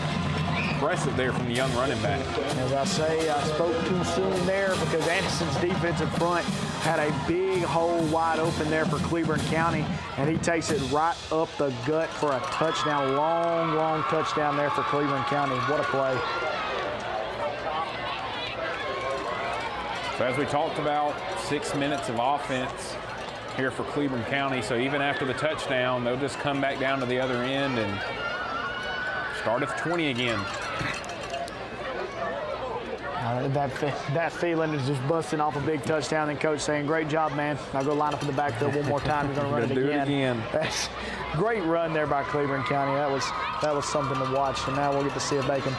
impressive there from the young running back. As I say, I spoke too soon there because Anniston's defensive front had a big hole wide open there for Cleburne County, and he takes it right up the gut for a touchdown. Long touchdown there for Cleburne County. What a play. So as we talked about, 6 minutes of offense here for Cleburne County. So even after the touchdown, they'll just come back down to the other end and start at 20 again. That feeling is just busting off a big touchdown, and coach saying, "Great job, man. Now go line up in the backfield one more time. You're going to run it again." Do it again. That's great run there by Cleburne County. That was something to watch. And now we'll get to see if they can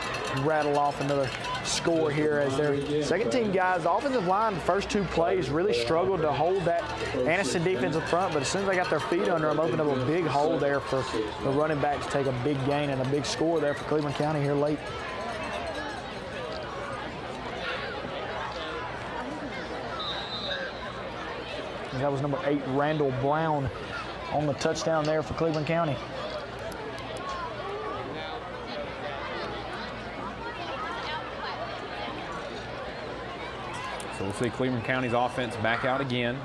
rattle off another score here as their second team guys. The offensive line, the first two plays really struggled to hold that Anniston defensive front, but as soon as they got their feet under them, opened up a big hole there for the running back to take a big gain and a big score there for Cleburne County here late. That was number 8, Randall Brown, on the touchdown there for Cleburne County. So we'll see Cleburne County's offense back out again.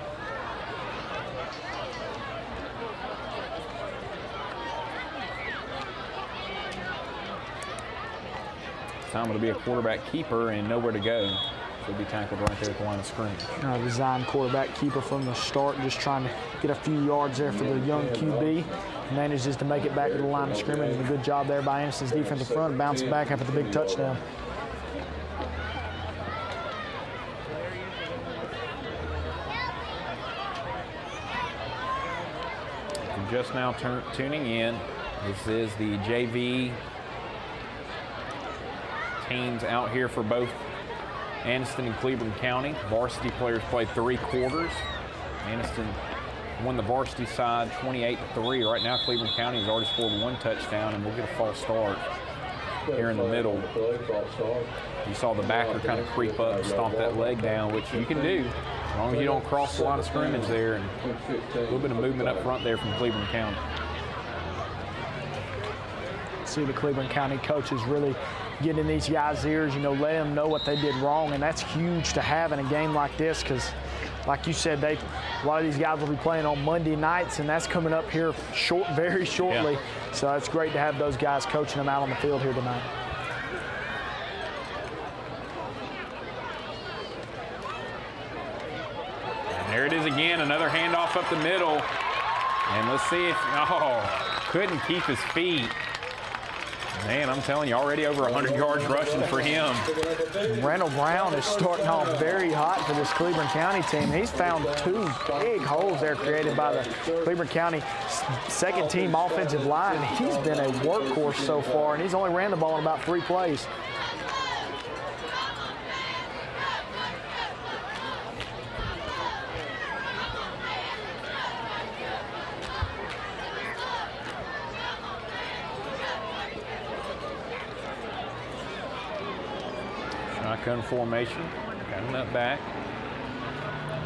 This time it'll be a quarterback keeper and nowhere to go. He'll be tackled right there at the line of scrimmage. Designed quarterback keeper from the start, just trying to get a few yards there for the young QB. Manages to make it back to the line of scrimmage, and a good job there by Anniston's defensive front, bouncing back after the big touchdown. And just now tuning in, this is the JV teams out here for both Anniston and Cleburne County. Varsity players played 3 quarters. Anniston won the varsity side 28-3. Right now, Cleburne County has already scored 1 touchdown, and we'll get a false start here in the middle. You saw the backer kind of creep up and stomp that leg down, which you can do as long as you don't cross the line of scrimmage there. And a little bit of movement up front there from Cleburne County. See the Cleburne County coaches really get in these guys' ears, let them know what they did wrong, and that's huge to have in a game like this because, like you said, a lot of these guys will be playing on Monday nights, and that's coming up here very shortly. Yeah. So it's great to have those guys coaching them out on the field here tonight. And there it is again, another handoff up the middle, and let's see if couldn't keep his feet. Man, I'm telling you, already over 100 yards rushing for him. Randall Brown is starting off very hot for this Cleburne County team. He's found 2 big holes there created by the Cleburne County second team offensive line. He's been a workhorse so far, and he's only ran the ball in about 3 plays. Shotgun formation, cutting up back.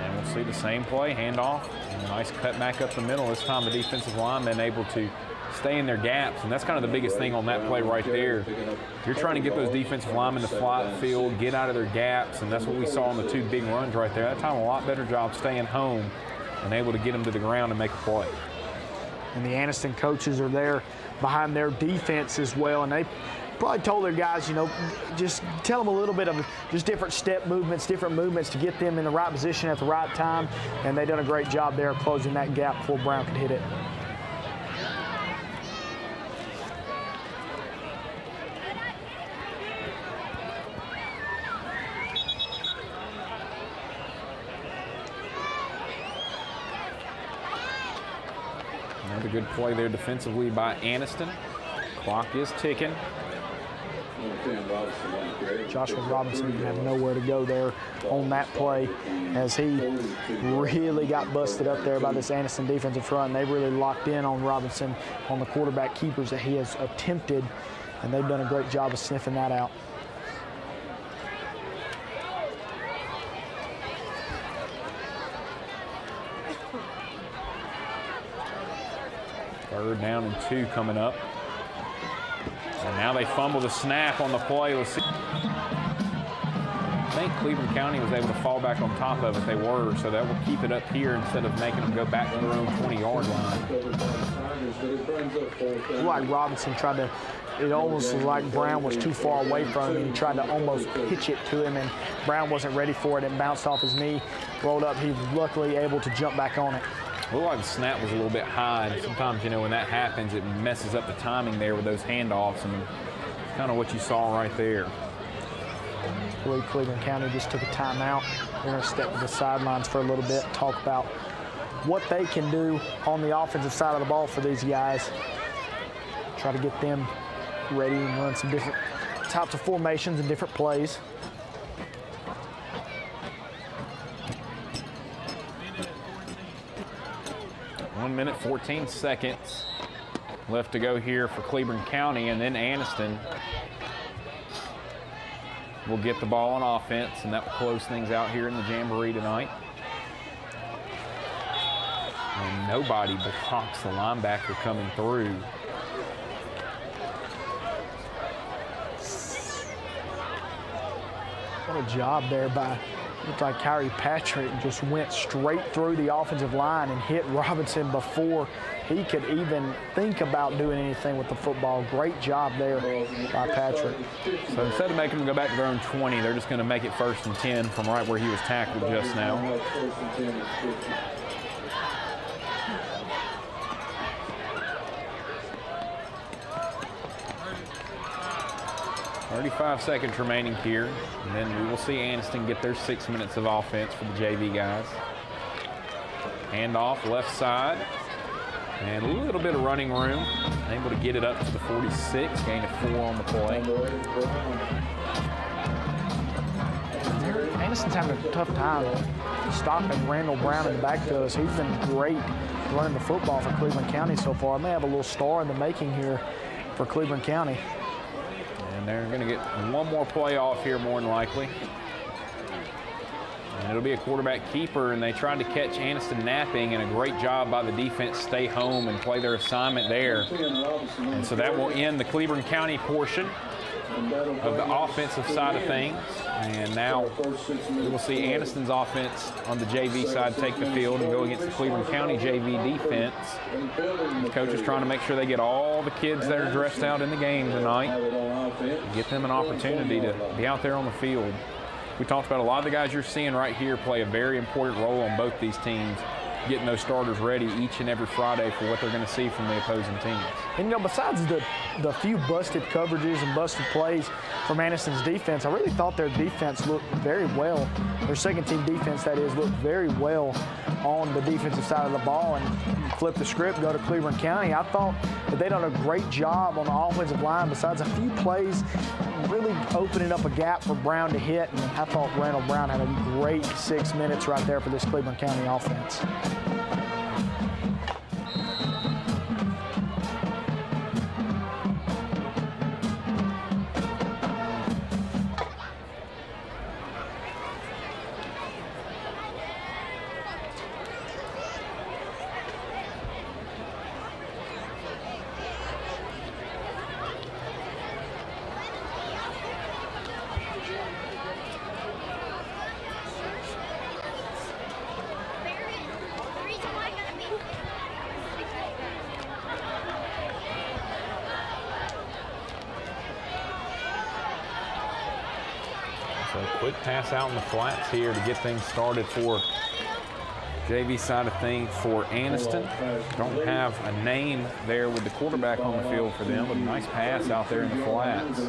And we'll see the same play, handoff. And a nice cut back up the middle. This time the defensive lineman able to stay in their gaps. And that's kind of the biggest thing on that play right there. You're trying to get those defensive linemen to fly the field, get out of their gaps. And that's what we saw on the 2 big runs right there. That time a lot better job staying home and able to get them to the ground and make a play. And the Anniston coaches are there behind their defense as well. And they probably told their guys, you know, just tell them a little bit of just different step movements, different movements to get them in the right position at the right time. And they done a great job there closing that gap before Brown could hit it. Another good play there defensively by Anniston. Clock is ticking. Joshua Robinson didn't have nowhere to go there on that play as he really got busted up there by this Anniston defensive front. They really locked in on Robinson on the quarterback keepers that he has attempted, and they've done a great job of sniffing that out. Third down and 2 coming up. And now they fumble the snap on the play. Let's see. I think Cleburne County was able to fall back on top of it. They were, so that will keep it up here instead of making them go back to their own 20-yard line. Like Robinson tried to, it almost was like Brown was too far away from him. He tried to almost pitch it to him, and Brown wasn't ready for it. It bounced off his knee, rolled up. He was luckily able to jump back on it. Looked like the snap was a little bit high, and sometimes, you know, when that happens, it messes up the timing there with those handoffs, and kind of what you saw right there. I believe Cleburne County just took a timeout. They're going to step to the sidelines for a little bit, talk about what they can do on the offensive side of the ball for these guys. Try to get them ready and run some different types of formations and different plays. 1 minute, 14 seconds left to go here for Cleburne County, and then Anniston will get the ball on offense, and that will close things out here in the Jamboree tonight. And nobody blocks the linebacker coming through. What a job there by, looked like Kyrie Patrick just went straight through the offensive line and hit Robinson before he could even think about doing anything with the football. Great job there by Patrick. So instead of making them go back to their own 20, they're just going to make it 1st and 10 from right where he was tackled just now. 35 seconds remaining here, and then we will see Anniston get their 6 minutes of offense for the JV guys. Handoff left side, and a little bit of running room. Able to get it up to the 46, gain of 4 on the play. Anniston's having a tough time stopping Randall Brown in the backfield. He's been great running the football for Cleburne County so far. They have a little star in the making here for Cleburne County. And they're going to get one more play off here, more than likely. And it'll be a quarterback keeper, and they tried to catch Anniston napping, and a great job by the defense to stay home and play their assignment there. And so that will end the Cleburne County portion of the offensive side of things. And now we will see Anniston's offense on the JV side take the field and go against the Cleburne County JV defense. The coach is trying to make sure they get all the kids that are dressed out in the game tonight, get them an opportunity to be out there on the field. We talked about a lot of the guys you're seeing right here play a very important role on both these teams, getting those starters ready each and every Friday for what they're going to see from the opposing teams. And, you know, besides the few busted coverages and busted plays from Anniston's defense, I really thought their defense looked very well. Their second-team defense, that is, looked very well on the defensive side of the ball. And flip the script, go to Cleburne County. I thought that they done a great job on the offensive line, besides a few plays really opening up a gap for Brown to hit. And I thought Randall Brown had a great 6 minutes right there for this Cleburne County offense. So quick pass out in the flats here to get things started for JV side of things for Anniston. Don't have a name there with the quarterback on the field for them, but a nice pass out there in the flats.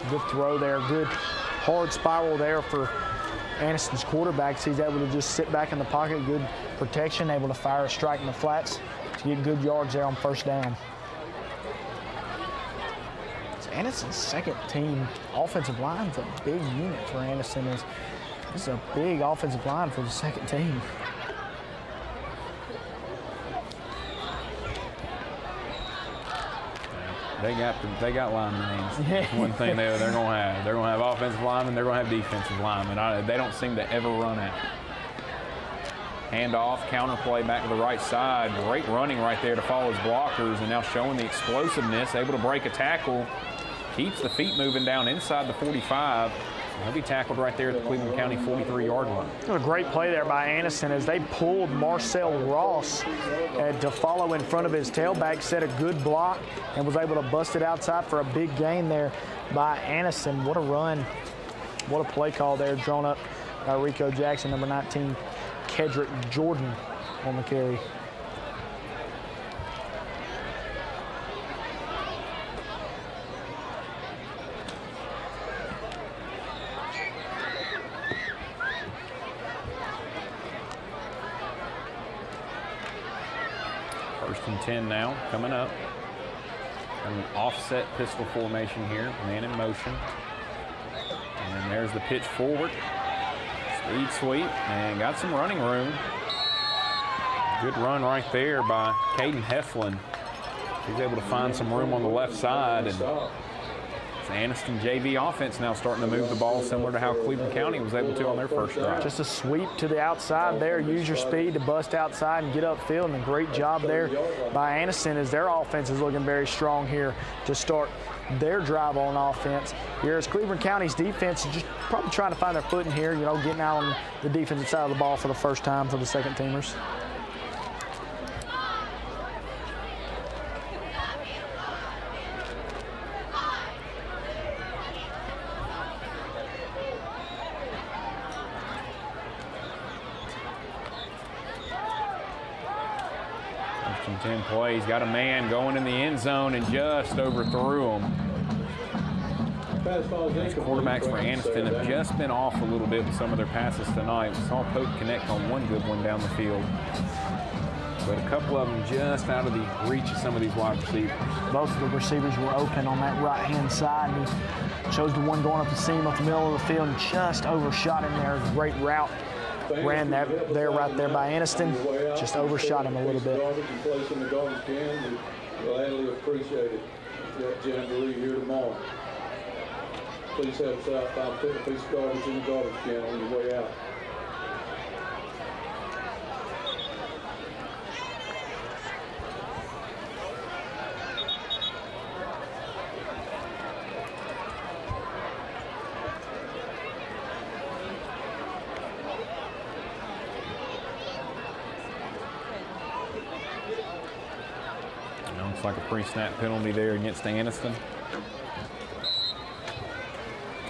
Good throw there, good hard spiral there for Anniston's quarterbacks. He's able to just sit back in the pocket, good protection, able to fire a strike in the flats to get good yards there on first down. It's Anniston's second team offensive line. It's a big unit for Anniston. This is a big offensive line for the second team. They got linemen names. One thing they're going to have. They're going to have offensive linemen. They're going to have defensive linemen. They don't seem to ever run at it. Handoff, counter play back to the right side. Great running right there to follow his blockers, and now showing the explosiveness, able to break a tackle. Keeps the feet moving down inside the 45. He'll be tackled right there at the Cleburne County 43-yard line. A great play there by Anniston as they pulled Marcel Ross to follow in front of his tailback, set a good block, and was able to bust it outside for a big gain there by Anniston. What a run. What a play call there, drawn up by Rico Jackson, number 19, Kedrick Jordan on the carry. First and 10 now, coming up. An offset pistol formation here, man in motion. And there's the pitch forward. Speed sweep, and got some running room. Good run right there by Caden Heflin. He's able to find some room on the left side, and it's Anniston JV offense now starting to move the ball similar to how Cleburne County was able to on their first drive. Just a sweep to the outside there. Use your speed to bust outside and get upfield, and a great job there by Anniston as their offense is looking very strong here to start their drive on offense. Here's Cleburne County's defense is just probably trying to find their footing here, getting out on the defensive side of the ball for the first time for the second teamers. First and 10 play. He's got a man going in the end zone and just overthrew him. These quarterbacks for Anniston have just been off a little bit with some of their passes tonight. We saw Pope connect on one good one down the field, but a couple of them just out of the reach of some of these wide receivers. Both of the receivers were open on that right-hand side. He chose the one going up the seam up the middle of the field and just overshot him there. Great route. Ran that there right there by Anniston. Just overshot him a little bit. Gladly appreciate it. That jamboree here tomorrow. Please help us out by putting a piece of garbage in the garbage can on your way out. Looks like a pre-snap penalty there against Anniston.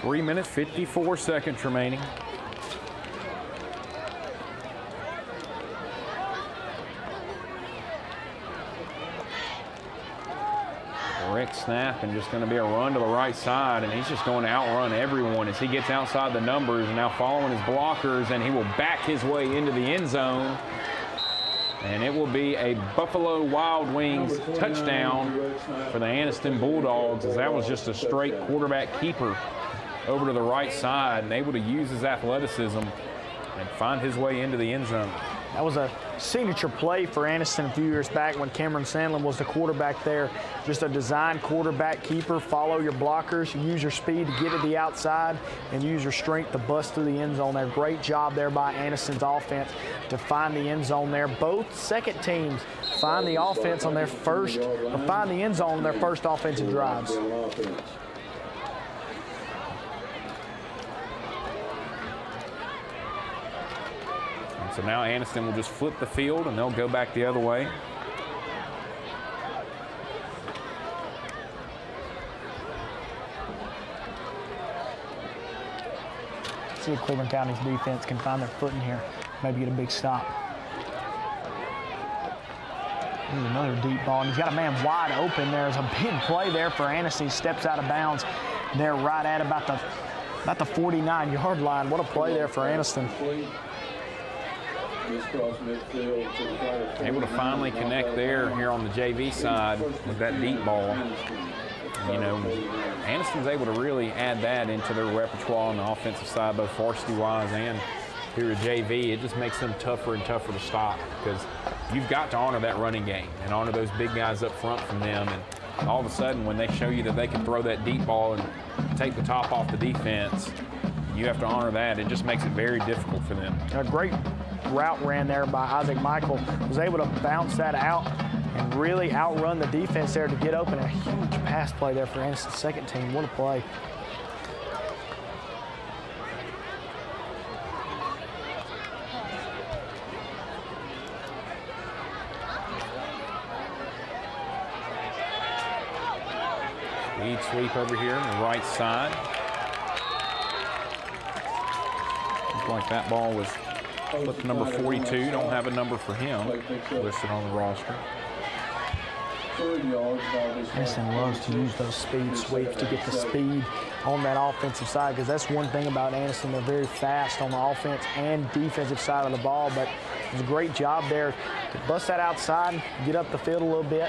3 minutes, 54 seconds remaining. Correct snap, and just going to be a run to the right side, and he's just going to outrun everyone as he gets outside the numbers and now following his blockers, and he will back his way into the end zone. And it will be a Buffalo Wild Wings touchdown for the Anniston Bulldogs, as that was just a straight quarterback keeper over to the right side and able to use his athleticism and find his way into the end zone. That was a signature play for Anniston a few years back when Cameron Sandlin was the quarterback there. Just a design quarterback keeper. Follow your blockers, use your speed to get to the outside, and use your strength to bust through the end zone there. Great job there by Anniston's offense to find the end zone there. Both second teams find the offense on their first, or find the end zone on their first offensive drives. So now Anniston will just flip the field and they'll go back the other way. see if Cleburne County's defense can find their footing here, maybe get a big stop. Here's another deep ball, and he's got a man wide open. There's a big play there for Anniston. He steps out of bounds there right at about the 49-yard line. What a play there for Anniston. Able to finally connect there here on the JV side with that deep ball. You know, Anniston's able to really add that into their repertoire on the offensive side, both varsity-wise and here at JV. It just makes them tougher and tougher to stop because you've got to honor that running game and honor those big guys up front from them. And all of a sudden, when they show you that they can throw that deep ball and take the top off the defense, you have to honor that. It just makes it very difficult for them. A great route ran there by Isaac Michael. Was able to bounce that out and really outrun the defense there to get open. A huge pass play there for Anniston's second team. What a play. Speed sweep over here on the right side. Looks like that ball was with number 42. Don't have a number for him listed on the roster. Anniston loves to use those speed sweeps to get the speed on that offensive side, because that's one thing about Anniston. They're very fast on the offense and defensive side of the ball, but it was a great job there to bust that outside, get up the field a little bit.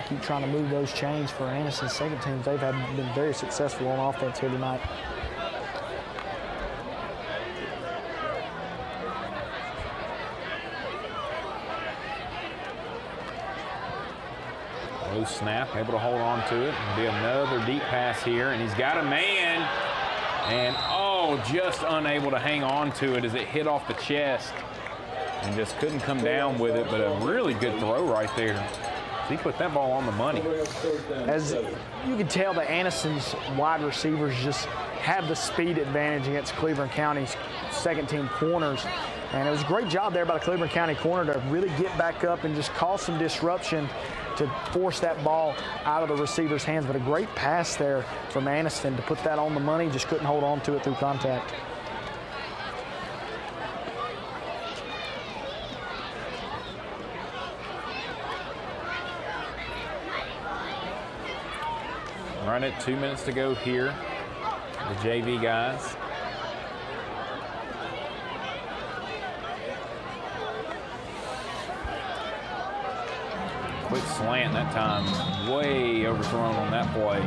Keep trying to move those chains for Anniston's second teams. They've been very successful on offense here tonight. Low snap, able to hold on to it. It'll be another deep pass here, and he's got a man, and oh, just unable to hang on to it as it hit off the chest and just couldn't come down with it, but a really good throw right there. He put that ball on the money. As you can tell, the Anniston's wide receivers just have the speed advantage against Cleburne County's second team corners. And it was a great job there by the Cleburne County corner to really get back up and just cause some disruption to force that ball out of the receiver's hands. But a great pass there from Anniston to put that on the money, just couldn't hold on to it through contact. Right at 2 minutes to go here, the JV guys. Quick slant that time, way overthrown on that play.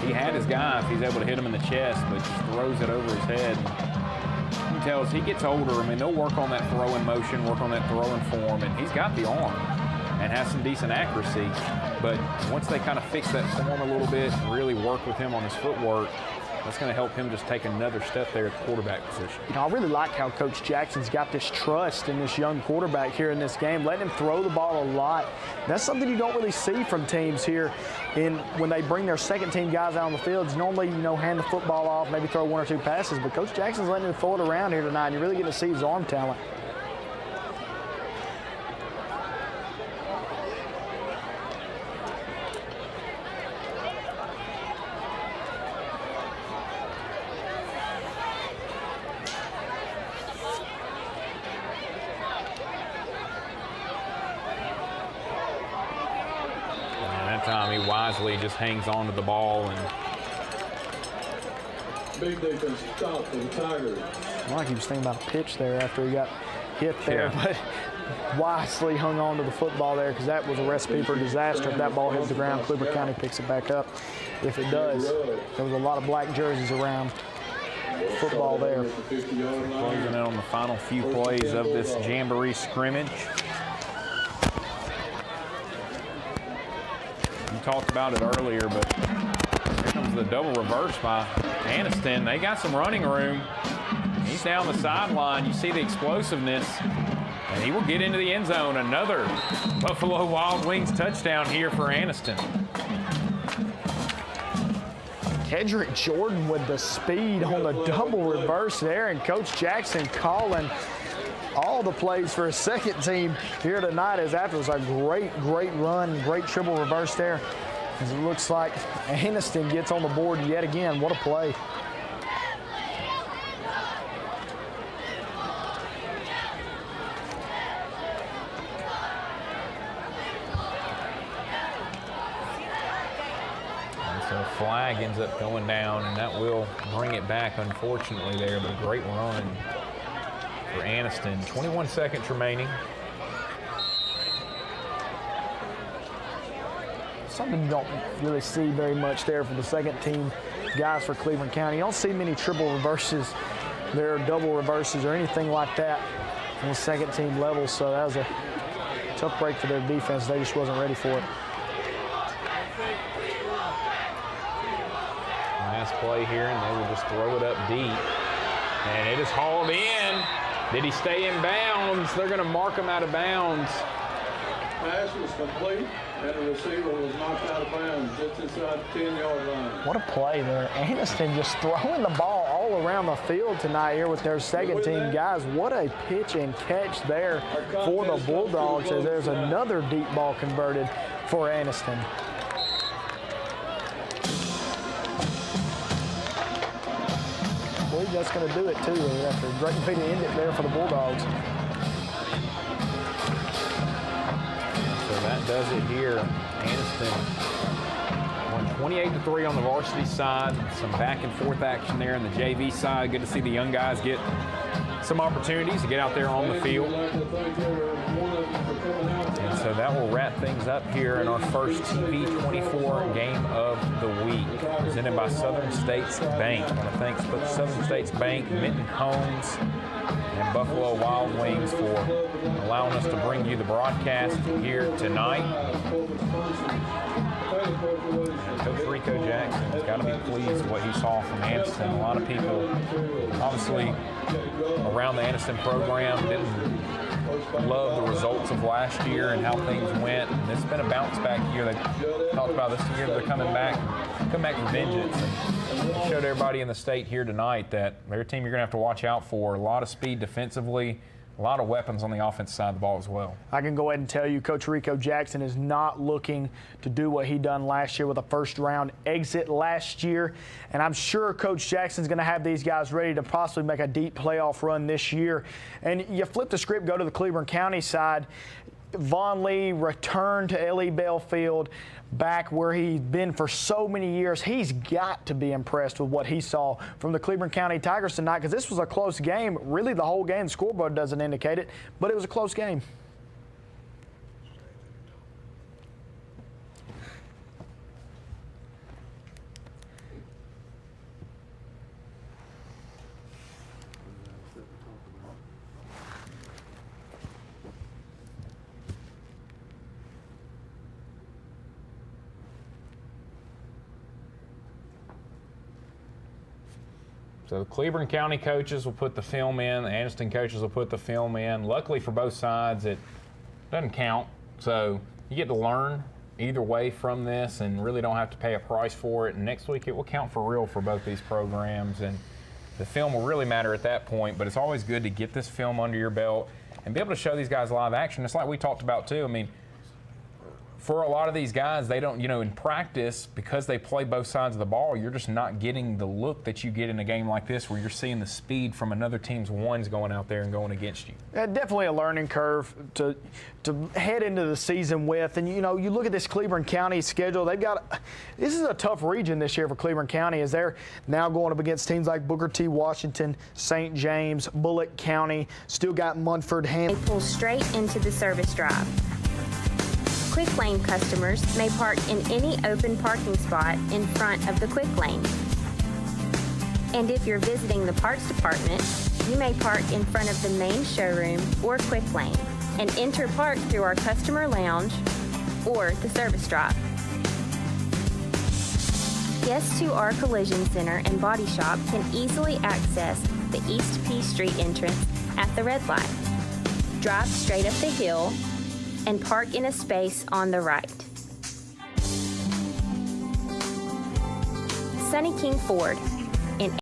He had his guy if he's able to hit him in the chest, but just throws it over his head. You can tell as he gets older, I mean, they'll work on that throwing motion, work on that throwing form, and he's got the arm and has some decent accuracy. But once they kind of fix that form a little bit and really work with him on his footwork, that's going to help him just take another step there at the quarterback position. You know, I really like how Coach Jackson's got this trust in this young quarterback here in this game, letting him throw the ball a lot. That's something you don't really see from teams here when they bring their second team guys out on the field. Normally, you know, hand the football off, maybe throw one or two passes, but Coach Jackson's letting him throw it around here tonight, and you're really getting to see his arm talent. Wisely just hangs on to the ball and big defensive stop for the Tigers. Well, I keep thinking about a pitch there after he got hit there, but wisely hung on to the football there because that was a recipe for disaster. If that ball hits the ground, Cleburne County picks it back up. If it does, there was a lot of black jerseys around football there. Closing in on the final few plays of this Jamboree scrimmage. Talked about it earlier, but here comes the double reverse by Anniston. They got some running room. He's down the sideline. You see the explosiveness, and he will get into the end zone. Another Buffalo Wild Wings touchdown here for Anniston. Kedrick Jordan with the speed on the double reverse there, and Coach Jackson calling all the plays for his second team here tonight, as after was a great run, great triple reverse there. As it looks like Anniston gets on the board yet again. What a play. So flag ends up going down, and that will bring it back, unfortunately, there. But a great run for Anniston. 21 seconds remaining. Something you don't really see very much there for the second team guys for Cleburne County. You don't see many triple reverses there, double reverses, or anything like that on the second team level. So that was a tough break for their defense. They just wasn't ready for it. Last play here, and they will just throw it up deep. And it is hauled in. Did he stay in bounds? They're going to mark him out of bounds. Pass was complete, and the receiver was knocked out of bounds just inside the 10-yard line. What a play there. Anniston just throwing the ball all around the field tonight here with their second team guys. What a pitch and catch there for the Bulldogs, as there's another deep ball converted for Anniston. I believe that's going to do it too. After a great way to end it there for the Bulldogs. So that does it here. Anniston won 28-3 on the varsity side. Some back and forth action there on the JV side. Good to see the young guys get some opportunities to get out there on the field. And so that will wrap things up here in our first TV24 game of the week, presented by Southern States Bank. I want to thank Southern States Bank, Minton Homes, and Buffalo Wild Wings for allowing us to bring you the broadcast here tonight. And Coach Rico Jackson has got to be pleased with what he saw from Anniston. A lot of people, obviously, around the Anniston program didn't love the results of last year and how things went. And it's been a bounce back year. They talked about this year. They're coming back with vengeance. And showed everybody in the state here tonight that their team you're going to have to watch out for. A lot of speed defensively, a lot of weapons on the offensive side of the ball as well. I can go ahead and tell you Coach Rico Jackson is not looking to do what he done last year with a first-round exit last year. And I'm sure Coach Jackson's going to have these guys ready to possibly make a deep playoff run this year. And you flip the script, go to the Cleburne County side. Vaughn Lee returned to L.E. Bell Field, back where he's been for so many years. He's got to be impressed with what he saw from the Cleburne County Tigers tonight, because this was a close game. Really, the whole game, the scoreboard doesn't indicate it, but it was a close game. So the Cleburne County coaches will put the film in, the Anniston coaches will put the film in. Luckily for both sides, it doesn't count. So you get to learn either way from this and really don't have to pay a price for it. And next week it will count for real for both these programs. And the film will really matter at that point, but it's always good to get this film under your belt and be able to show these guys live action. It's like we talked about too. I mean, for a lot of these guys, they don't, in practice, because they play both sides of the ball, you're just not getting the look that you get in a game like this where you're seeing the speed from another team's ones going out there and going against you. Definitely a learning curve to head into the season with. And, you look at this Cleburne County schedule. This is a tough region this year for Cleburne County, as they're now going up against teams like Booker T. Washington, St. James, Bullock County, still got Munford. They pull straight into the service drive. Quick Lane customers may park in any open parking spot in front of the Quick Lane. And if you're visiting the parts department, you may park in front of the main showroom or Quick Lane and enter park through our customer lounge or the service drive. Guests to our collision center and body shop can easily access the East P Street entrance at the red light. Drive straight up the hill and park in a space on the right. Sunny King Ford,